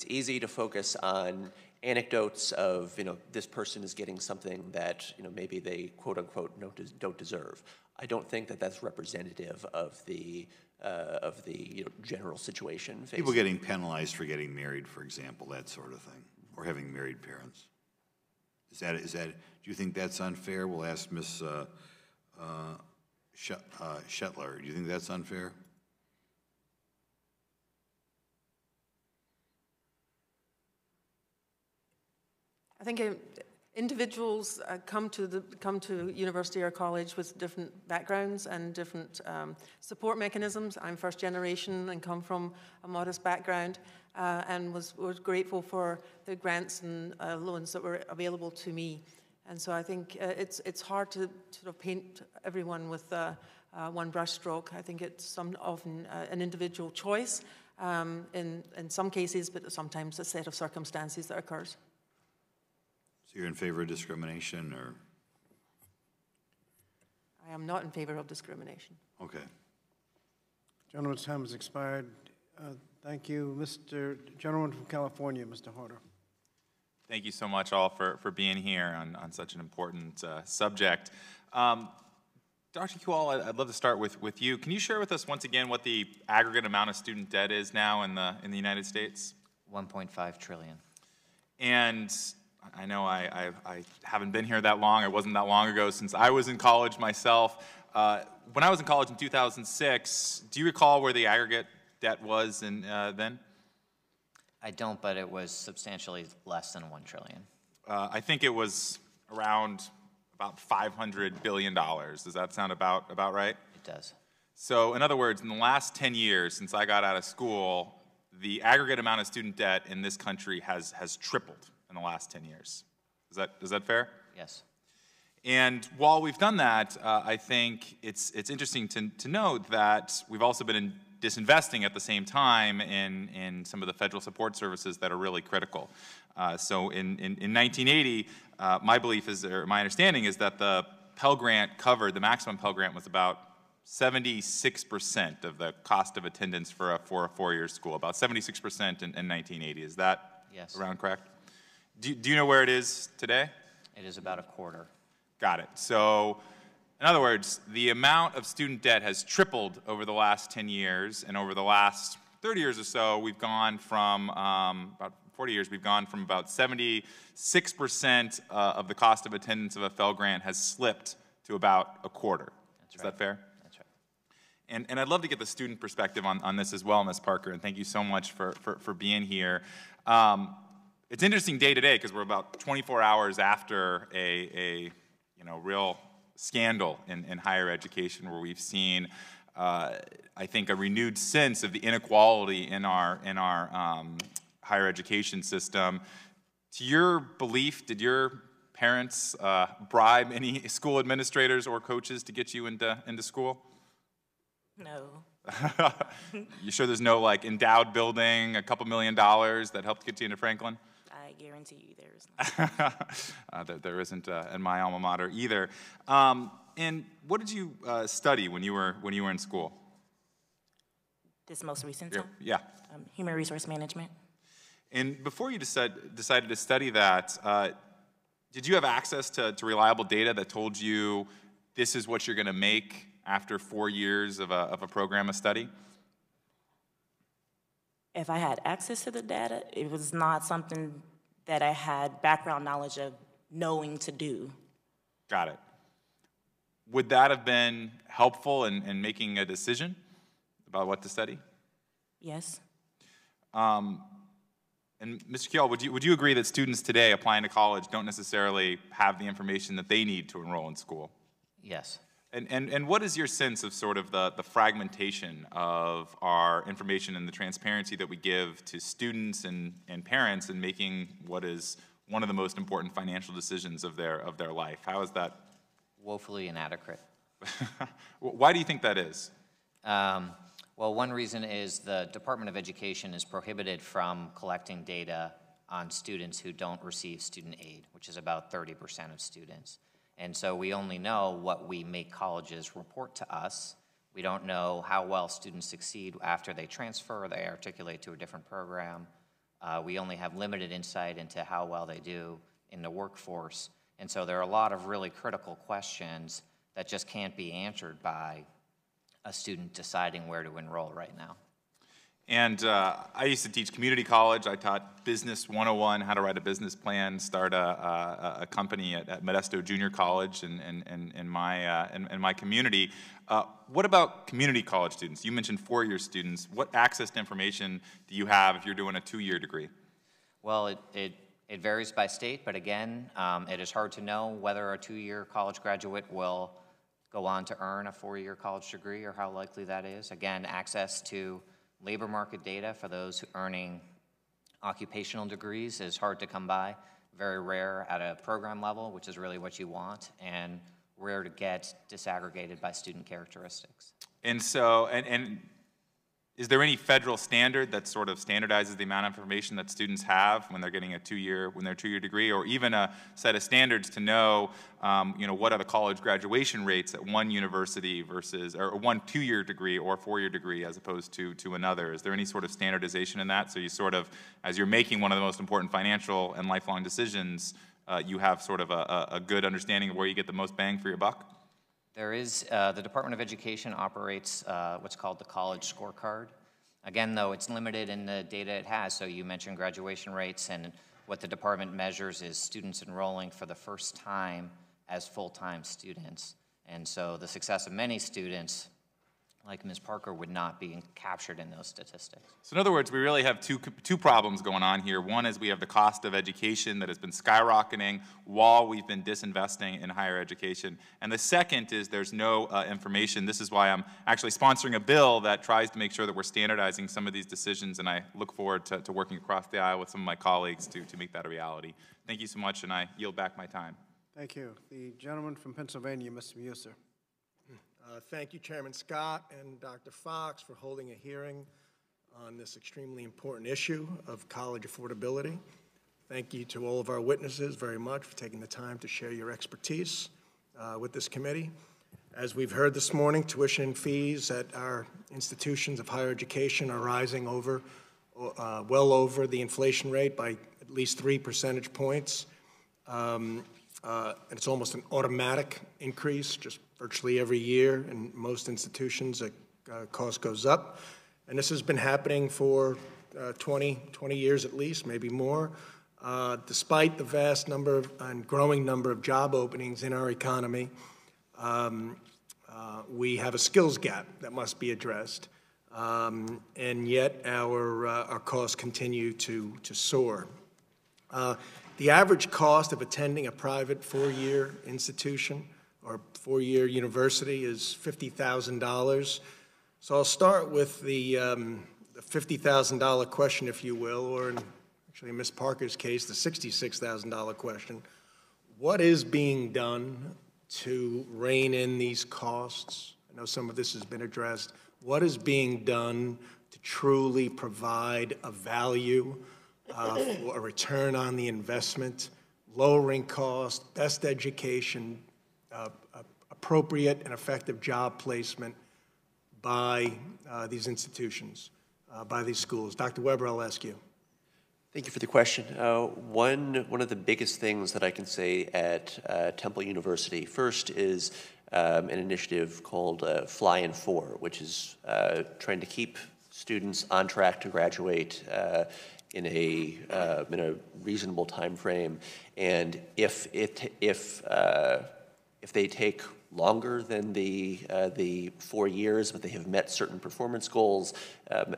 easy to focus on anecdotes of, this person is getting something that, maybe they quote unquote don't deserve. I don't think that that's representative of the general situation. People getting penalized for getting married, for example, that sort of thing, or having married parents. Is that? Do you think that's unfair? We'll ask Ms. Shetler. Do you think that's unfair? I think individuals come to university or college with different backgrounds and different support mechanisms. I'm first generation and come from a modest background, and was grateful for the grants and loans that were available to me. And so I think it's hard to sort of paint everyone with one brushstroke. I think it's often an individual choice in some cases, but sometimes a set of circumstances that occurs. So you're in favor of discrimination, or? I am not in favor of discrimination. Okay. Gentleman's time has expired. Thank you. Gentleman from California, Mr. Horder. Thank you so much all for being here on such an important subject. Dr. Kual, I'd love to start with you. Can you share with us once again what the aggregate amount of student debt is now in the United States? 1.5 trillion. And I know I haven't been here that long. It wasn't that long ago since I was in college myself. When I was in college in 2006, do you recall where the aggregate debt was then? I don't, but it was substantially less than 1 trillion. I think it was around about $500 billion. Does that sound about right? It does. So in other words, in the last 10 years since I got out of school, the aggregate amount of student debt in this country has tripled in the last 10 years. Is that fair? Yes. And while we've done that, I think it's interesting to note that we've also been disinvesting at the same time in some of the federal support services that are really critical. So in 1980, my belief is, or my understanding is that the Pell Grant covered, the maximum Pell Grant was about 76% of the cost of attendance for a four-year school, about 76% in 1980. Is that around correct? Do you know where it is today? It is about a quarter. Got it. So, in other words, the amount of student debt has tripled over the last 10 years, and over the last 30 years or so, we've gone from, about 40 years, we've gone from about 76% of the cost of attendance of a Pell Grant has slipped to about a quarter. Is that fair? That's right. And I'd love to get the student perspective on this as well, Ms. Parker, and thank you so much for being here. It's interesting day to day because we're about 24 hours after a real scandal in higher education, where we've seen, I think, a renewed sense of the inequality in our higher education system. To your belief, did your parents bribe any school administrators or coaches to get you into school? No. You sure there's no endowed building, a couple $1 million that helped get you into Franklin? I guarantee you there is not. There isn't in my alma mater either. And what did you study when you were in school? This most recent time? Yeah. Human resource management. And before you decided to study that, did you have access to reliable data that told you this is what you're going to make after 4 years of a program of study? If I had access to the data, it was not something that I had background knowledge of knowing to do. Got it. Would that have been helpful in making a decision about what to study? Yes. And Mr. Kjell, would you agree that students today applying to college don't necessarily have the information that they need to enroll in school? Yes. And what is your sense of sort of the fragmentation of our information and the transparency that we give to students and parents in making what is one of the most important financial decisions of their life? How is that? Woefully inadequate. Why do you think that is? Well, one reason is the Department of Education is prohibited from collecting data on students who don't receive student aid, which is about 30% of students. And so we only know what we make colleges report to us. We don't know how well students succeed after they transfer or they articulate to a different program. We only have limited insight into how well they do in the workforce. And so there are a lot of really critical questions that just can't be answered by a student deciding where to enroll right now. And I used to teach community college. I taught Business 101, how to write a business plan, start a company at Modesto Junior College in my community. What about community college students? You mentioned four-year students. What access to information do you have if you're doing a two-year degree? Well, it varies by state, but again, it is hard to know whether a two-year college graduate will go on to earn a four-year college degree or how likely that is. Again, access to labor market data for those earning occupational degrees is hard to come by, very rare at a program level, which is really what you want, and rare to get disaggregated by student characteristics. And so, and is there any federal standard that sort of standardizes the amount of information that students have when they're getting a two-year degree, or even a set of standards to know, what are the college graduation rates at one university versus, or one two-year degree or four-year degree as opposed to another? Is there any sort of standardization in that? So you sort of, as you're making one of the most important financial and lifelong decisions, you have sort of a good understanding of where you get the most bang for your buck? There is, the Department of Education operates what's called the College Scorecard. Again, though, it's limited in the data it has. So you mentioned graduation rates, and what the department measures is students enrolling for the first time as full-time students. And so the success of many students, like Ms. Parker, would not be captured in those statistics. So in other words, we really have two problems going on here. One is we have the cost of education that has been skyrocketing while we've been disinvesting in higher education. And the second is there's no information. This is why I'm actually sponsoring a bill that tries to make sure that we're standardizing some of these decisions, and I look forward to working across the aisle with some of my colleagues to make that a reality. Thank you so much, and I yield back my time. Thank you. The gentleman from Pennsylvania, Mr. Muser. Thank you, Chairman Scott and Dr. Fox, for holding a hearing on this extremely important issue of college affordability. Thank you to all of our witnesses very much for taking the time to share your expertise with this committee. As we've heard this morning, tuition fees at our institutions of higher education are rising well over the inflation rate by at least 3 percentage points. And it's almost an automatic increase, just virtually every year. In most institutions, the cost goes up. And this has been happening for 20 years at least, maybe more, despite the vast number and growing number of job openings in our economy. We have a skills gap that must be addressed. And yet our costs continue to soar. The average cost of attending a private four-year institution or four-year university is $50,000. So I'll start with the $50,000 question, if you will, or actually in Ms. Parker's case, the $66,000 question. What is being done to rein in these costs? I know some of this has been addressed. What is being done to truly provide a value, for a return on the investment, lowering costs, best education, appropriate and effective job placement by these institutions, by these schools? Dr. Weber, I'll ask you. Thank you for the question. One of the biggest things that I can say at Temple University, first is an initiative called Fly in 4, which is trying to keep students on track to graduate in a reasonable time frame, and if they take longer than the 4 years, but they have met certain performance goals,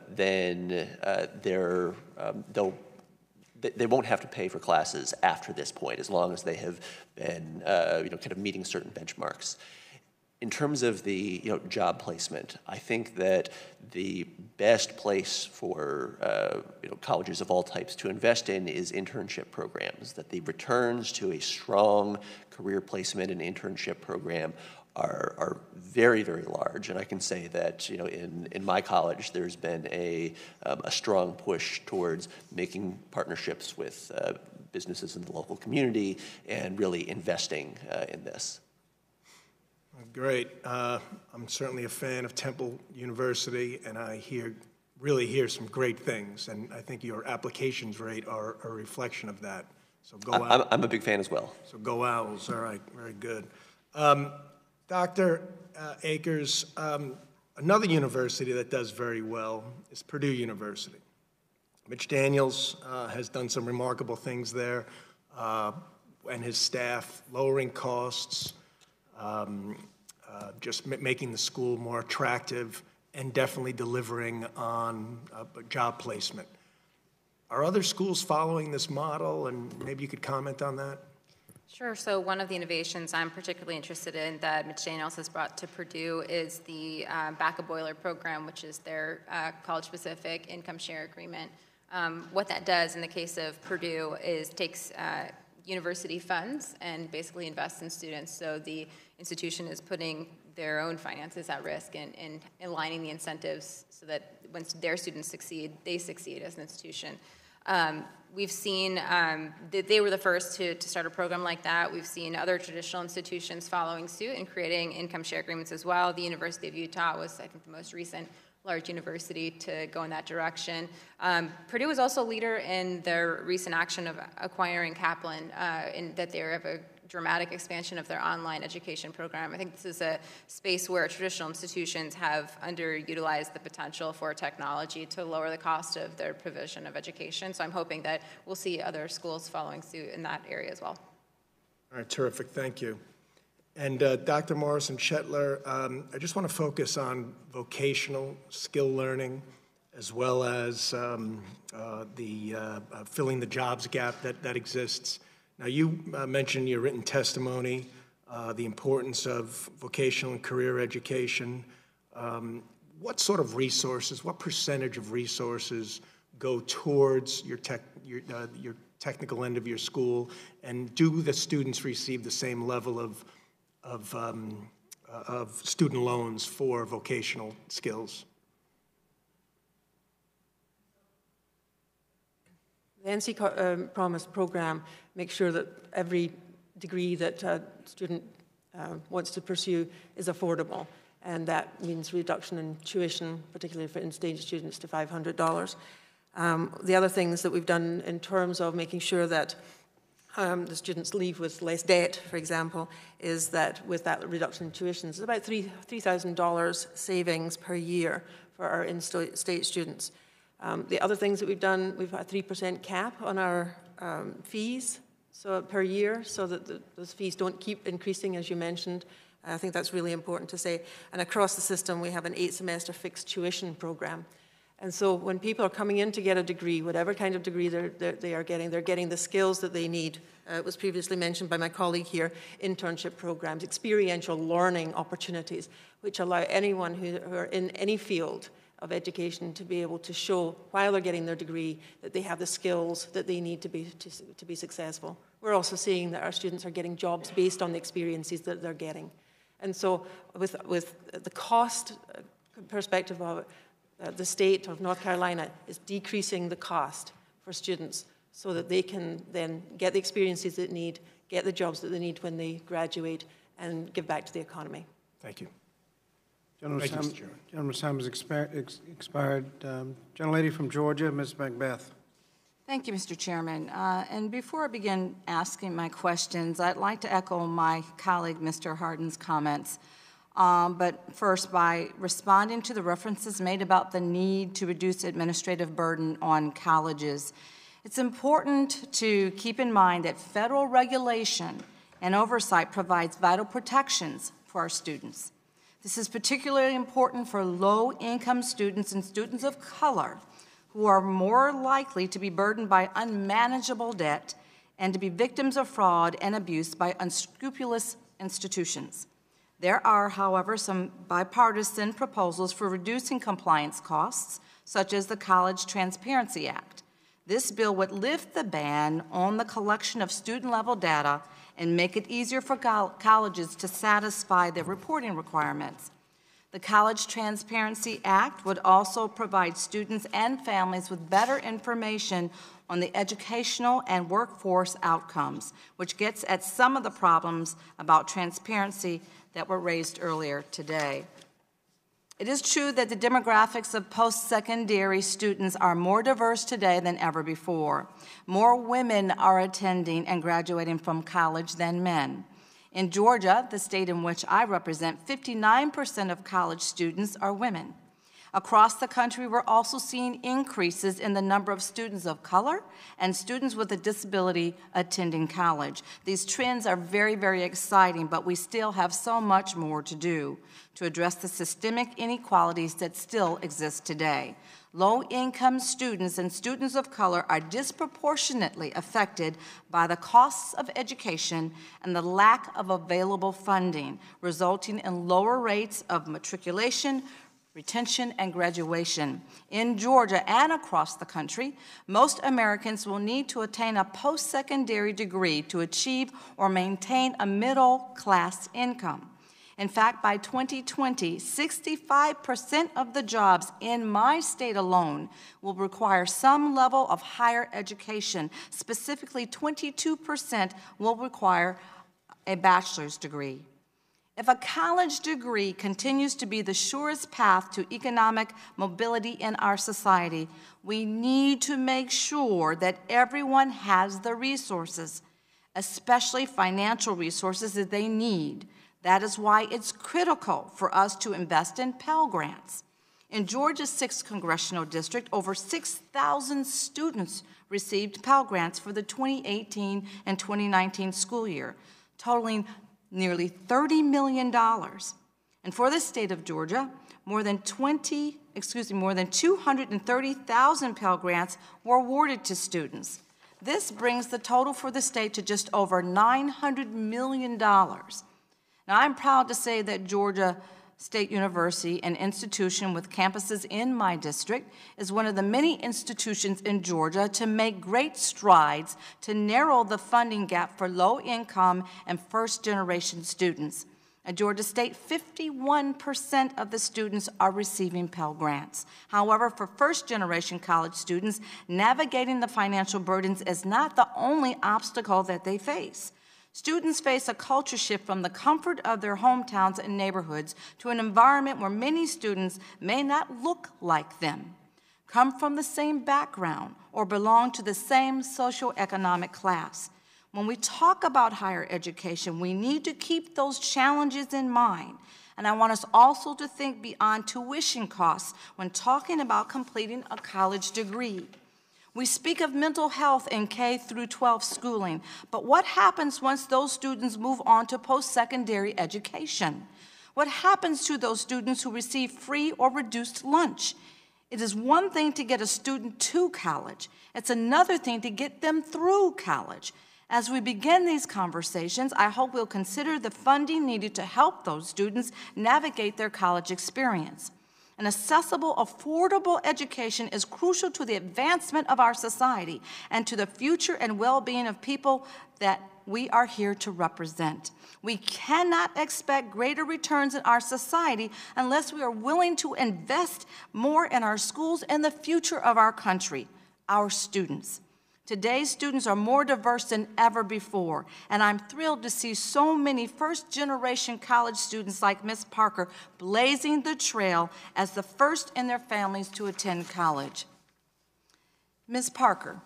then they'll they won't have to pay for classes after this point, as long as they have been, kind of meeting certain benchmarks. In terms of the job placement, I think that the best place for colleges of all types to invest in is internship programs, that the returns to a strong career placement and internship program are very, very large. And I can say that in my college, there's been a strong push towards making partnerships with businesses in the local community and really investing in this. Great. I'm certainly a fan of Temple University, and I really hear some great things, and I think your applications rate are a reflection of that. So go Owls. I'm a big fan as well. So go Owls. All right, very good. Dr. Akers, another university that does very well is Purdue University. Mitch Daniels has done some remarkable things there, and his staff, lowering costs, just making the school more attractive, and definitely delivering on job placement. Are other schools following this model, and maybe you could comment on that? Sure. So one of the innovations I'm particularly interested in that Mitch Daniels has brought to Purdue is the Back-a-Boiler program, which is their college-specific income share agreement. What that does in the case of Purdue is takes university funds and basically invests in students. So the institution is putting their own finances at risk and aligning the incentives so that when their students succeed, they succeed as an institution. We've seen that they were the first to start a program like that. We've seen other traditional institutions following suit and creating income share agreements as well. The University of Utah was, I think, the most recent large university to go in that direction. Purdue was also a leader in their recent action of acquiring Kaplan, in that they have a dramatic expansion of their online education program. I think this is a space where traditional institutions have underutilized the potential for technology to lower the cost of their provision of education. So I'm hoping that we'll see other schools following suit in that area as well. All right, terrific, thank you. And Dr. Morrison-Shetler, I just want to focus on vocational skill learning as well as filling the jobs gap that exists. Now, you mentioned in your written testimony the importance of vocational and career education. What sort of resources, what percentage of resources go towards your technical end of your school, and do the students receive the same level of student loans for vocational skills? The NC Promise program makes sure that every degree that a student wants to pursue is affordable, and that means reduction in tuition, particularly for in-stage students, to $500. The other things that we've done in terms of making sure that the students leave with less debt, for example, is that with that reduction in tuition, it's about $3,000 savings per year for our in-state students. The other things that we've done, we've got a 3% cap on our fees per year, so that those fees don't keep increasing, as you mentioned. I think that's really important to say. And across the system, we have an 8-semester fixed tuition program. And so when people are coming in to get a degree, whatever kind of degree they're getting the skills that they need. It was previously mentioned by my colleague here, internship programs, experiential learning opportunities, which allow anyone who are in any field of education to be able to show, while they're getting their degree, that they have the skills that they need to be successful. We're also seeing that our students are getting jobs based on the experiences that they're getting. And so with the cost perspective of it, the state of North Carolina is decreasing the cost for students so that they can then get the experiences that they need, get the jobs that they need when they graduate, and give back to the economy. Thank you. Gentleman's time has expired. Gentlelady from Georgia, Ms. Macbeth. Thank you, Mr. Chairman. And before I begin asking my questions, I'd like to echo my colleague, Mr. Hardin's comments. But first, by responding to the references made about the need to reduce administrative burden on colleges, it's important to keep in mind that federal regulation and oversight provides vital protections for our students. This is particularly important for low-income students and students of color who are more likely to be burdened by unmanageable debt and to be victims of fraud and abuse by unscrupulous institutions. There are, however, some bipartisan proposals for reducing compliance costs, such as the College Transparency Act. This bill would lift the ban on the collection of student-level data and make it easier for colleges to satisfy their reporting requirements. The College Transparency Act would also provide students and families with better information on the educational and workforce outcomes, which gets at some of the problems about transparency that were raised earlier today. It is true that the demographics of post-secondary students are more diverse today than ever before. More women are attending and graduating from college than men. In Georgia, the state in which I represent, 59% of college students are women. Across the country, we're also seeing increases in the number of students of color and students with a disability attending college. These trends are very, very exciting, but we still have so much more to do to address the systemic inequalities that still exist today. Low-income students and students of color are disproportionately affected by the costs of education and the lack of available funding, resulting in lower rates of matriculation, retention, and graduation. In Georgia and across the country, most Americans will need to attain a post-secondary degree to achieve or maintain a middle-class income. In fact, by 2020, 65% of the jobs in my state alone will require some level of higher education. Specifically, 22% will require a bachelor's degree. If a college degree continues to be the surest path to economic mobility in our society, we need to make sure that everyone has the resources, especially financial resources that they need. That is why it's critical for us to invest in Pell Grants. In Georgia's 6th Congressional District, over 6,000 students received Pell Grants for the 2018 and 2019 school year, totaling nearly $30 million. And for the state of Georgia, more than 230,000 Pell Grants were awarded to students. This brings the total for the state to just over $900 million. Now, I'm proud to say that Georgia State University, an institution with campuses in my district, is one of the many institutions in Georgia to make great strides to narrow the funding gap for low-income and first-generation students. At Georgia State, 51% of the students are receiving Pell Grants. However, for first-generation college students, navigating the financial burdens is not the only obstacle that they face. Students face a culture shift from the comfort of their hometowns and neighborhoods to an environment where many students may not look like them, come from the same background, or belong to the same socioeconomic class. When we talk about higher education, we need to keep those challenges in mind. And I want us also to think beyond tuition costs when talking about completing a college degree. We speak of mental health in K through 12 schooling, but what happens once those students move on to post-secondary education? What happens to those students who receive free or reduced lunch? It is one thing to get a student to college. It's another thing to get them through college. As we begin these conversations, I hope we'll consider the funding needed to help those students navigate their college experience. An accessible, affordable education is crucial to the advancement of our society and to the future and well-being of people that we are here to represent. We cannot expect greater returns in our society unless we are willing to invest more in our schools and the future of our country, our students. Today's students are more diverse than ever before, and I'm thrilled to see so many first-generation college students like Ms. Parker blazing the trail as the first in their families to attend college. Ms. Parker,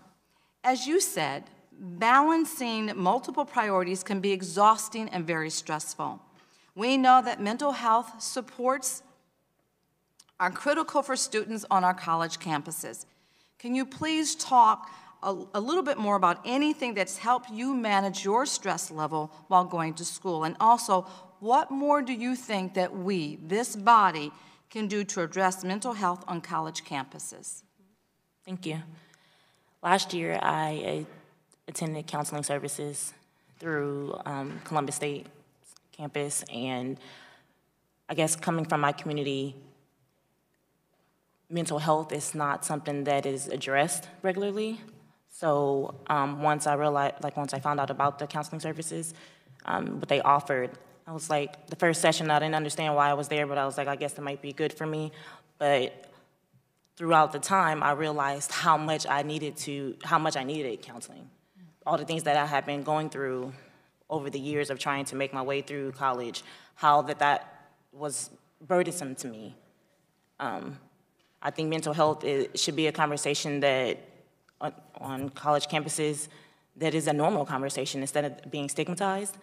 as you said, balancing multiple priorities can be exhausting and very stressful. We know that mental health supports are critical for students on our college campuses. Can you please talk a little bit more about anything that's helped you manage your stress level while going to school? And also, what more do you think that we, this body, can do to address mental health on college campuses? Thank you. Last year, I attended counseling services through Columbus State campus, and I guess coming from my community, mental health is not something that is addressed regularly. So once I found out about the counseling services, what they offered, I was like, the first session, I didn't understand why I was there, but I was like, I guess it might be good for me. But throughout the time, I realized how much I needed counseling. All the things that I had been going through over the years of trying to make my way through college, how that was burdensome to me. I think mental health should be a conversation that on college campuses that is a normal conversation instead of being stigmatized,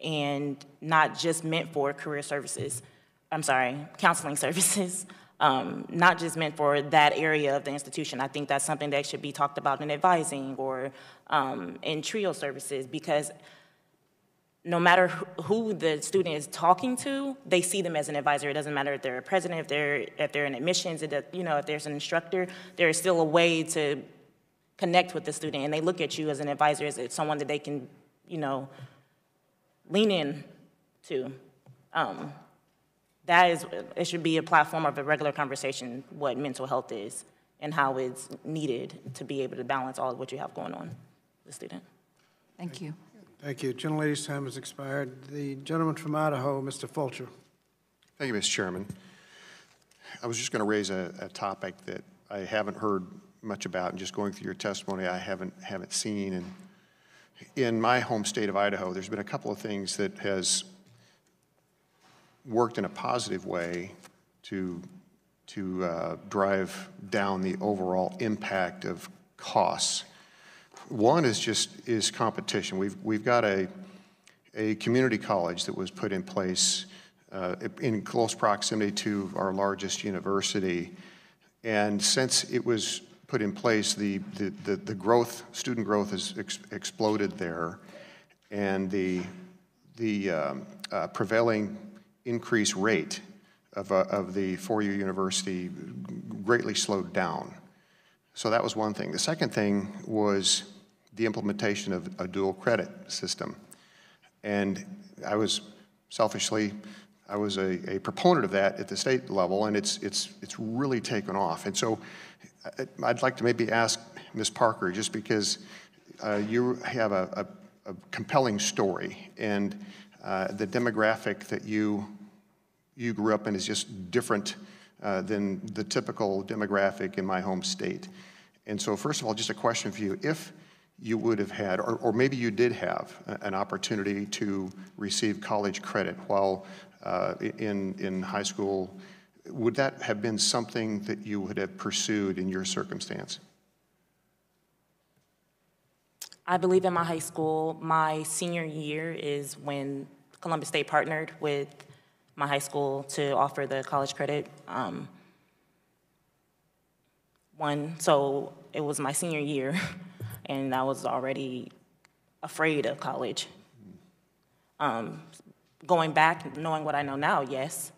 and not just meant for career services. Counseling services. Not just meant for that area of the institution. I think that's something that should be talked about in advising or in trio services, because no matter who the student is talking to, they see them as an advisor. It doesn't matter if they're a president, if they're in admissions, if there's an instructor, there is still a way to connect with the student, and they look at you as an advisor, as someone that they can, lean in to. It should be a platform of a regular conversation, what mental health is and how it's needed to be able to balance all of what you have going on with the student. Thank you. Thank you. Gentlelady's time has expired. The gentleman from Idaho, Mr. Fulcher. Thank you, Mr. Chairman. I was just going to raise a topic that I haven't heard much about, and just going through your testimony, I haven't seen. And in my home state of Idaho, there's been a couple of things that has worked in a positive way to drive down the overall impact of costs. One is competition. We've got a community college that was put in place in close proximity to our largest university, and since it was put in place, the student growth has exploded there, and the prevailing increase rate of the four-year university greatly slowed down. So that was one thing. The second thing was the implementation of a dual credit system. And I was a proponent of that at the state level, and it's really taken off. And so I'd like to maybe ask Ms. Parker, just because you have a compelling story, and the demographic that you grew up in is just different than the typical demographic in my home state. And so first of all, just a question for you. If you would have had, or maybe you did have, an opportunity to receive college credit while in high school, would that have been something that you would have pursued in your circumstance? I believe in my high school, my senior year is when Columbus State partnered with my high school to offer the college credit. So it was my senior year, and I was already afraid of college. Going back, knowing what I know now, yes,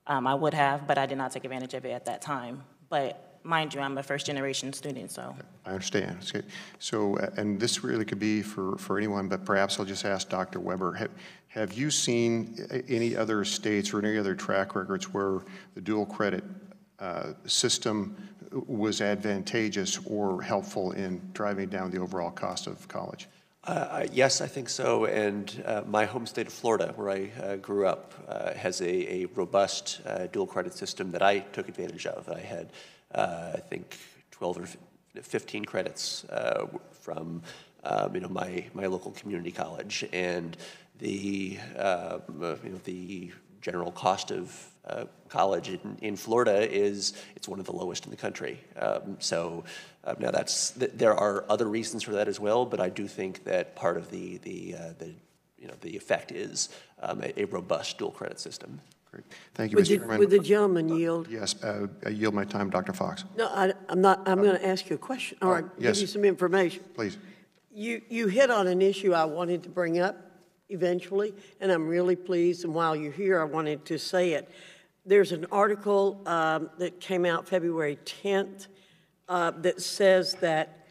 I would have, but I did not take advantage of it at that time. But mind you, I'm a first-generation student, so. I understand. So, and this really could be for anyone, but perhaps I'll just ask Dr. Weber, have you seen any other states or any other track records where the dual credit system was advantageous or helpful in driving down the overall cost of college? Yes, I think so. And my home state of Florida, where I grew up, has a robust dual credit system that I took advantage of. I had, I think, 12 or 15 credits from my local community college, and the general cost of college in Florida it's one of the lowest in the country. Now there are other reasons for that as well, but I do think that part of the effect is a robust dual credit system. Great. Thank you, Mr. Chairman. Would the gentleman yield? Yes, I yield my time, Dr. Fox. No, I'm not. I'm going to ask you a question, or yes. give you some information. Please. You hit on an issue I wanted to bring up eventually, and I'm really pleased, and while you're here, I wanted to say it. there's an article that came out February 10th that says that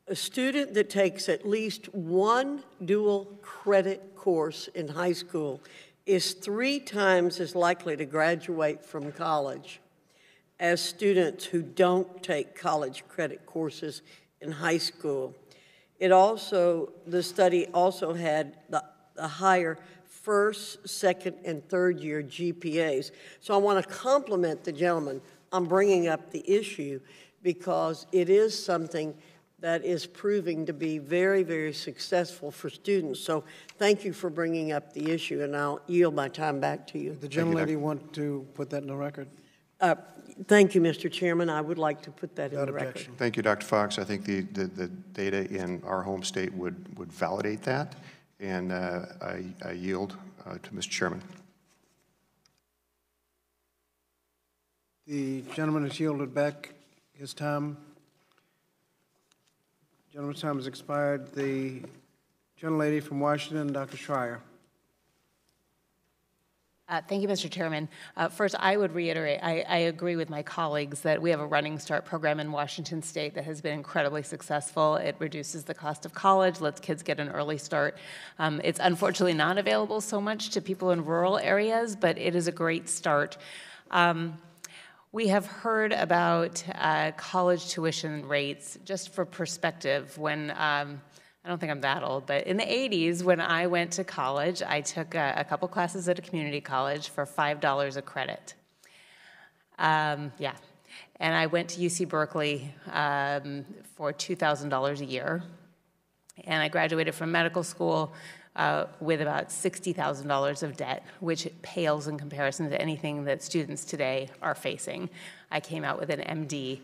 a student that takes at least one dual credit course in high school is 3 times as likely to graduate from college as students who don't take college credit courses in high school. The study also had the higher first, second, and third year GPAs. So I want to compliment the gentleman on bringing up the issue because it is something that is proving to be very, very successful for students. So thank you for bringing up the issue, and I'll yield my time back to you. The gentlelady want to put that in the record? Thank you, Mr. Chairman. I would like to put that in the record. Thank you, Dr. Fox. I think the data in our home state would validate that, and I yield to Mr. Chairman. The gentleman has yielded back his time. Gentleman's time has expired. The gentlelady from Washington, Dr. Schreier. Thank you, Mr. Chairman. First, I would reiterate, I agree with my colleagues that we have a Running Start program in Washington State that has been incredibly successful. It reduces the cost of college, lets kids get an early start. It's unfortunately not available so much to people in rural areas, but it is a great start. We have heard about college tuition rates. Just for perspective, when I don't think I'm that old, but in the 80s, when I went to college, I took a couple classes at a community college for $5 a credit. Yeah, and I went to UC Berkeley for $2,000 a year, and I graduated from medical school with about $60,000 of debt, which pales in comparison to anything that students today are facing. I came out with an MD.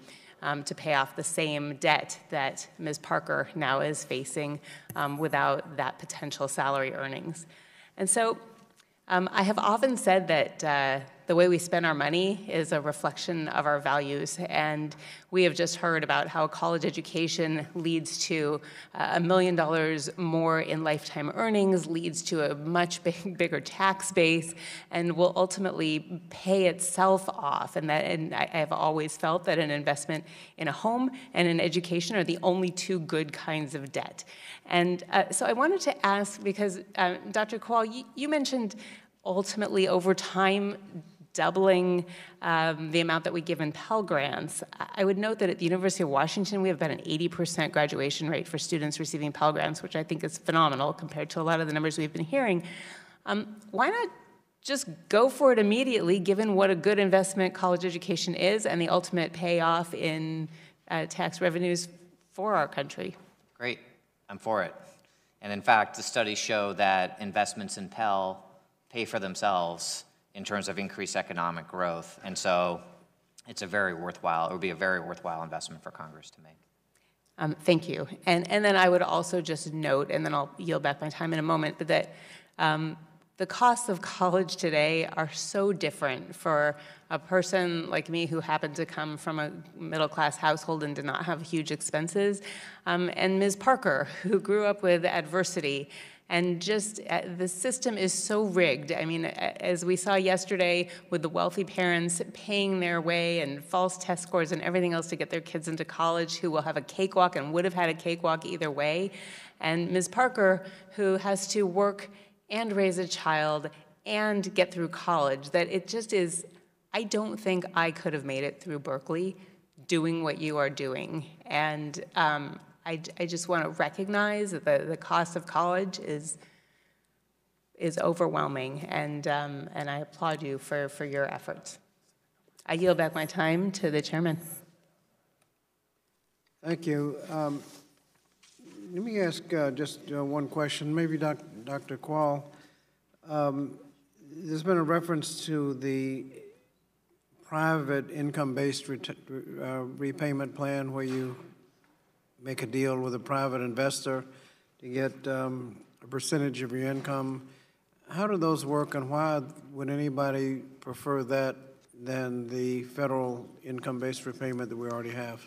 To pay off the same debt that Ms. Parker now is facing without that potential salary earnings. And so I have often said that the way we spend our money is a reflection of our values, and we have just heard about how college education leads to $1 million more in lifetime earnings, leads to a much bigger tax base, and will ultimately pay itself off. And I have always felt that an investment in a home and an education are the only 2 good kinds of debt. And so I wanted to ask, because Dr. Kowal, you mentioned ultimately over time doubling the amount that we give in Pell Grants. I would note that at the University of Washington, we have about an 80% graduation rate for students receiving Pell Grants, which I think is phenomenal compared to a lot of the numbers we've been hearing. Why not just go for it immediately, given what a good investment college education is and the ultimate payoff in tax revenues for our country? Great, I'm for it. And in fact, the studies show that investments in Pell pay for themselves in terms of increased economic growth. And so it's it would be a very worthwhile investment for Congress to make. Thank you. And then I would also just note, and then I'll yield back my time in a moment, but that the costs of college today are so different for a person like me who happened to come from a middle-class household and did not have huge expenses, and Ms. Parker, who grew up with adversity. And just the system is so rigged. I mean, as we saw yesterday with the wealthy parents paying their way and false test scores and everything else to get their kids into college, who will have a cakewalk and would have had a cakewalk either way. And Ms. Parker, who has to work and raise a child and get through college, that it just is, I don't think I could have made it through Berkeley doing what you are doing. And I just want to recognize that the cost of college is overwhelming, and I applaud you for your efforts. I yield back my time to the chairman. Thank you. Let me ask just one question, maybe Dr. Kowal. There's been a reference to the private income-based repayment plan where you make a deal with a private investor to get a percentage of your income. How do those work, and why would anybody prefer that than the federal income-based repayment that we already have?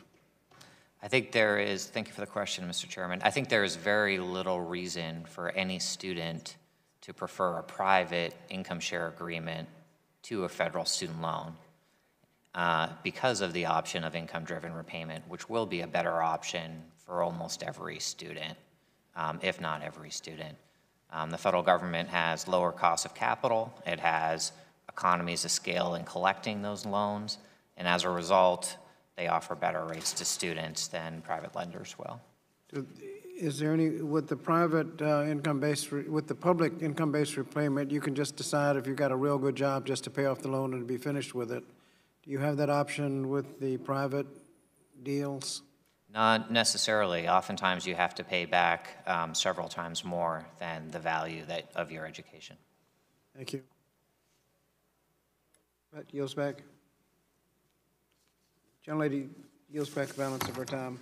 I think thank you for the question, Mr. Chairman. I think there is very little reason for any student to prefer a private income share agreement to a federal student loan because of the option of income-driven repayment, which will be a better option for almost every student, if not every student. The federal government has lower cost of capital. It has economies of scale in collecting those loans, and as a result, they offer better rates to students than private lenders will. Is there any, with the private income-based, with the public income-based repayment, you can just decide if you've got a real good job just to pay off the loan and be finished with it. Do you have that option with the private deals? Not necessarily. Oftentimes you have to pay back several times more than the value of your education. Thank you. That yields back. Gentlelady yields back the balance of her time.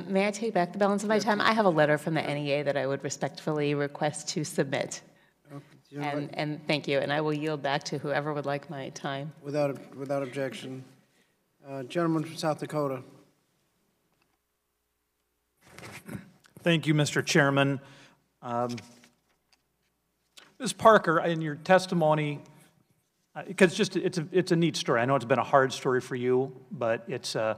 May I take back the balance of my time? I have a letter from the NEA that I would respectfully request to submit. And thank you, and I will yield back to whoever would like my time. Without objection. Gentleman from South Dakota. Thank you, Mr. Chairman. Ms. Parker, in your testimony, because it's a neat story. I know it's been a hard story for you, but it's a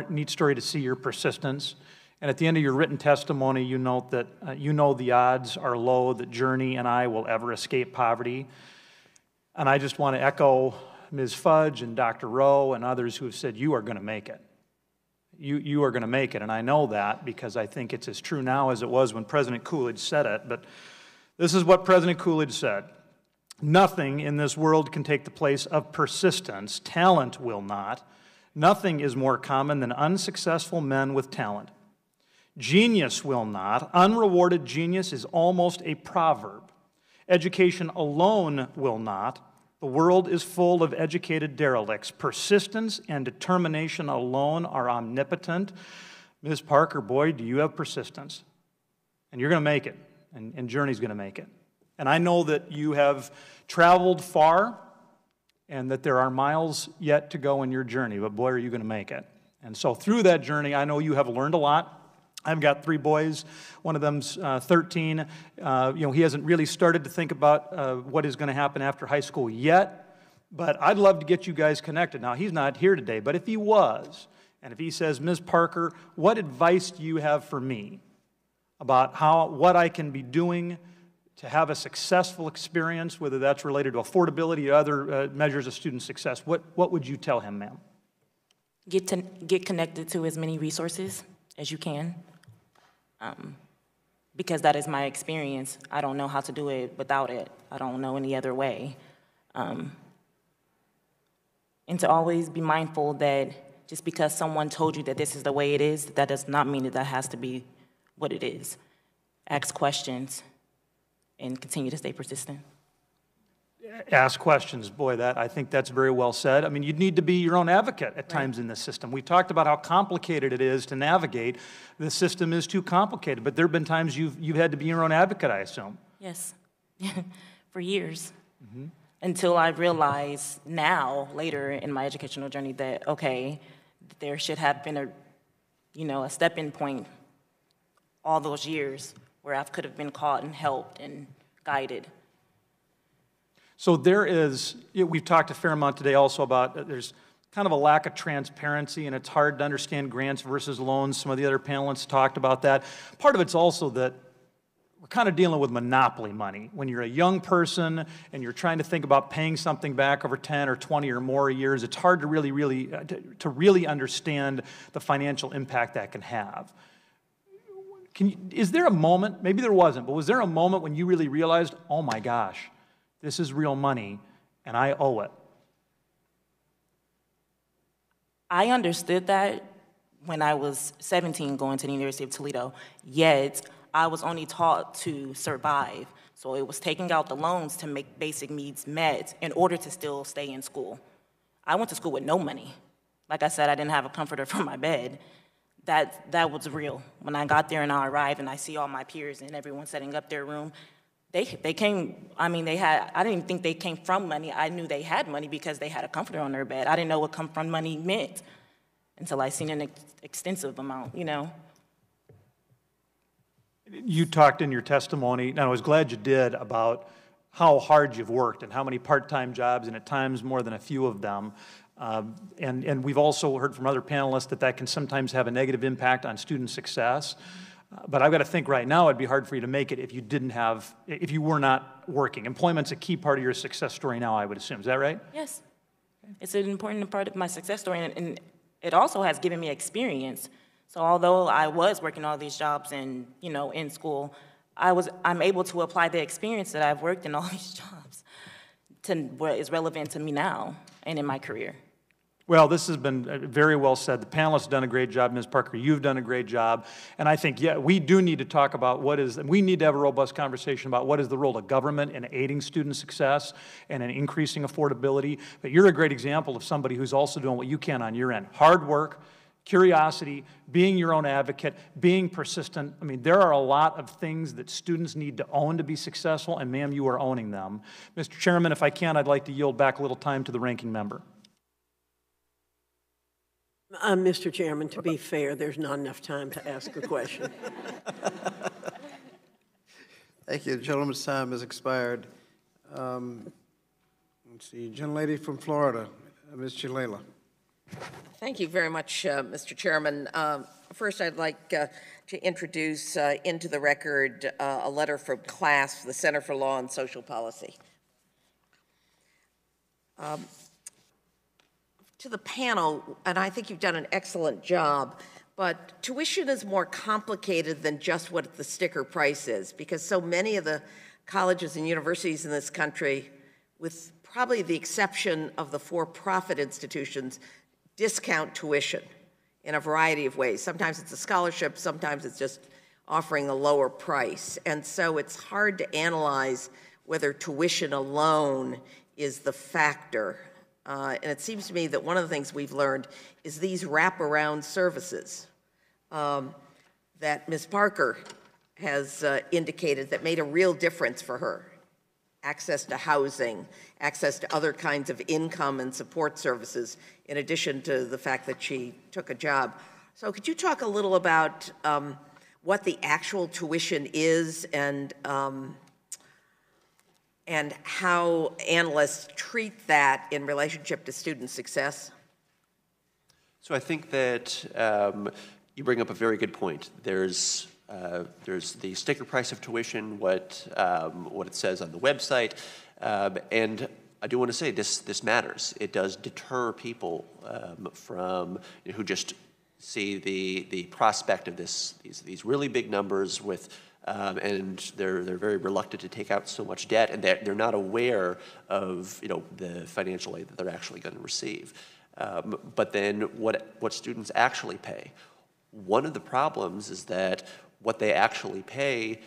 neat story to see your persistence. And at the end of your written testimony, you note that you know the odds are low that Journey and I will ever escape poverty. And I just want to echo Ms. Fudge and Dr. Rowe and others who have said you are going to make it. You are going to make it, and I know that because I think it's as true now as it was when President Coolidge said it. But this is what President Coolidge said. Nothing in this world can take the place of persistence. Talent will not. Nothing is more common than unsuccessful men with talent. Genius will not. Unrewarded genius is almost a proverb. Education alone will not. The world is full of educated derelicts. Persistence and determination alone are omnipotent. Ms. Parker, boy, do you have persistence. And you're going to make it, and Journey's going to make it. And I know that you have traveled far and that there are miles yet to go in your journey, but boy, are you going to make it. And so through that journey, I know you have learned a lot. I've got 3 boys. One of them's 13. He hasn't really started to think about what is going to happen after high school yet, but I'd love to get you guys connected. Now, he's not here today, but if he was, and if he says, Ms. Parker, what advice do you have for me about what I can be doing to have a successful experience, whether that's related to affordability or other measures of student success? What would you tell him, ma'am? Get connected to as many resources as you can. Because that is my experience. I don't know how to do it without it. I don't know any other way. And to always be mindful that just because someone told you that this is the way it is, that does not mean that has to be what it is. Ask questions and continue to stay persistent. Ask questions. Boy, I think that's very well said. I mean, you'd need to be your own advocate at times in this system. We talked about how complicated it is to navigate. The system is too complicated, but there have been times you've had to be your own advocate, I assume. Yes, for years. Mm-hmm. Until I realized now, later in my educational journey, that, okay, there should have been a stepping point all those years where I could have been caught and helped and guided. So there is, we've talked a fair amount today also about there's kind of a lack of transparency and it's hard to understand grants versus loans. Some of the other panelists talked about that. Part of it's also that we're kind of dealing with monopoly money. When you're a young person and you're trying to think about paying something back over 10 or 20 or more years, it's hard to really understand the financial impact that can have. Is there a moment, maybe there wasn't, but was there a moment when you really realized, oh my gosh, this is real money, and I owe it? I understood that when I was 17 going to the University of Toledo, yet I was only taught to survive. So it was taking out the loans to make basic needs met in order to still stay in school. I went to school with no money. Like I said, I didn't have a comforter for my bed. That was real. When I got there and I arrived and I see all my peers and everyone setting up their room, they came, I didn't even think they came from money. I knew they had money because they had a comforter on their bed. I didn't know what come from money meant until I seen an extensive amount, You talked in your testimony, and I was glad you did, about how hard you've worked and how many part-time jobs, and at times more than a few of them. And we've also heard from other panelists that that can sometimes have a negative impact on student success. But I've got to think right now it'd be hard for you to make it if you were not working. Employment's a key part of your success story now, I would assume. Is that right? Yes. It's an important part of my success story, and it also has given me experience. So although I was working all these jobs and, in school, I'm able to apply the experience that I've worked in all these jobs to what is relevant to me now and in my career. Well, this has been very well said. The panelists have done a great job. Ms. Parker, you've done a great job. And I think, we do need to talk about we need to have a robust conversation about what is the role of government in aiding student success and in increasing affordability. But you're a great example of somebody who's also doing what you can on your end. Hard work, curiosity, being your own advocate, being persistent. I mean, there are a lot of things that students need to own to be successful, and ma'am, you are owning them. Mr. Chairman, if I can, I'd like to yield back a little time to the ranking member. Mr. Chairman, to be fair, there's not enough time to ask a question. Thank you. The gentleman's time has expired. Let's see, gentlelady from Florida, Ms. Chilela. Thank you very much, Mr. Chairman. First, I'd like to introduce into the record a letter from CLASS, the Center for Law and Social Policy. To the panel, and I think you've done an excellent job, but tuition is more complicated than just what the sticker price is, because so many of the colleges and universities in this country, with probably the exception of the for-profit institutions, discount tuition in a variety of ways. Sometimes it's a scholarship, sometimes it's just offering a lower price. And so it's hard to analyze whether tuition alone is the factor. And it seems to me that one of the things we've learned is these wraparound services that Ms. Parker has indicated that made a real difference for her. Access to housing, access to other kinds of income and support services, in addition to the fact that she took a job. So could you talk a little about what the actual tuition is and how analysts treat that in relationship to student success? So I think that you bring up a very good point. There's the sticker price of tuition, what it says on the website, and I do want to say this matters. It does deter people from who just see the prospect of these really big numbers with. And they're very reluctant to take out so much debt, and they're not aware of the financial aid that they're actually going to receive. But then what students actually pay. One of the problems is that what they actually pay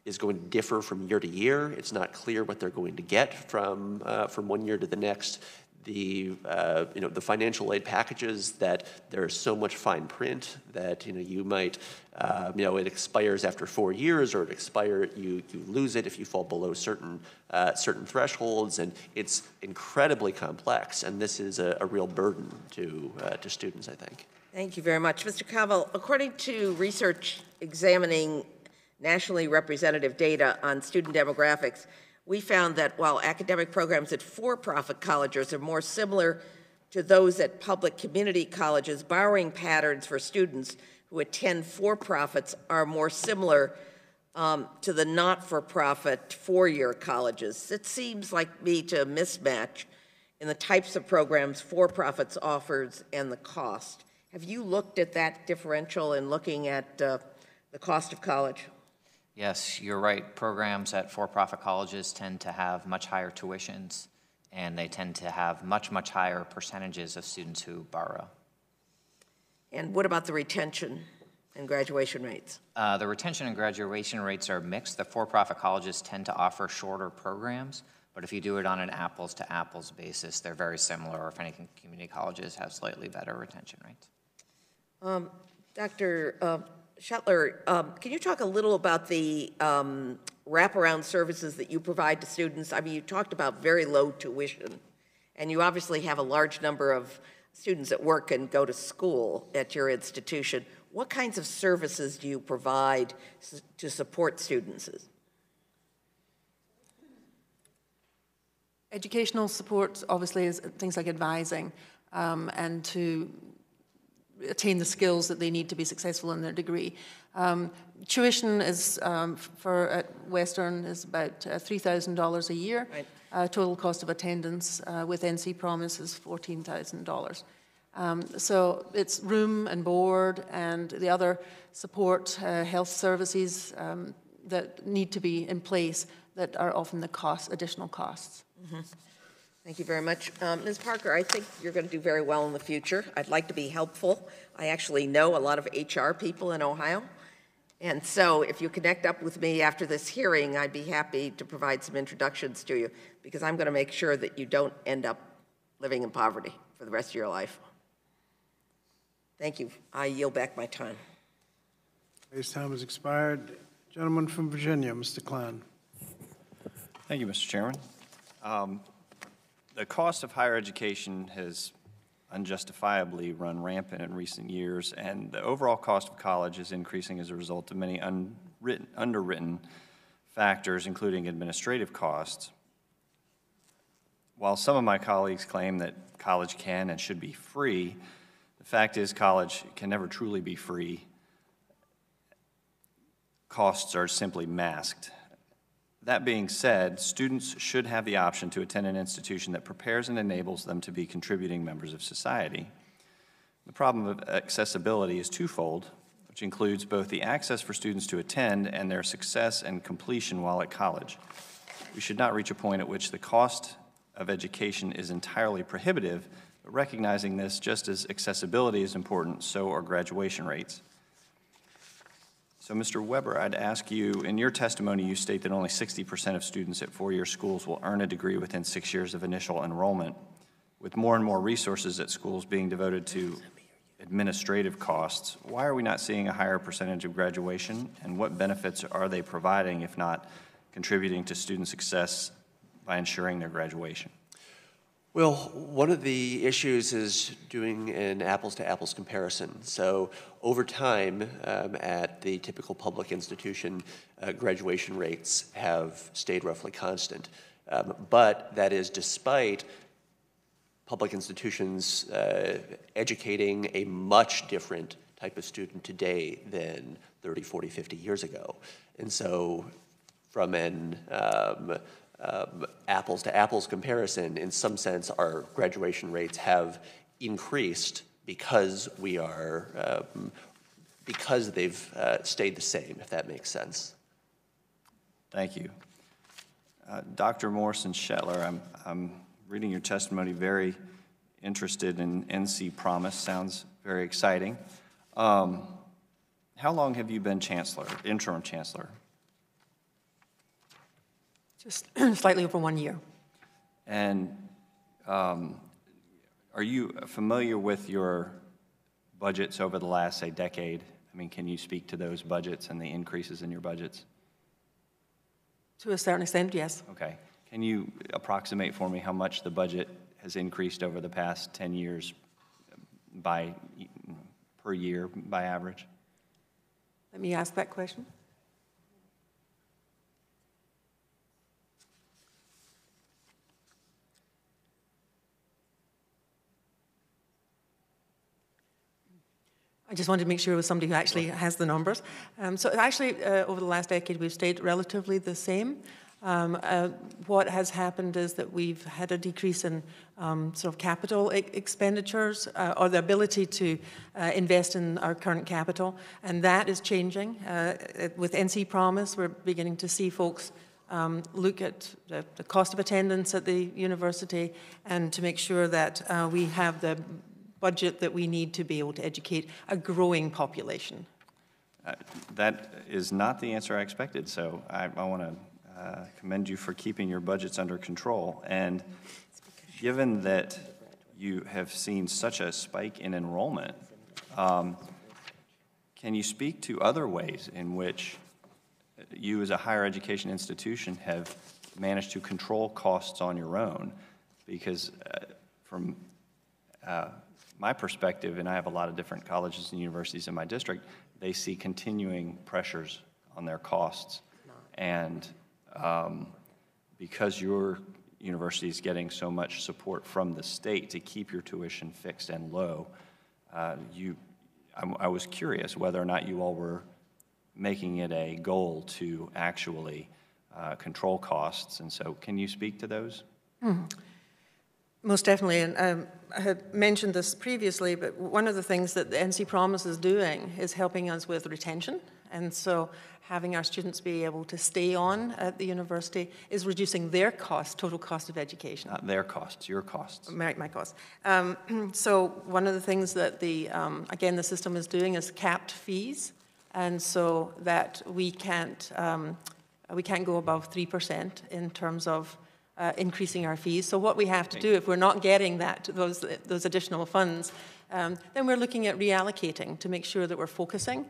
is going to differ from year to year. It's not clear what they're going to get from one year to the next. The financial aid packages, that there's so much fine print that you might it expires after 4 years, or you lose it if you fall below certain thresholds, and it's incredibly complex, and this is a real burden to students, I think. Thank you very much. Mr. Cavell, according to research examining nationally representative data on student demographics, we found that while academic programs at for-profit colleges are more similar to those at public community colleges, borrowing patterns for students who attend for-profits are more similar to the not-for-profit four-year colleges. It seems like me to a mismatch in the types of programs for-profits offers and the cost. Have you looked at that differential in looking at the cost of college? Yes, you're right. Programs at for-profit colleges tend to have much higher tuitions, and they tend to have much, much higher percentages of students who borrow. And what about the retention and graduation rates? The retention and graduation rates are mixed. The for-profit colleges tend to offer shorter programs, but if you do it on an apples-to-apples basis, they're very similar, or if anything, community colleges have slightly better retention rates. Dr. Shetler, can you talk a little about the wraparound services that you provide to students? I mean, you talked about very low tuition, and you obviously have a large number of students that work and go to school at your institution. What kinds of services do you provide to support students? Educational support, obviously, is things like advising and to attain the skills that they need to be successful in their degree. Tuition is, at Western, is about $3,000 a year. Right. Total cost of attendance with NC Promise is $14,000. So it's room and board and the other support, health services that need to be in place that are often the additional costs. Mm-hmm. Thank you very much. Ms. Parker, I think you're going to do very well in the future. I'd like to be helpful. I actually know a lot of HR people in Ohio. And so if you connect up with me after this hearing, I'd be happy to provide some introductions to you, because I'm going to make sure that you don't end up living in poverty for the rest of your life. Thank you. I yield back my time. His time has expired. Gentleman from Virginia, Mr. Kline. Thank you, Mr. Chairman. The cost of higher education has unjustifiably run rampant in recent years, and the overall cost of college is increasing as a result of many underwritten factors, including administrative costs. While some of my colleagues claim that college can and should be free, the fact is college can never truly be free. Costs are simply masked. That being said, students should have the option to attend an institution that prepares and enables them to be contributing members of society. The problem of accessibility is twofold, which includes both the access for students to attend and their success and completion while at college. We should not reach a point at which the cost of education is entirely prohibitive, but recognizing this, just as accessibility is important, so are graduation rates. So, Mr. Weber, I'd ask you, in your testimony, you state that only 60% of students at four-year schools will earn a degree within 6 years of initial enrollment. With more and more resources at schools being devoted to administrative costs, why are we not seeing a higher percentage of graduation, and what benefits are they providing, if not contributing to student success by ensuring their graduation? Well, one of the issues is doing an apples-to-apples comparison. So over time, at the typical public institution, graduation rates have stayed roughly constant. But that is despite public institutions educating a much different type of student today than 30, 40, 50 years ago. And so from an apples-to-apples comparison, in some sense, our graduation rates have increased because because they've stayed the same, if that makes sense. Thank you. Dr. Morrison-Shetler, I'm reading your testimony, very interested in NC Promise. Sounds very exciting. How long have you been chancellor, interim chancellor? Just slightly over 1 year. And are you familiar with your budgets over the last, say, decade? I mean, can you speak to those budgets and the increases in your budgets? To a certain extent, yes. Okay. Can you approximate for me how much the budget has increased over the past 10 years per year by average? Let me ask that question. I just wanted to make sure it was somebody who actually has the numbers. So actually, over the last decade, we've stayed relatively the same. What has happened is that we've had a decrease in sort of capital expenditures or the ability to invest in our current capital, and that is changing. With NC Promise, we're beginning to see folks look at the cost of attendance at the university and to make sure that we have the budget that we need to be able to educate a growing population. That is not the answer I expected, so I want to commend you for keeping your budgets under control. And given that you have seen such a spike in enrollment, can you speak to other ways in which you as a higher education institution have managed to control costs on your own? Because from my perspective, and I have a lot of different colleges and universities in my district, they see continuing pressures on their costs. And because you're universities getting so much support from the state to keep your tuition fixed and low, I was curious whether or not you all were making it a goal to actually control costs. And so can you speak to those? Most definitely, and I had mentioned this previously, but one of the things that the NC Promise is doing is helping us with retention, and so having our students be able to stay on at the university is reducing their cost, total cost of education. Not their costs, your costs. My costs. So one of the things that again, the system is doing is capped fees, and so that we can't go above 3% in terms of increasing our fees. So what we have to do, if we're not getting those additional funds, then we're looking at reallocating to make sure that we're focusing.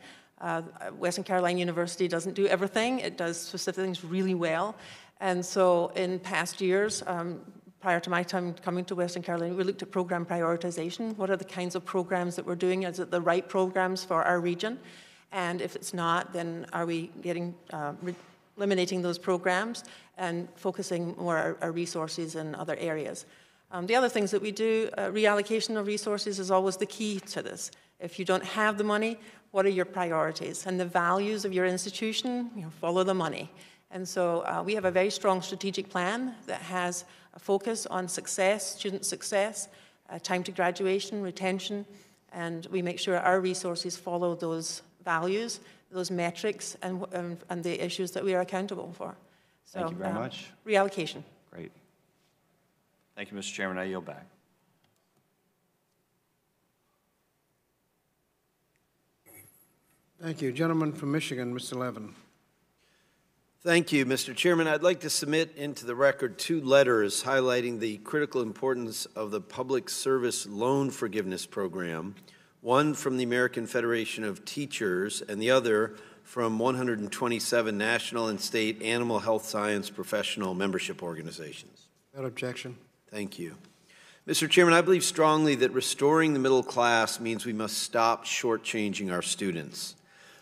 Western Carolina University doesn't do everything. It does specific things really well. And so in past years, prior to my time coming to Western Carolina, we looked at program prioritization. What are the kinds of programs that we're doing? Is it the right programs for our region? And if it's not, then are we eliminating those programs and focusing more our resources in other areas? The other things that we do, reallocation of resources is always the key to this. If you don't have the money, what are your priorities? And the values of your institution, follow the money. And so we have a very strong strategic plan that has a focus on success, student success, time to graduation, retention, and we make sure our resources follow those values, those metrics, and the issues that we are accountable for. So, thank you very much. Reallocation. Great. Thank you, Mr. Chairman. I yield back. Thank you. Gentleman from Michigan, Mr. Levin. Thank you, Mr. Chairman. I'd like to submit into the record 2 letters highlighting the critical importance of the Public Service Loan Forgiveness Program, one from the American Federation of Teachers and the other from 127 national and state animal health science professional membership organizations. Without objection. Thank you. Mr. Chairman, I believe strongly that restoring the middle class means we must stop shortchanging our students.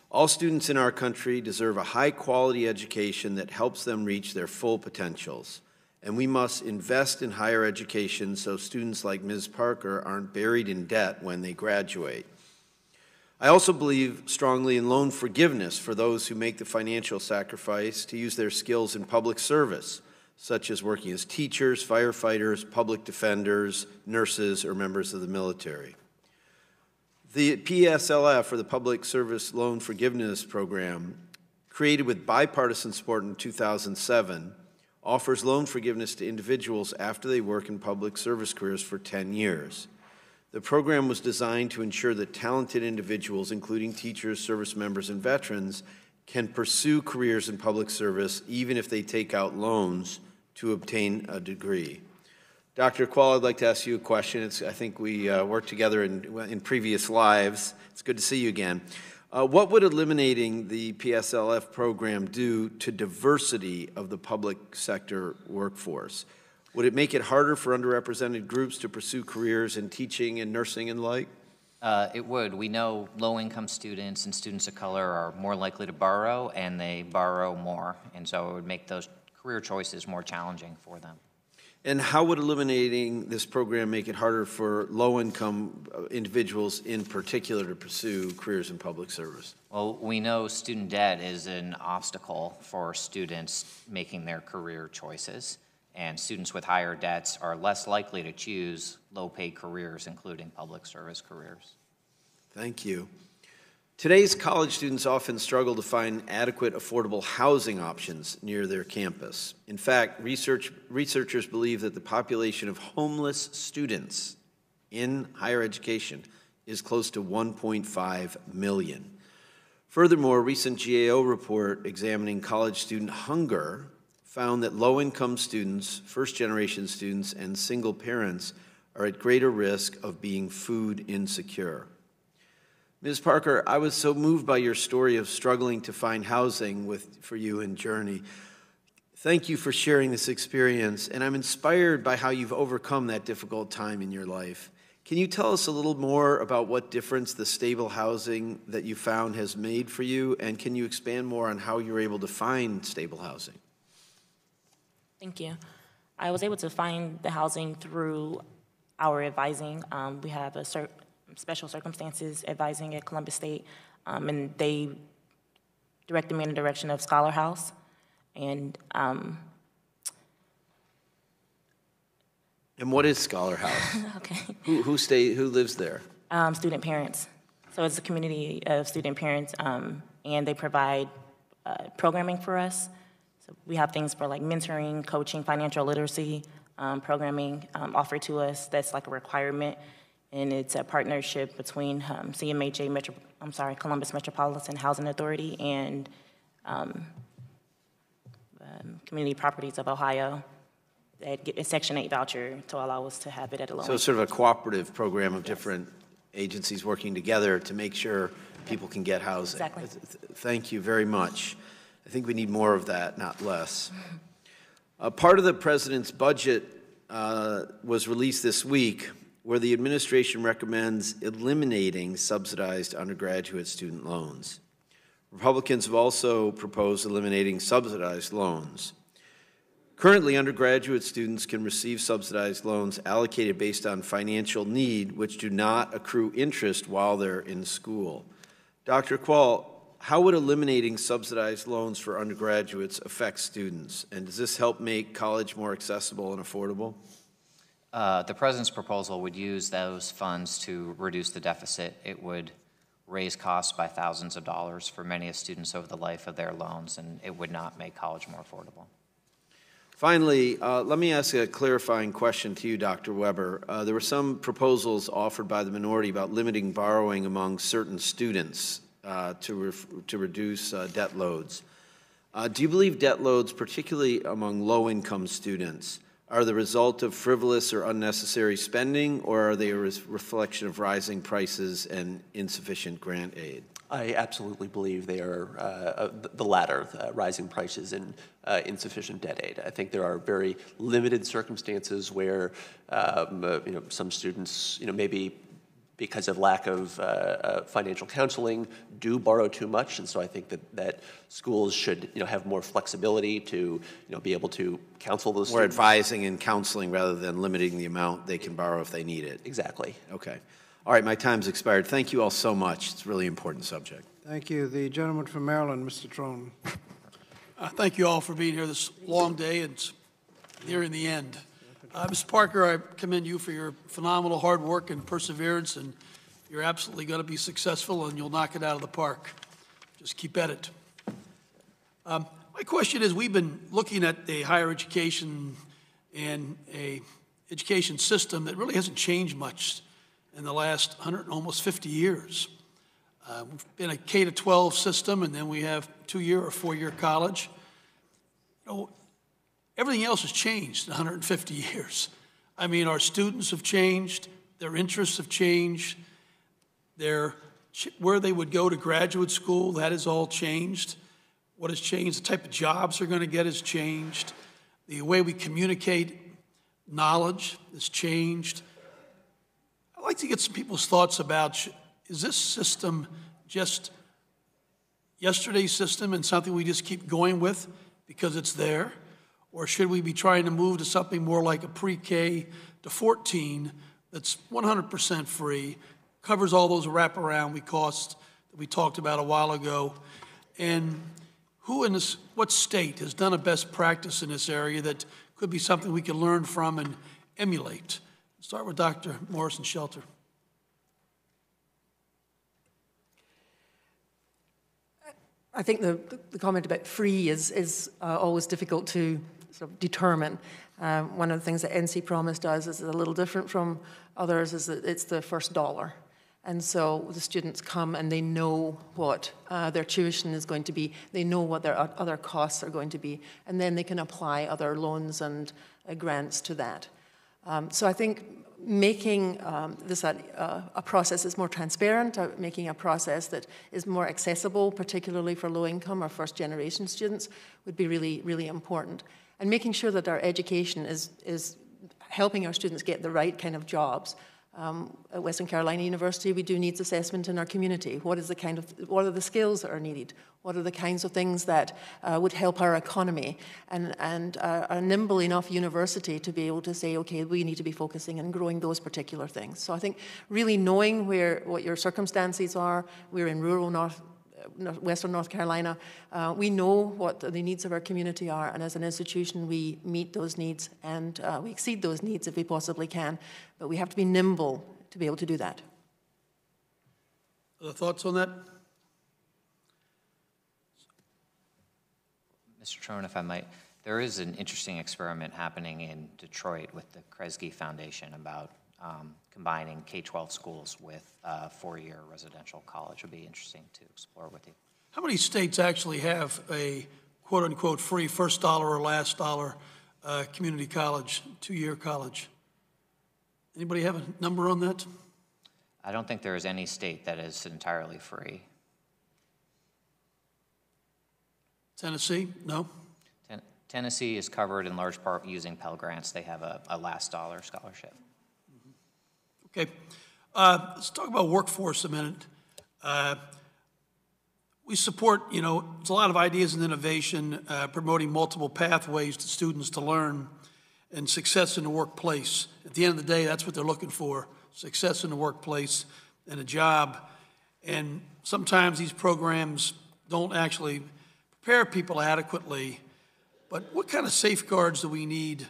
All students in our country deserve a high-quality education that helps them reach their full potentials, and we must invest in higher education so students like Ms. Parker aren't buried in debt when they graduate. I also believe strongly in loan forgiveness for those who make the financial sacrifice to use their skills in public service, such as working as teachers, firefighters, public defenders, nurses, or members of the military. The PSLF, or the Public Service Loan Forgiveness Program, created with bipartisan support in 2007, offers loan forgiveness to individuals after they work in public service careers for 10 years. The program was designed to ensure that talented individuals, including teachers, service members, and veterans, can pursue careers in public service even if they take out loans to obtain a degree. Dr. Quall, I'd like to ask you a question. I think we worked together in previous lives. It's good to see you again. What would eliminating the PSLF program do to diversity of the public sector workforce? Would it make it harder for underrepresented groups to pursue careers in teaching and nursing and the like? It would. We know low-income students and students of color are more likely to borrow, and they borrow more. And so it would make those career choices more challenging for them. And how would eliminating this program make it harder for low-income individuals in particular to pursue careers in public service? Well, we know student debt is an obstacle for students making their career choices, and students with higher debts are less likely to choose low-paid careers, including public service careers. Thank you. Today's college students often struggle to find adequate, affordable housing options near their campus. In fact, researchers believe that the population of homeless students in higher education is close to 1.5 million. Furthermore, a recent GAO report examining college student hunger found that low-income students, first-generation students, and single parents are at greater risk of being food insecure. Ms. Parker, I was so moved by your story of struggling to find housing for you in Journey. Thank you for sharing this experience, and I'm inspired by how you've overcome that difficult time in your life. Can you tell us a little more about what difference the stable housing that you found has made for you, and can you expand more on how you're able to find stable housing? Thank you. I was able to find the housing through our advising. We have a special circumstances advising at Columbus State, and they directed me in the direction of Scholar House. And what is Scholar House? Okay. Who lives there? Student parents. So it's a community of student parents, and they provide programming for us. So we have things for like mentoring, coaching, financial literacy programming offered to us. That's like a requirement, and it's a partnership between CMHA, Columbus Metropolitan Housing Authority and Community Properties of Ohio. That get a Section 8 voucher to allow us to have it at a low. So it's sort of a cooperative program of different agencies working together to make sure people can get housing. Exactly. Thank you very much. I think we need more of that, not less. Part of the president's budget was released this week, where the administration recommends eliminating subsidized undergraduate student loans. Republicans have also proposed eliminating subsidized loans. Currently, undergraduate students can receive subsidized loans allocated based on financial need, which do not accrue interest while they're in school. Dr. Quall, how would eliminating subsidized loans for undergraduates affect students? And does this help make college more accessible and affordable? The president's proposal would use those funds to reduce the deficit. It would raise costs by thousands of dollars for many students over the life of their loans, and it would not make college more affordable. Finally, let me ask a clarifying question to you, Dr. Weber. There were some proposals offered by the minority about limiting borrowing among certain students to reduce debt loads. Do you believe debt loads, particularly among low-income students, are the result of frivolous or unnecessary spending, or are they a reflection of rising prices and insufficient grant aid? I absolutely believe they are the latter, rising prices and insufficient debt aid. I think there are very limited circumstances where some students, maybe because of lack of financial counseling, do borrow too much, and so I think that schools should have more flexibility to be able to counsel those more students. Advising and counseling rather than limiting the amount they can borrow if they need it. Exactly. Okay. All right, my time's expired. Thank you all so much. It's a really important subject. Thank you. The gentleman from Maryland, Mr. Trone. Thank you all for being here this long day. It's nearing the end. Mr. Parker, I commend you for your phenomenal hard work and perseverance, and you're absolutely going to be successful, and you'll knock it out of the park. Just keep at it. My question is, we've been looking at a higher education and a education system that really hasn't changed much in the last 150 years. We've been a K-12 system, and then we have 2-year or 4-year college. Everything else has changed in 150 years. I mean, our students have changed, their interests have changed, where they would go to graduate school, that has all changed. What has changed, the type of jobs they're going to get has changed. The way we communicate knowledge has changed. I'd like to get some people's thoughts about, is this system just yesterday's system and something we just keep going with because it's there? Or should we be trying to move to something more like a pre-K to 14 that's 100% free, covers all those wraparound costs that we talked about a while ago? And what state has done a best practice in this area that could be something we can learn from and emulate? Start with Dr. Morrison-Shelter. I think the comment about free is always difficult to sort of determine. One of the things that NC Promise does is a little different from others, is that it's the first dollar. And so the students come and they know what their tuition is going to be, they know what their other costs are going to be, and then they can apply other loans and grants to that. So I think making this a process that's more transparent, making a process that is more accessible, particularly for low-income or first-generation students, would be really, really important. And making sure that our education is helping our students get the right kind of jobs At Western Carolina University, we do needs assessment in our community. What are the skills that are needed? What are the kinds of things that would help our economy? And a nimble enough university to be able to say, okay, we need to be focusing on growing those particular things. So I think really knowing what your circumstances are, we're in rural Western North Carolina, we know what the needs of our community are, and as an institution we meet those needs and we exceed those needs if we possibly can, but we have to be nimble to be able to do that. Other thoughts on that? Mr. Chairman, if I might, there is an interesting experiment happening in Detroit with the Kresge Foundation about combining K-12 schools with a four-year residential college. Would be interesting to explore with you. How many states actually have a quote-unquote free first dollar or last dollar community college, two-year college? Anybody have a number on that? I don't think there is any state that is entirely free. Tennessee? No? Tennessee is covered in large part using Pell Grants. They have a last dollar scholarship. Okay. Let's talk about workforce a minute. We support, there's a lot of ideas and innovation, promoting multiple pathways to students to learn and success in the workplace. At the end of the day, that's what they're looking for, success in the workplace and a job. And sometimes these programs don't actually prepare people adequately. But what kind of safeguards do we need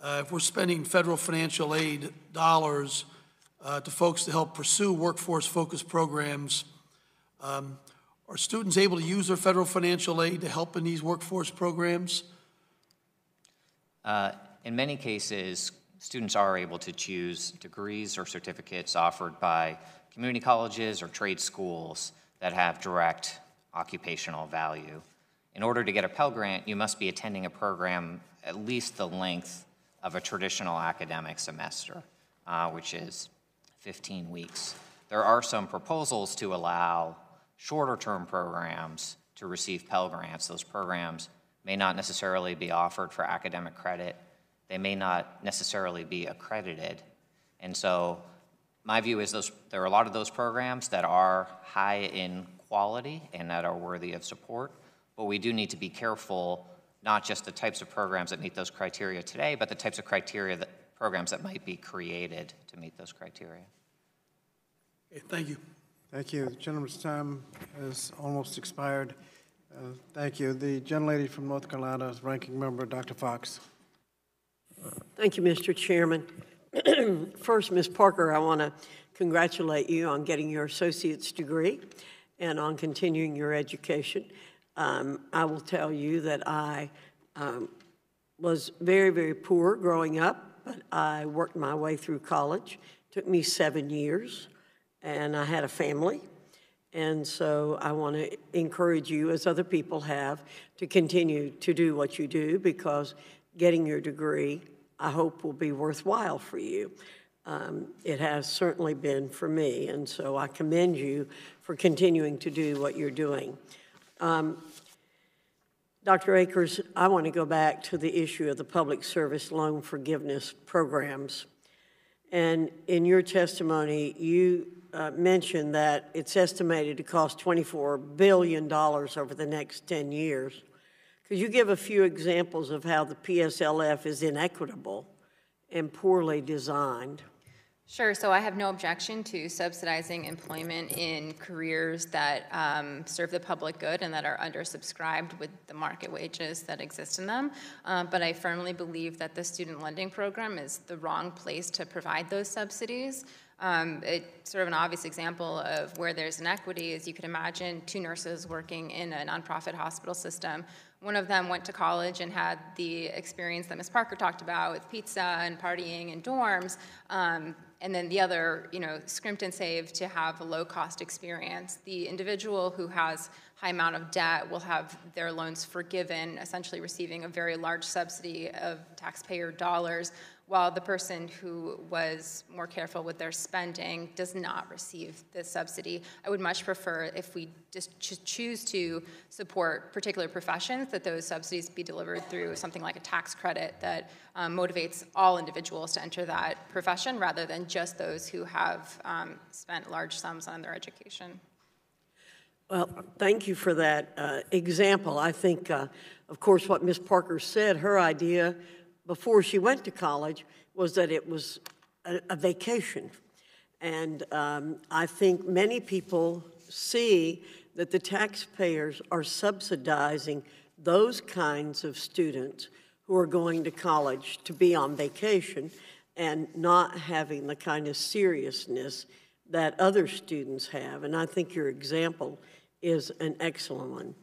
if we're spending federal financial aid dollars to folks to help pursue workforce-focused programs? Are students able to use their federal financial aid to help in these workforce programs? In many cases, students are able to choose degrees or certificates offered by community colleges or trade schools that have direct occupational value. In order to get a Pell Grant, you must be attending a program at least the length of a traditional academic semester, which is 15 weeks. There are some proposals to allow shorter-term programs to receive Pell Grants. Those programs may not necessarily be offered for academic credit. They may not necessarily be accredited. And so my view is there are a lot of those programs that are high in quality and that are worthy of support, but we do need to be careful, not just the types of programs that meet those criteria today, but the types of programs that might be created to meet those criteria. Okay, thank you. Thank you. The gentleman's time has almost expired. Thank you. The gentlelady from North Carolina, Ranking Member Dr. Fox. Thank you, Mr. Chairman. First, Ms. Parker, I want to congratulate you on getting your associate's degree and on continuing your education. I will tell you that I was very, very poor growing up, but I worked my way through college. It took me 7 years, and I had a family. And so I want to encourage you, as other people have, to continue to do what you do, because getting your degree, I hope, will be worthwhile for you. It has certainly been for me, and so I commend you for continuing to do what you're doing. Dr. Akers, I want to go back to the issue of the public service loan forgiveness programs. And in your testimony, you mentioned that it's estimated to cost $24 billion over the next 10 years. Could you give a few examples of how the PSLF is inequitable and poorly designed? Sure. So I have no objection to subsidizing employment in careers that serve the public good and that are undersubscribed with the market wages that exist in them. But I firmly believe that the student lending program is the wrong place to provide those subsidies. It's sort of an obvious example of where there's inequity is you could imagine two nurses working in a nonprofit hospital system. One of them went to college and had the experience that Ms. Parker talked about with pizza and partying in dorms, and then the other, scrimped and saved to have a low-cost experience. The individual who has high amount of debt will have their loans forgiven, essentially receiving a very large subsidy of taxpayer dollars, while the person who was more careful with their spending does not receive this subsidy. I would much prefer if we just choose to support particular professions that those subsidies be delivered through something like a tax credit that motivates all individuals to enter that profession rather than just those who have spent large sums on their education. Well, thank you for that example. I think, of course, what Ms. Parker said, her idea before she went to college was that it was a vacation. And I think many people see that the taxpayers are subsidizing those kinds of students who are going to college to be on vacation and not having the kind of seriousness that other students have. And I think your example is an excellent one.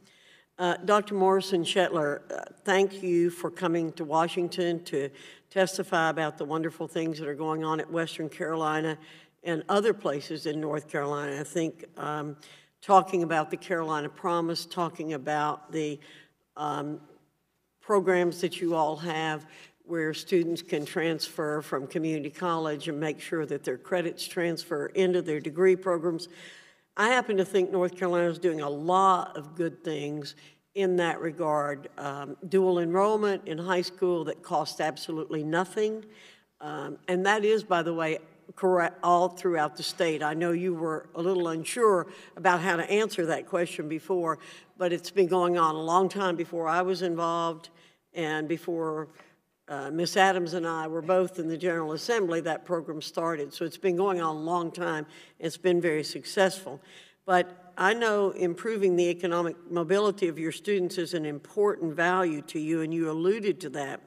Dr. Morrison-Shetler, thank you for coming to Washington to testify about the wonderful things that are going on at Western Carolina and other places in North Carolina. I think talking about the Carolina Promise, talking about the programs that you all have where students can transfer from community college and make sure that their credits transfer into their degree programs. I happen to think North Carolina is doing a lot of good things in that regard. Dual enrollment in high school that costs absolutely nothing. And that is, by the way, correct all throughout the state. I know you were a little unsure about how to answer that question before, but it's been going on a long time before I was involved and before Ms. Adams and I were both in the General Assembly, that program started. So it's been going on a long time. It's been very successful. But I know improving the economic mobility of your students is an important value to you, and you alluded to that.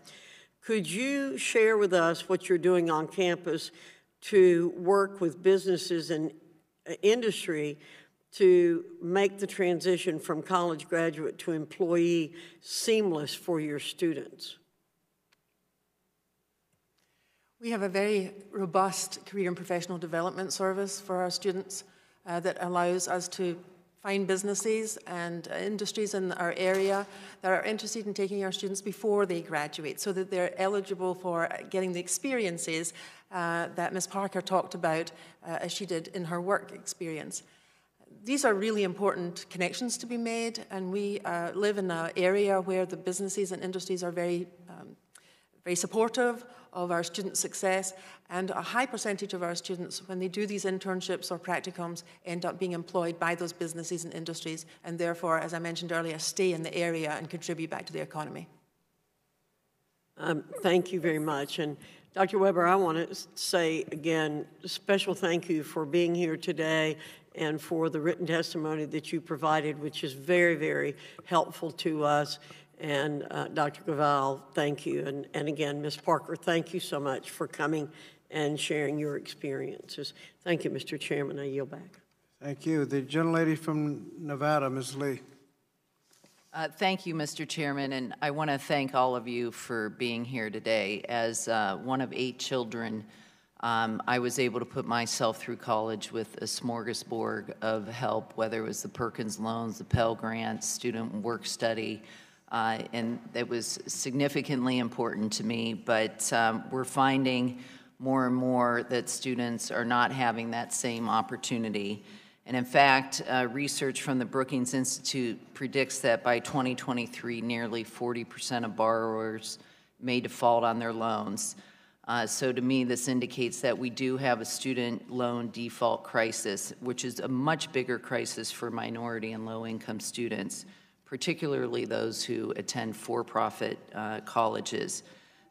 Could you share with us what you're doing on campus to work with businesses and industry to make the transition from college graduate to employee seamless for your students? We have a very robust career and professional development service for our students that allows us to find businesses and industries in our area that are interested in taking our students before they graduate so that they're eligible for getting the experiences that Ms. Parker talked about as she did in her work experience. These are really important connections to be made, and we live in an area where the businesses and industries are very supportive of our student success, and a high percentage of our students, when they do these internships or practicums, end up being employed by those businesses and industries, and therefore, as I mentioned earlier, stay in the area and contribute back to the economy. Thank you very much. And Dr. Weber, I want to say again, a special thank you for being here today and for the written testimony that you provided, which is very, very helpful to us. And Dr. Gaval, thank you. And again, Ms. Parker, thank you so much for coming and sharing your experiences. Thank you, Mr. Chairman. I yield back. Thank you. The gentlelady from Nevada, Ms. Lee. Thank you, Mr. Chairman, and I want to thank all of you for being here today. As one of 8 children, I was able to put myself through college with a smorgasbord of help, whether it was the Perkins loans, the Pell Grants, student work study, and it was significantly important to me, but we're finding more and more that students are not having that same opportunity. And in fact, research from the Brookings Institute predicts that by 2023, nearly 40% of borrowers may default on their loans. So to me, this indicates that we do have a student loan default crisis, which is a much bigger crisis for minority and low-income students, particularly those who attend for-profit colleges.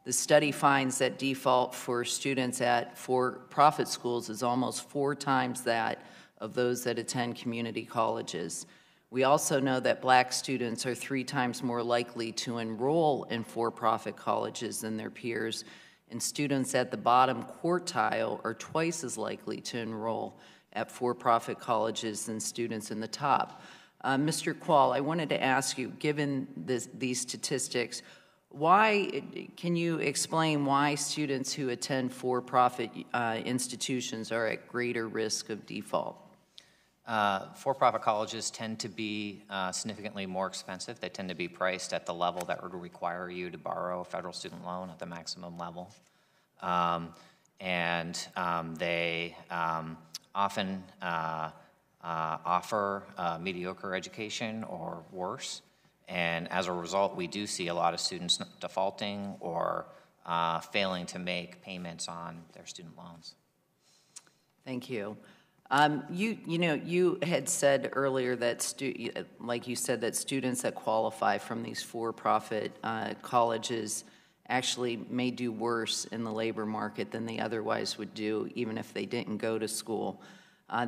The study finds that default for students at for-profit schools is almost 4 times that of those that attend community colleges. We also know that Black students are 3 times more likely to enroll in for-profit colleges than their peers, and students at the bottom quartile are twice as likely to enroll at for-profit colleges than students in the top. Mr. Quall, I wanted to ask you, given these statistics, can you explain why students who attend for-profit institutions are at greater risk of default? For-profit colleges tend to be significantly more expensive. They tend to be priced at the level that would require you to borrow a federal student loan at the maximum level. They often offer mediocre education or worse. And as a result, we do see a lot of students defaulting or failing to make payments on their student loans. Thank you. You had said earlier that, like you said, that students that qualify from these for-profit colleges actually may do worse in the labor market than they otherwise would do, even if they didn't go to school.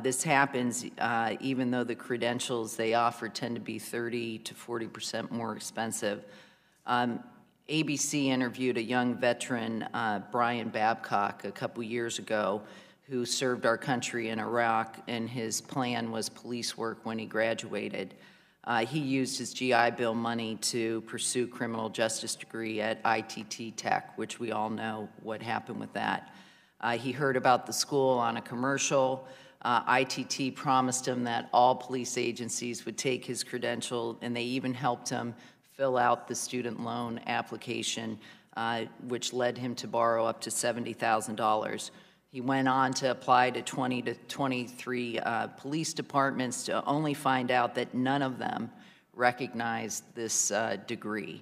This happens even though the credentials they offer tend to be 30 to 40% more expensive. ABC interviewed a young veteran, Brian Babcock, a couple years ago, who served our country in Iraq, and his plan was police work when he graduated. He used his GI Bill money to pursue criminal justice degree at ITT Tech, which we all know what happened with that. He heard about the school on a commercial. ITT promised him that all police agencies would take his credential, and they even helped him fill out the student loan application, which led him to borrow up to $70,000. He went on to apply to 20 to 23 police departments to only find out that none of them recognized this degree.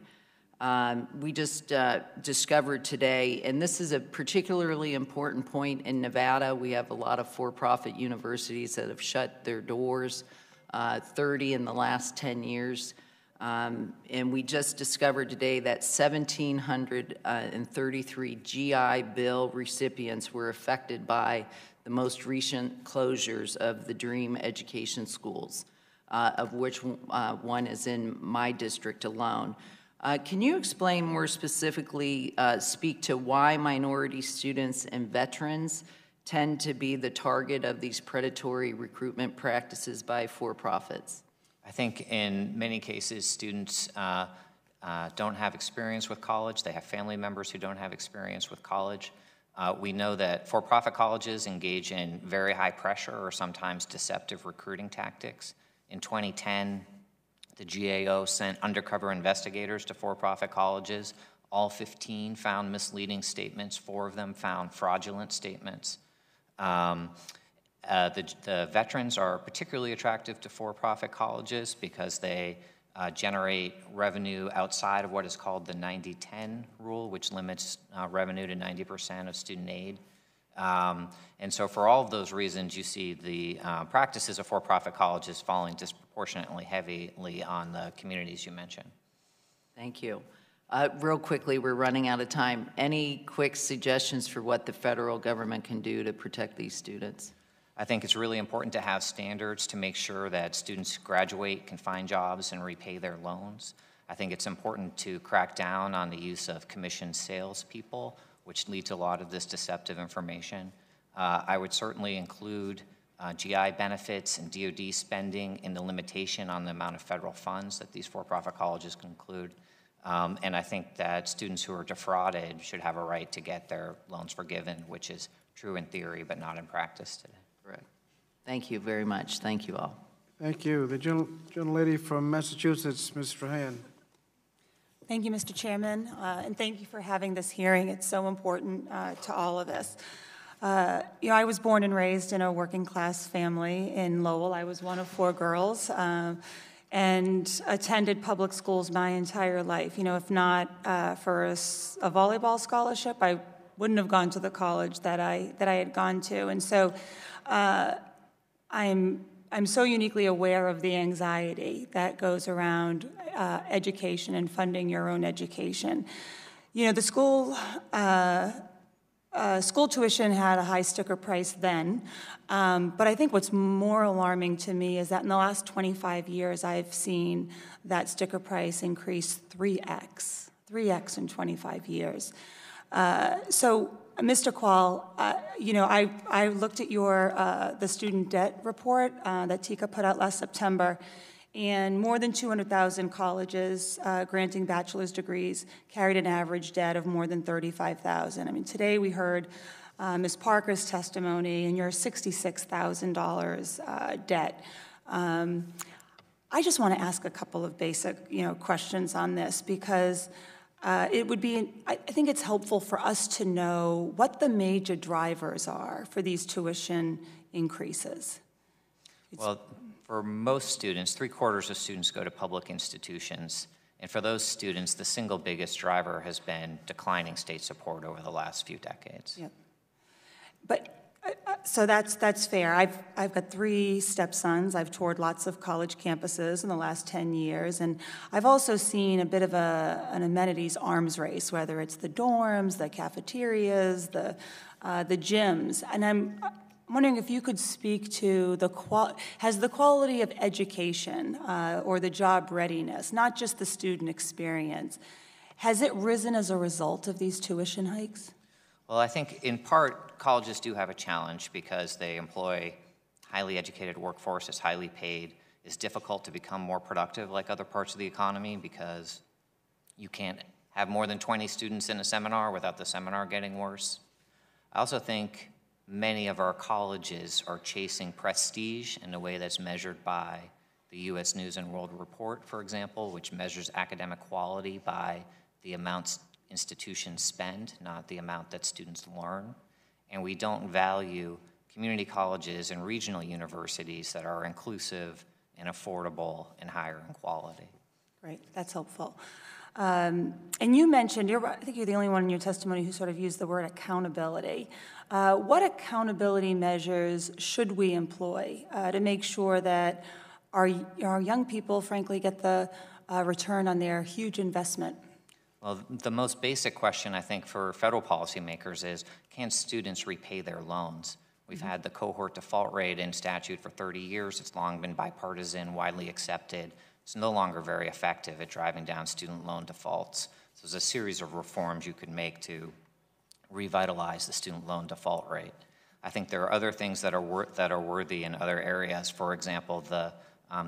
We just discovered today, and this is a particularly important point in Nevada. We have a lot of for-profit universities that have shut their doors, 30 in the last 10 years. And we just discovered today that 1,733 GI Bill recipients were affected by the most recent closures of the Dream Education schools, of which one is in my district alone. Can you explain more specifically, speak to why minority students and veterans tend to be the target of these predatory recruitment practices by for-profits? I think in many cases, students don't have experience with college. They have family members who don't have experience with college. We know that for-profit colleges engage in very high pressure or sometimes deceptive recruiting tactics. In 2010, the GAO sent undercover investigators to for-profit colleges. All 15 found misleading statements. 4 of them found fraudulent statements. The veterans are particularly attractive to for-profit colleges because they generate revenue outside of what is called the 90-10 rule, which limits revenue to 90% of student aid. And so for all of those reasons, you see the practices of for-profit colleges falling disproportionately heavily on the communities you mentioned. Thank you. Real quickly, we're running out of time. Any quick suggestions for what the federal government can do to protect these students? I think it's really important to have standards to make sure that students who graduate can find jobs and repay their loans. I think it's important to crack down on the use of commissioned salespeople, which lead to a lot of this deceptive information. I would certainly include GI benefits and DoD spending in the limitation on the amount of federal funds that these for-profit colleges can include. And I think that students who are defrauded should have a right to get their loans forgiven, which is true in theory but not in practice today. Correct. Thank you very much. Thank you all. Thank you. The gentlelady from Massachusetts, Ms. Strahan. Thank you, Mr. Chairman, and thank you for having this hearing. It's so important to all of us. I was born and raised in a working class family in Lowell. I was one of 4 girls and attended public schools my entire life. If not for a volleyball scholarship, I wouldn't have gone to the college that I had gone to. And so I'm so uniquely aware of the anxiety that goes around education and funding your own education. The school tuition had a high sticker price then, but I think what's more alarming to me is that in the last 25 years, I've seen that sticker price increase 3x in 25 years. So, Mr. Qual, I looked at the student debt report that TICA put out last September, and more than 200,000 colleges granting bachelor's degrees carried an average debt of more than $35,000. I mean, today we heard Ms. Parker's testimony, and you're $66,000 debt. I just want to ask a couple of basic, questions on this, because it would be, I think it's helpful for us to know what the major drivers are for these tuition increases. Well, for most students, 3/4 of students go to public institutions. And for those students, the single biggest driver has been declining state support over the last few decades. Yep. But so that's fair. I've got 3 stepsons. I've toured lots of college campuses in the last 10 years, and I've also seen a bit of an amenities arms race, whether it's the dorms, the cafeterias, the gyms. And I'm wondering if you could speak to has the quality of education or the job readiness, not just the student experience, has it risen as a result of these tuition hikes? Well, I think in part, colleges do have a challenge because they employ highly educated workforce, is highly paid. It's difficult to become more productive like other parts of the economy because you can't have more than 20 students in a seminar without the seminar getting worse. I also think many of our colleges are chasing prestige in a way that's measured by the U.S. News and World Report, for example, which measures academic quality by the amounts institutions spend, not the amount that students learn. And we don't value community colleges and regional universities that are inclusive and affordable and higher in quality. Great, that's helpful. And you mentioned, I think you're the only one in your testimony who sort of used the word accountability. What accountability measures should we employ to make sure that our young people, frankly, get the return on their huge investment? Well, the most basic question, I think, for federal policymakers is, can students repay their loans? We've had the cohort default rate in statute for 30 years. It's long been bipartisan, widely accepted. It's no longer very effective at driving down student loan defaults. So there's a series of reforms you could make to revitalize the student loan default rate. I think there are other things that are worthy in other areas. For example, the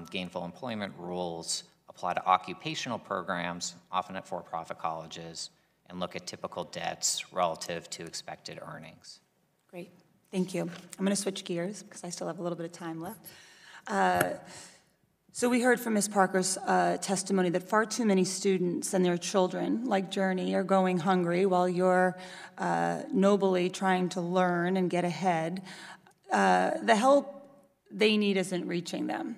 gainful employment rules apply to occupational programs, often at for-profit colleges, and look at typical debts relative to expected earnings. Great, thank you. I'm going to switch gears because I still have a little bit of time left. So we heard from Ms. Parker's testimony that far too many students and their children, like Journey, are going hungry while you're nobly trying to learn and get ahead. The help they need isn't reaching them.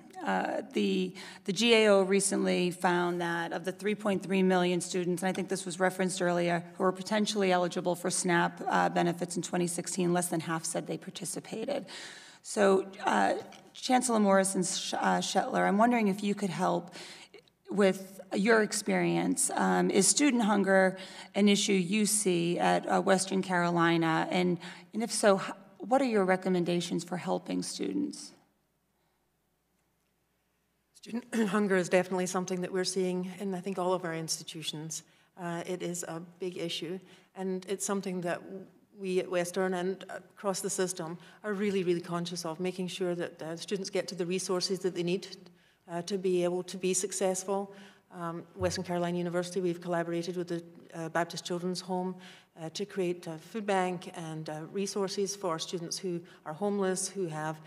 The GAO recently found that of the 3.3 million students, and I think this was referenced earlier, who were potentially eligible for SNAP benefits in 2016, less than half said they participated. So Chancellor Morrison-Shetler, I'm wondering if you could help with your experience. Is student hunger an issue you see at Western Carolina? And if so, what are your recommendations for helping students? Student hunger is definitely something that we're seeing in, I think, all of our institutions. It is a big issue, and it's something that we at Western and across the system are really, really conscious of, making sure that students get to the resources that they need to be able to be successful. Western Carolina University, we've collaborated with the Baptist Children's Home to create a food bank and resources for students who are homeless, who have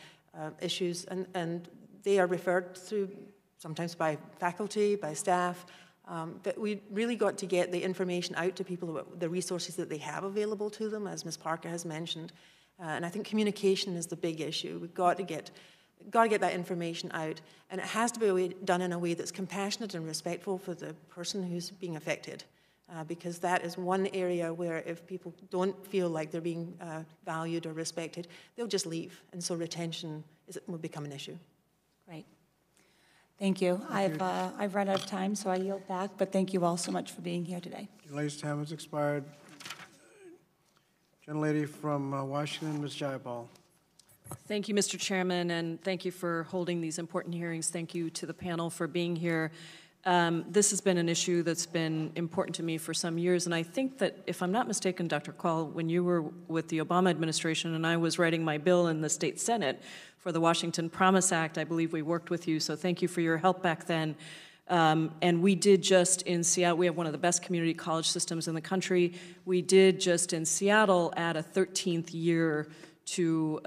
issues, and they are referred through sometimes by faculty, by staff, but we really got to get the information out to people about the resources that they have available to them, as Ms. Parker has mentioned. And I think communication is the big issue. We've got to get that information out, and it has to be done in a way that's compassionate and respectful for the person who's being affected, because that is one area where if people don't feel like they're being valued or respected, they'll just leave, and so retention will become an issue. Great. Thank you. I've run out of time, so I yield back, but thank you all so much for being here today. Your latest time has expired. Gentlelady from Washington, Ms. Jayapal. Thank you, Mr. Chairman, and thank you for holding these important hearings. Thank you to the panel for being here. This has been an issue that's been important to me for some years, and I think that, if I'm not mistaken, Dr. Call, when you were with the Obama administration and I was writing my bill in the state Senate for the Washington Promise Act, I believe we worked with you, so thank you for your help back then. And we did just in Seattle, we have one of the best community college systems in the country. We did just in Seattle add a 13th year to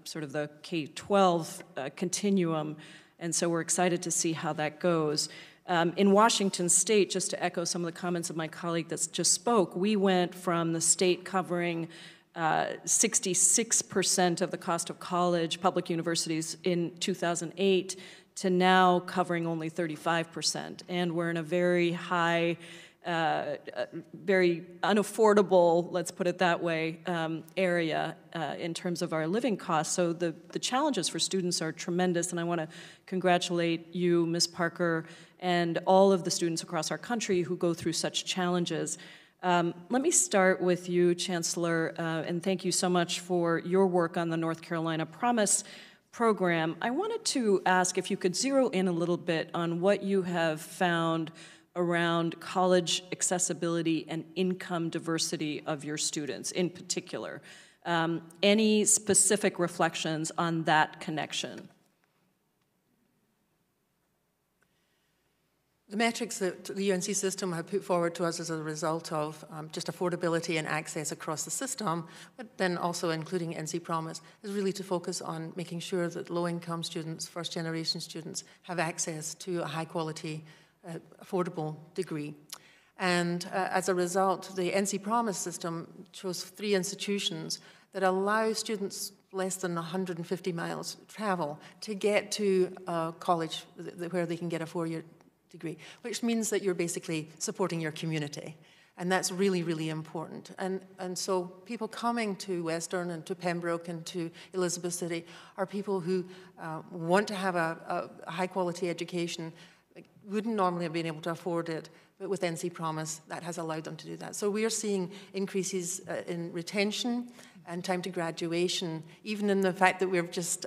sort of the K-12 continuum, and so we're excited to see how that goes. In Washington State, just to echo some of the comments of my colleague that just spoke, we went from the state covering 66% of the cost of college, public universities in 2008, to now covering only 35%. And we're in a very high, very unaffordable, let's put it that way, area in terms of our living costs. So the challenges for students are tremendous, and I want to congratulate you, Ms. Parker, and all of the students across our country who go through such challenges. Let me start with you, Chancellor, and thank you so much for your work on the North Carolina Promise program. I wanted to ask if you could zero in a little bit on what you have found around college accessibility and income diversity of your students in particular. Any specific reflections on that connection? The metrics that the UNC system have put forward to us as a result of just affordability and access across the system, but then also including NC Promise, is really to focus on making sure that low-income students, first-generation students, have access to a high-quality, affordable degree. And as a result, the NC Promise system chose 3 institutions that allow students less than 150 miles travel to get to college where they can get a 4-year degree, which means that you're basically supporting your community. And that's really, really important. And so people coming to Western and to Pembroke and to Elizabeth City are people who want to have a high-quality education, wouldn't normally have been able to afford it, but with NC Promise, that has allowed them to do that. So we are seeing increases in retention and time to graduation, even in the fact that we've just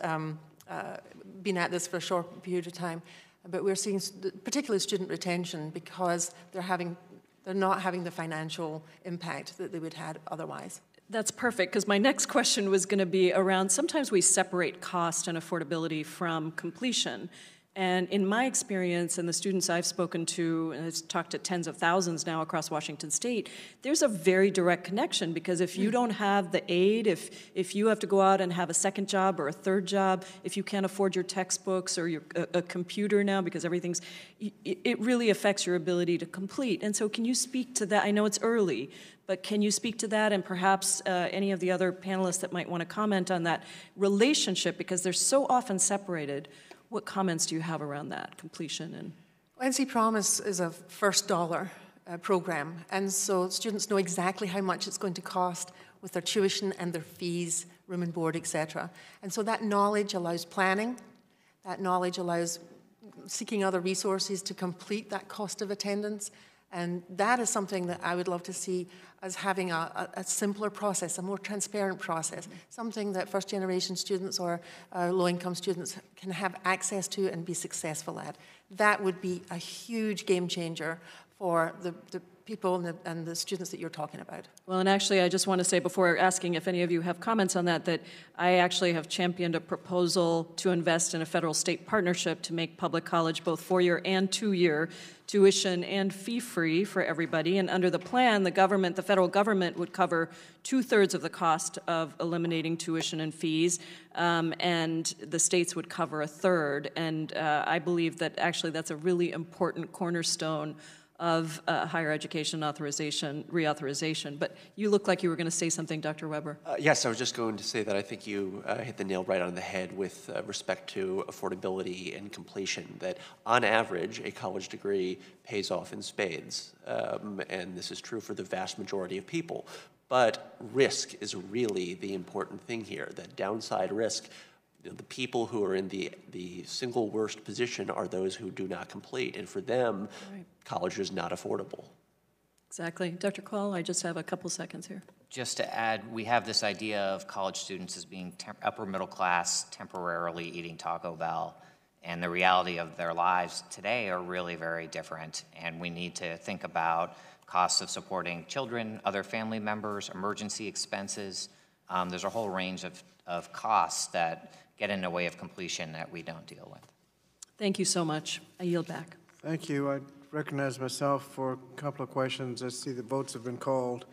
been at this for a short period of time. But we're seeing particularly student retention because they're not having the financial impact that they would have otherwise. That's perfect, because my next question was going to be around, sometimes we separate cost and affordability from completion. And in my experience, and the students I've spoken to, and I've talked to tens of thousands now across Washington State, there's a very direct connection, because if you don't have the aid, if you have to go out and have a second job or a third job, if you can't afford your textbooks or a computer now, because everything's, it really affects your ability to complete. And so can you speak to that? I know it's early, but can you speak to that, and perhaps any of the other panelists that might want to comment on that relationship, because they're so often separated. What comments do you have around that, completion? And NC Promise is a first dollar program, and so students know exactly how much it's going to cost with their tuition and their fees, room and board, etc. And so that knowledge allows planning, that knowledge allows seeking other resources to complete that cost of attendance, and that is something that I would love to see as having a simpler process, a more transparent process, something that first-generation students or low-income students can have access to and be successful at. That would be a huge game changer for the people and the students that you're talking about. Well, and actually, I just want to say before asking if any of you have comments on that, that I actually have championed a proposal to invest in a federal-state partnership to make public college both 4-year and 2-year tuition and fee-free for everybody. And under the plan, the federal government would cover 2/3 of the cost of eliminating tuition and fees, and the states would cover 1/3. And I believe that actually that's a really important cornerstone of higher education reauthorization. But you look like you were going to say something, Dr. Weber. Yes, I was just going to say that I think you hit the nail right on the head with respect to affordability and completion, that on average, a college degree pays off in spades. And this is true for the vast majority of people. But risk is really the important thing here, that downside risk. The people who are in the single worst position are those who do not complete. And for them, right, college is not affordable. Exactly. Dr. Quall, I just have a couple seconds here. Just to add, we have this idea of college students as being upper middle class, temporarily eating Taco Bell. And the reality of their lives today are really very different. And we need to think about costs of supporting children, other family members, emergency expenses. There's a whole range of costs that get in the way of completion that we don't deal with. Thank you so much. I yield back. Thank you. I recognize myself for a couple of questions. I see the votes have been called.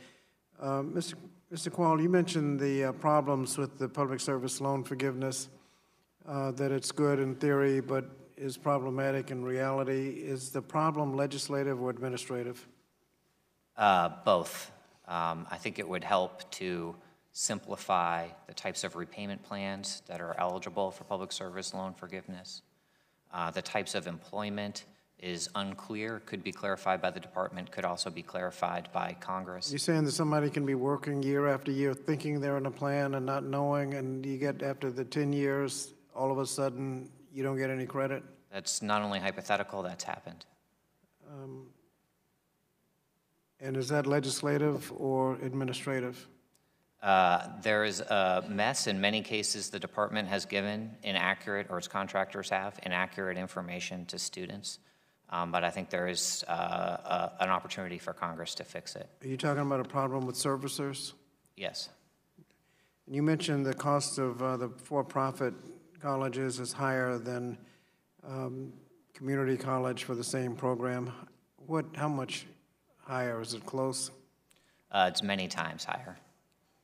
Mr. Quall, you mentioned the problems with the public service loan forgiveness, that it's good in theory, but is problematic in reality. Is the problem legislative or administrative? Both. I think it would help to simplify the types of repayment plans that are eligible for public service loan forgiveness. The types of employment is unclear, could be clarified by the department, could also be clarified by Congress. You're saying that somebody can be working year after year thinking they're in a plan and not knowing, and you get after the 10 years, all of a sudden, you don't get any credit? That's not only hypothetical, that's happened. And is that legislative or administrative? There is a mess. In many cases, the department has given inaccurate, or its contractors have, inaccurate information to students. But I think there is an opportunity for Congress to fix it. Are you talking about a problem with servicers? Yes. And you mentioned the cost of the for-profit colleges is higher than community college for the same program. How much higher? Is it close? It's many times higher.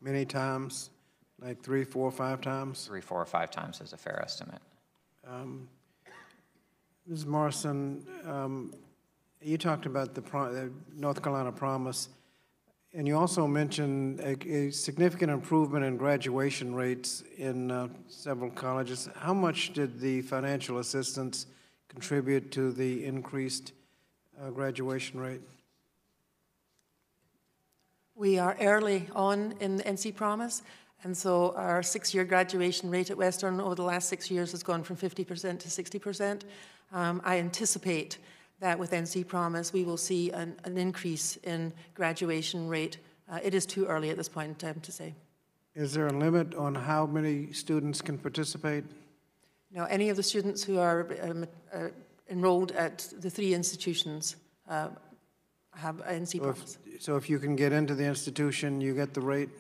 Many times? Like 3, 4, 5 times? 3, 4, or 5 times is a fair estimate. Ms. Morrison, you talked about the North Carolina Promise, and you also mentioned a significant improvement in graduation rates in several colleges. How much did the financial assistance contribute to the increased graduation rate? We are early on in the NC Promise, and so our 6-year graduation rate at Western over the last 6 years has gone from 50% to 60%. I anticipate that with NC Promise we will see an increase in graduation rate. It is too early at this point in time to say. Is there a limit on how many students can participate? Now, any of the students who are enrolled at the 3 institutions have NC Promise. So if you can get into the institution, you get the rate?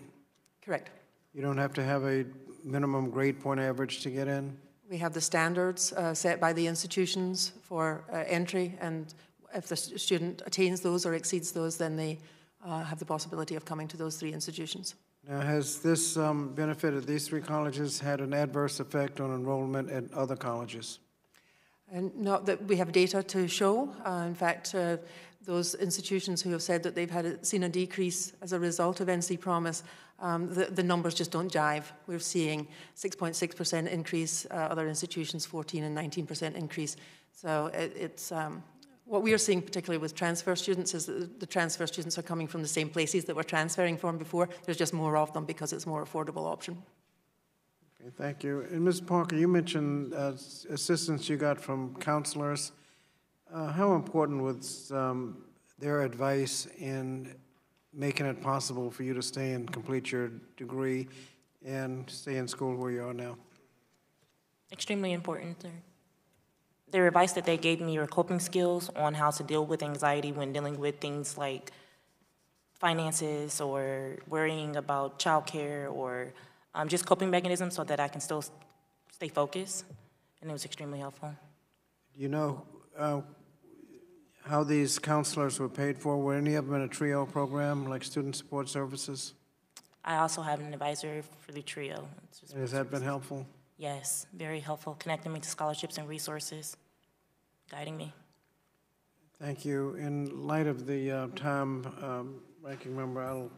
Correct. You don't have to have a minimum grade point average to get in? We have the standards set by the institutions for entry, and if the student attains those or exceeds those, then they have the possibility of coming to those 3 institutions. Now, has this benefit of these 3 colleges had an adverse effect on enrollment at other colleges? And not that we have data to show. In fact, those institutions who have said that they've seen a decrease as a result of NC Promise, the numbers just don't jive. We're seeing 6.6% increase, other institutions 14 and 19% increase. So it's what we are seeing particularly with transfer students is that the transfer students are coming from the same places that we're transferring from before. There's just more of them because it's a more affordable option. Okay, thank you. And Ms. Parker, you mentioned assistance you got from counselors. How important was their advice in making it possible for you to stay and complete your degree and stay in school where you are now? Extremely important. Their advice that they gave me were coping skills on how to deal with anxiety when dealing with things like finances or worrying about childcare or just coping mechanisms so that I can still stay focused, and it was extremely helpful. You know how these counselors were paid for? Were any of them in a TRIO program, like Student Support Services? I also have an advisor for the TRIO. Has that been helpful? Yes, very helpful, connecting me to scholarships and resources, guiding me. Thank you. In light of the time, Ranking Member, I'll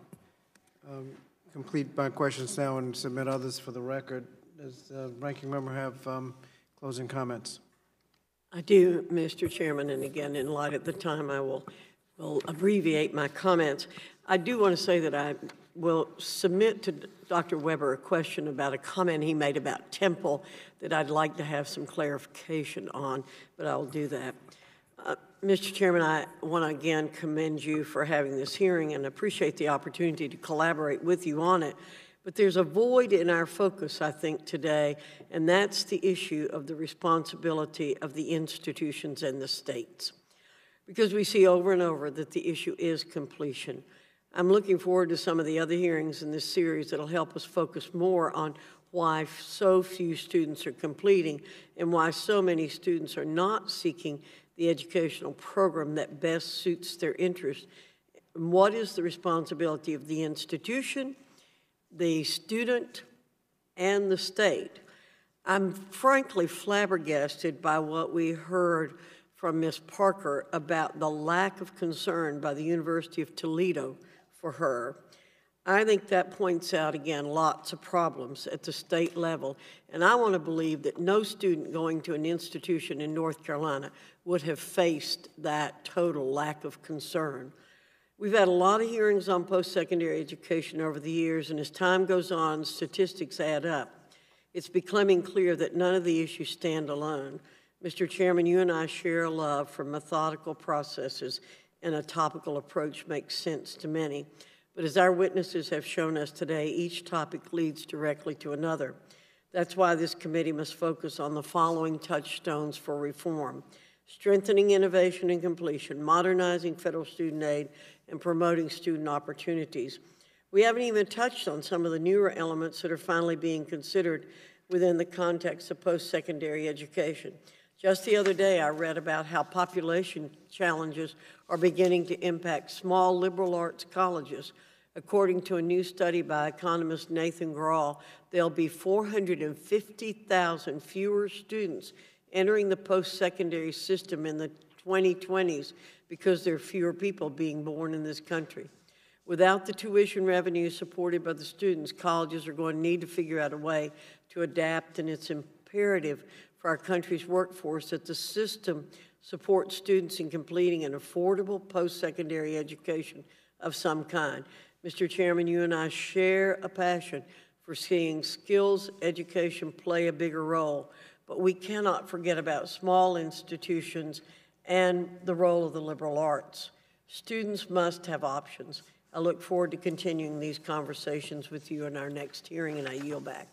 complete my questions now and submit others for the record. Does the Ranking Member have closing comments? I do, Mr. Chairman, and again, in light of the time, I will abbreviate my comments. I do want to say that I will submit to Dr. Weber a question about a comment he made about Temple that I'd like to have some clarification on, but I'll do that. Mr. Chairman, I want to again commend you for having this hearing and appreciate the opportunity to collaborate with you on it. But there's a void in our focus, I think, today, and that's the issue of the responsibility of the institutions and the states. Because we see over and over that the issue is completion. I'm looking forward to some of the other hearings in this series that'll help us focus more on why so few students are completing and why so many students are not seeking the educational program that best suits their interest. And what is the responsibility of the institution, the student, and the state? I'm frankly flabbergasted by what we heard from Ms. Parker about the lack of concern by the University of Toledo for her. I think that points out, again, lots of problems at the state level, and I want to believe that no student going to an institution in North Carolina would have faced that total lack of concern. We've had a lot of hearings on post-secondary education over the years, and as time goes on, statistics add up. It's becoming clear that none of the issues stand alone. Mr. Chairman, you and I share a love for methodical processes, and a topical approach makes sense to many. But as our witnesses have shown us today, each topic leads directly to another. That's why this committee must focus on the following touchstones for reform: strengthening innovation and completion, modernizing federal student aid, and promoting student opportunities. We haven't even touched on some of the newer elements that are finally being considered within the context of post-secondary education. Just the other day, I read about how population challenges are beginning to impact small liberal arts colleges. According to a new study by economist Nathan Grahl, there'll be 450,000 fewer students entering the post-secondary system in the 2020s because there are fewer people being born in this country. Without the tuition revenue supported by the students, colleges are going to need to figure out a way to adapt, and it's imperative for our country's workforce that the system supports students in completing an affordable post-secondary education of some kind. Mr. Chairman, you and I share a passion for seeing skills education play a bigger role, but we cannot forget about small institutions and the role of the liberal arts. Students must have options. I look forward to continuing these conversations with you in our next hearing, and I yield back.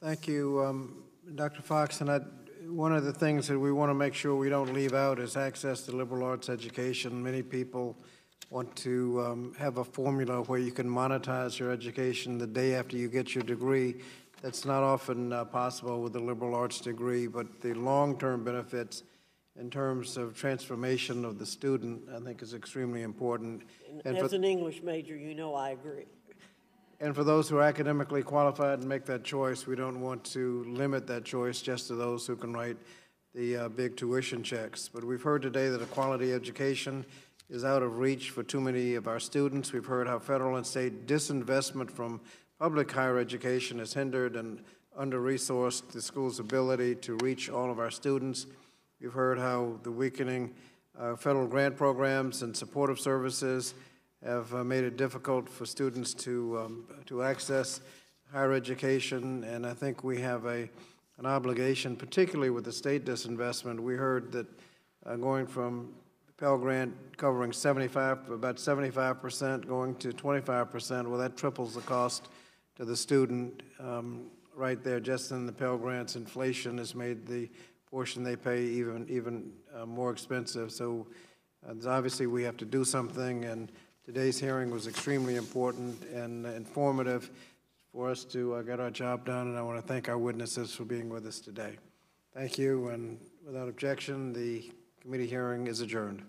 Thank you, Dr. Fox. And one of the things that we want to make sure we don't leave out is access to liberal arts education. Many people want to have a formula where you can monetize your education the day after you get your degree. That's not often possible with a liberal arts degree, but the long-term benefits in terms of transformation of the student, I think, is extremely important. And as an English major, you know I agree. And for those who are academically qualified and make that choice, we don't want to limit that choice just to those who can write the big tuition checks. But we've heard today that a quality education is out of reach for too many of our students. We've heard how federal and state disinvestment from public higher education has hindered and under-resourced the school's ability to reach all of our students. We've heard how the weakening federal grant programs and supportive services have made it difficult for students to access higher education, and I think we have an obligation, particularly with the state disinvestment. We heard that going from Pell Grant covering about 75% going to 25%, well, that triples the cost to the student right there. Just in the Pell Grants, inflation has made the portion they pay even more expensive. So obviously we have to do something, and today's hearing was extremely important and informative for us to get our job done, and I want to thank our witnesses for being with us today. Thank you, and without objection, the committee hearing is adjourned.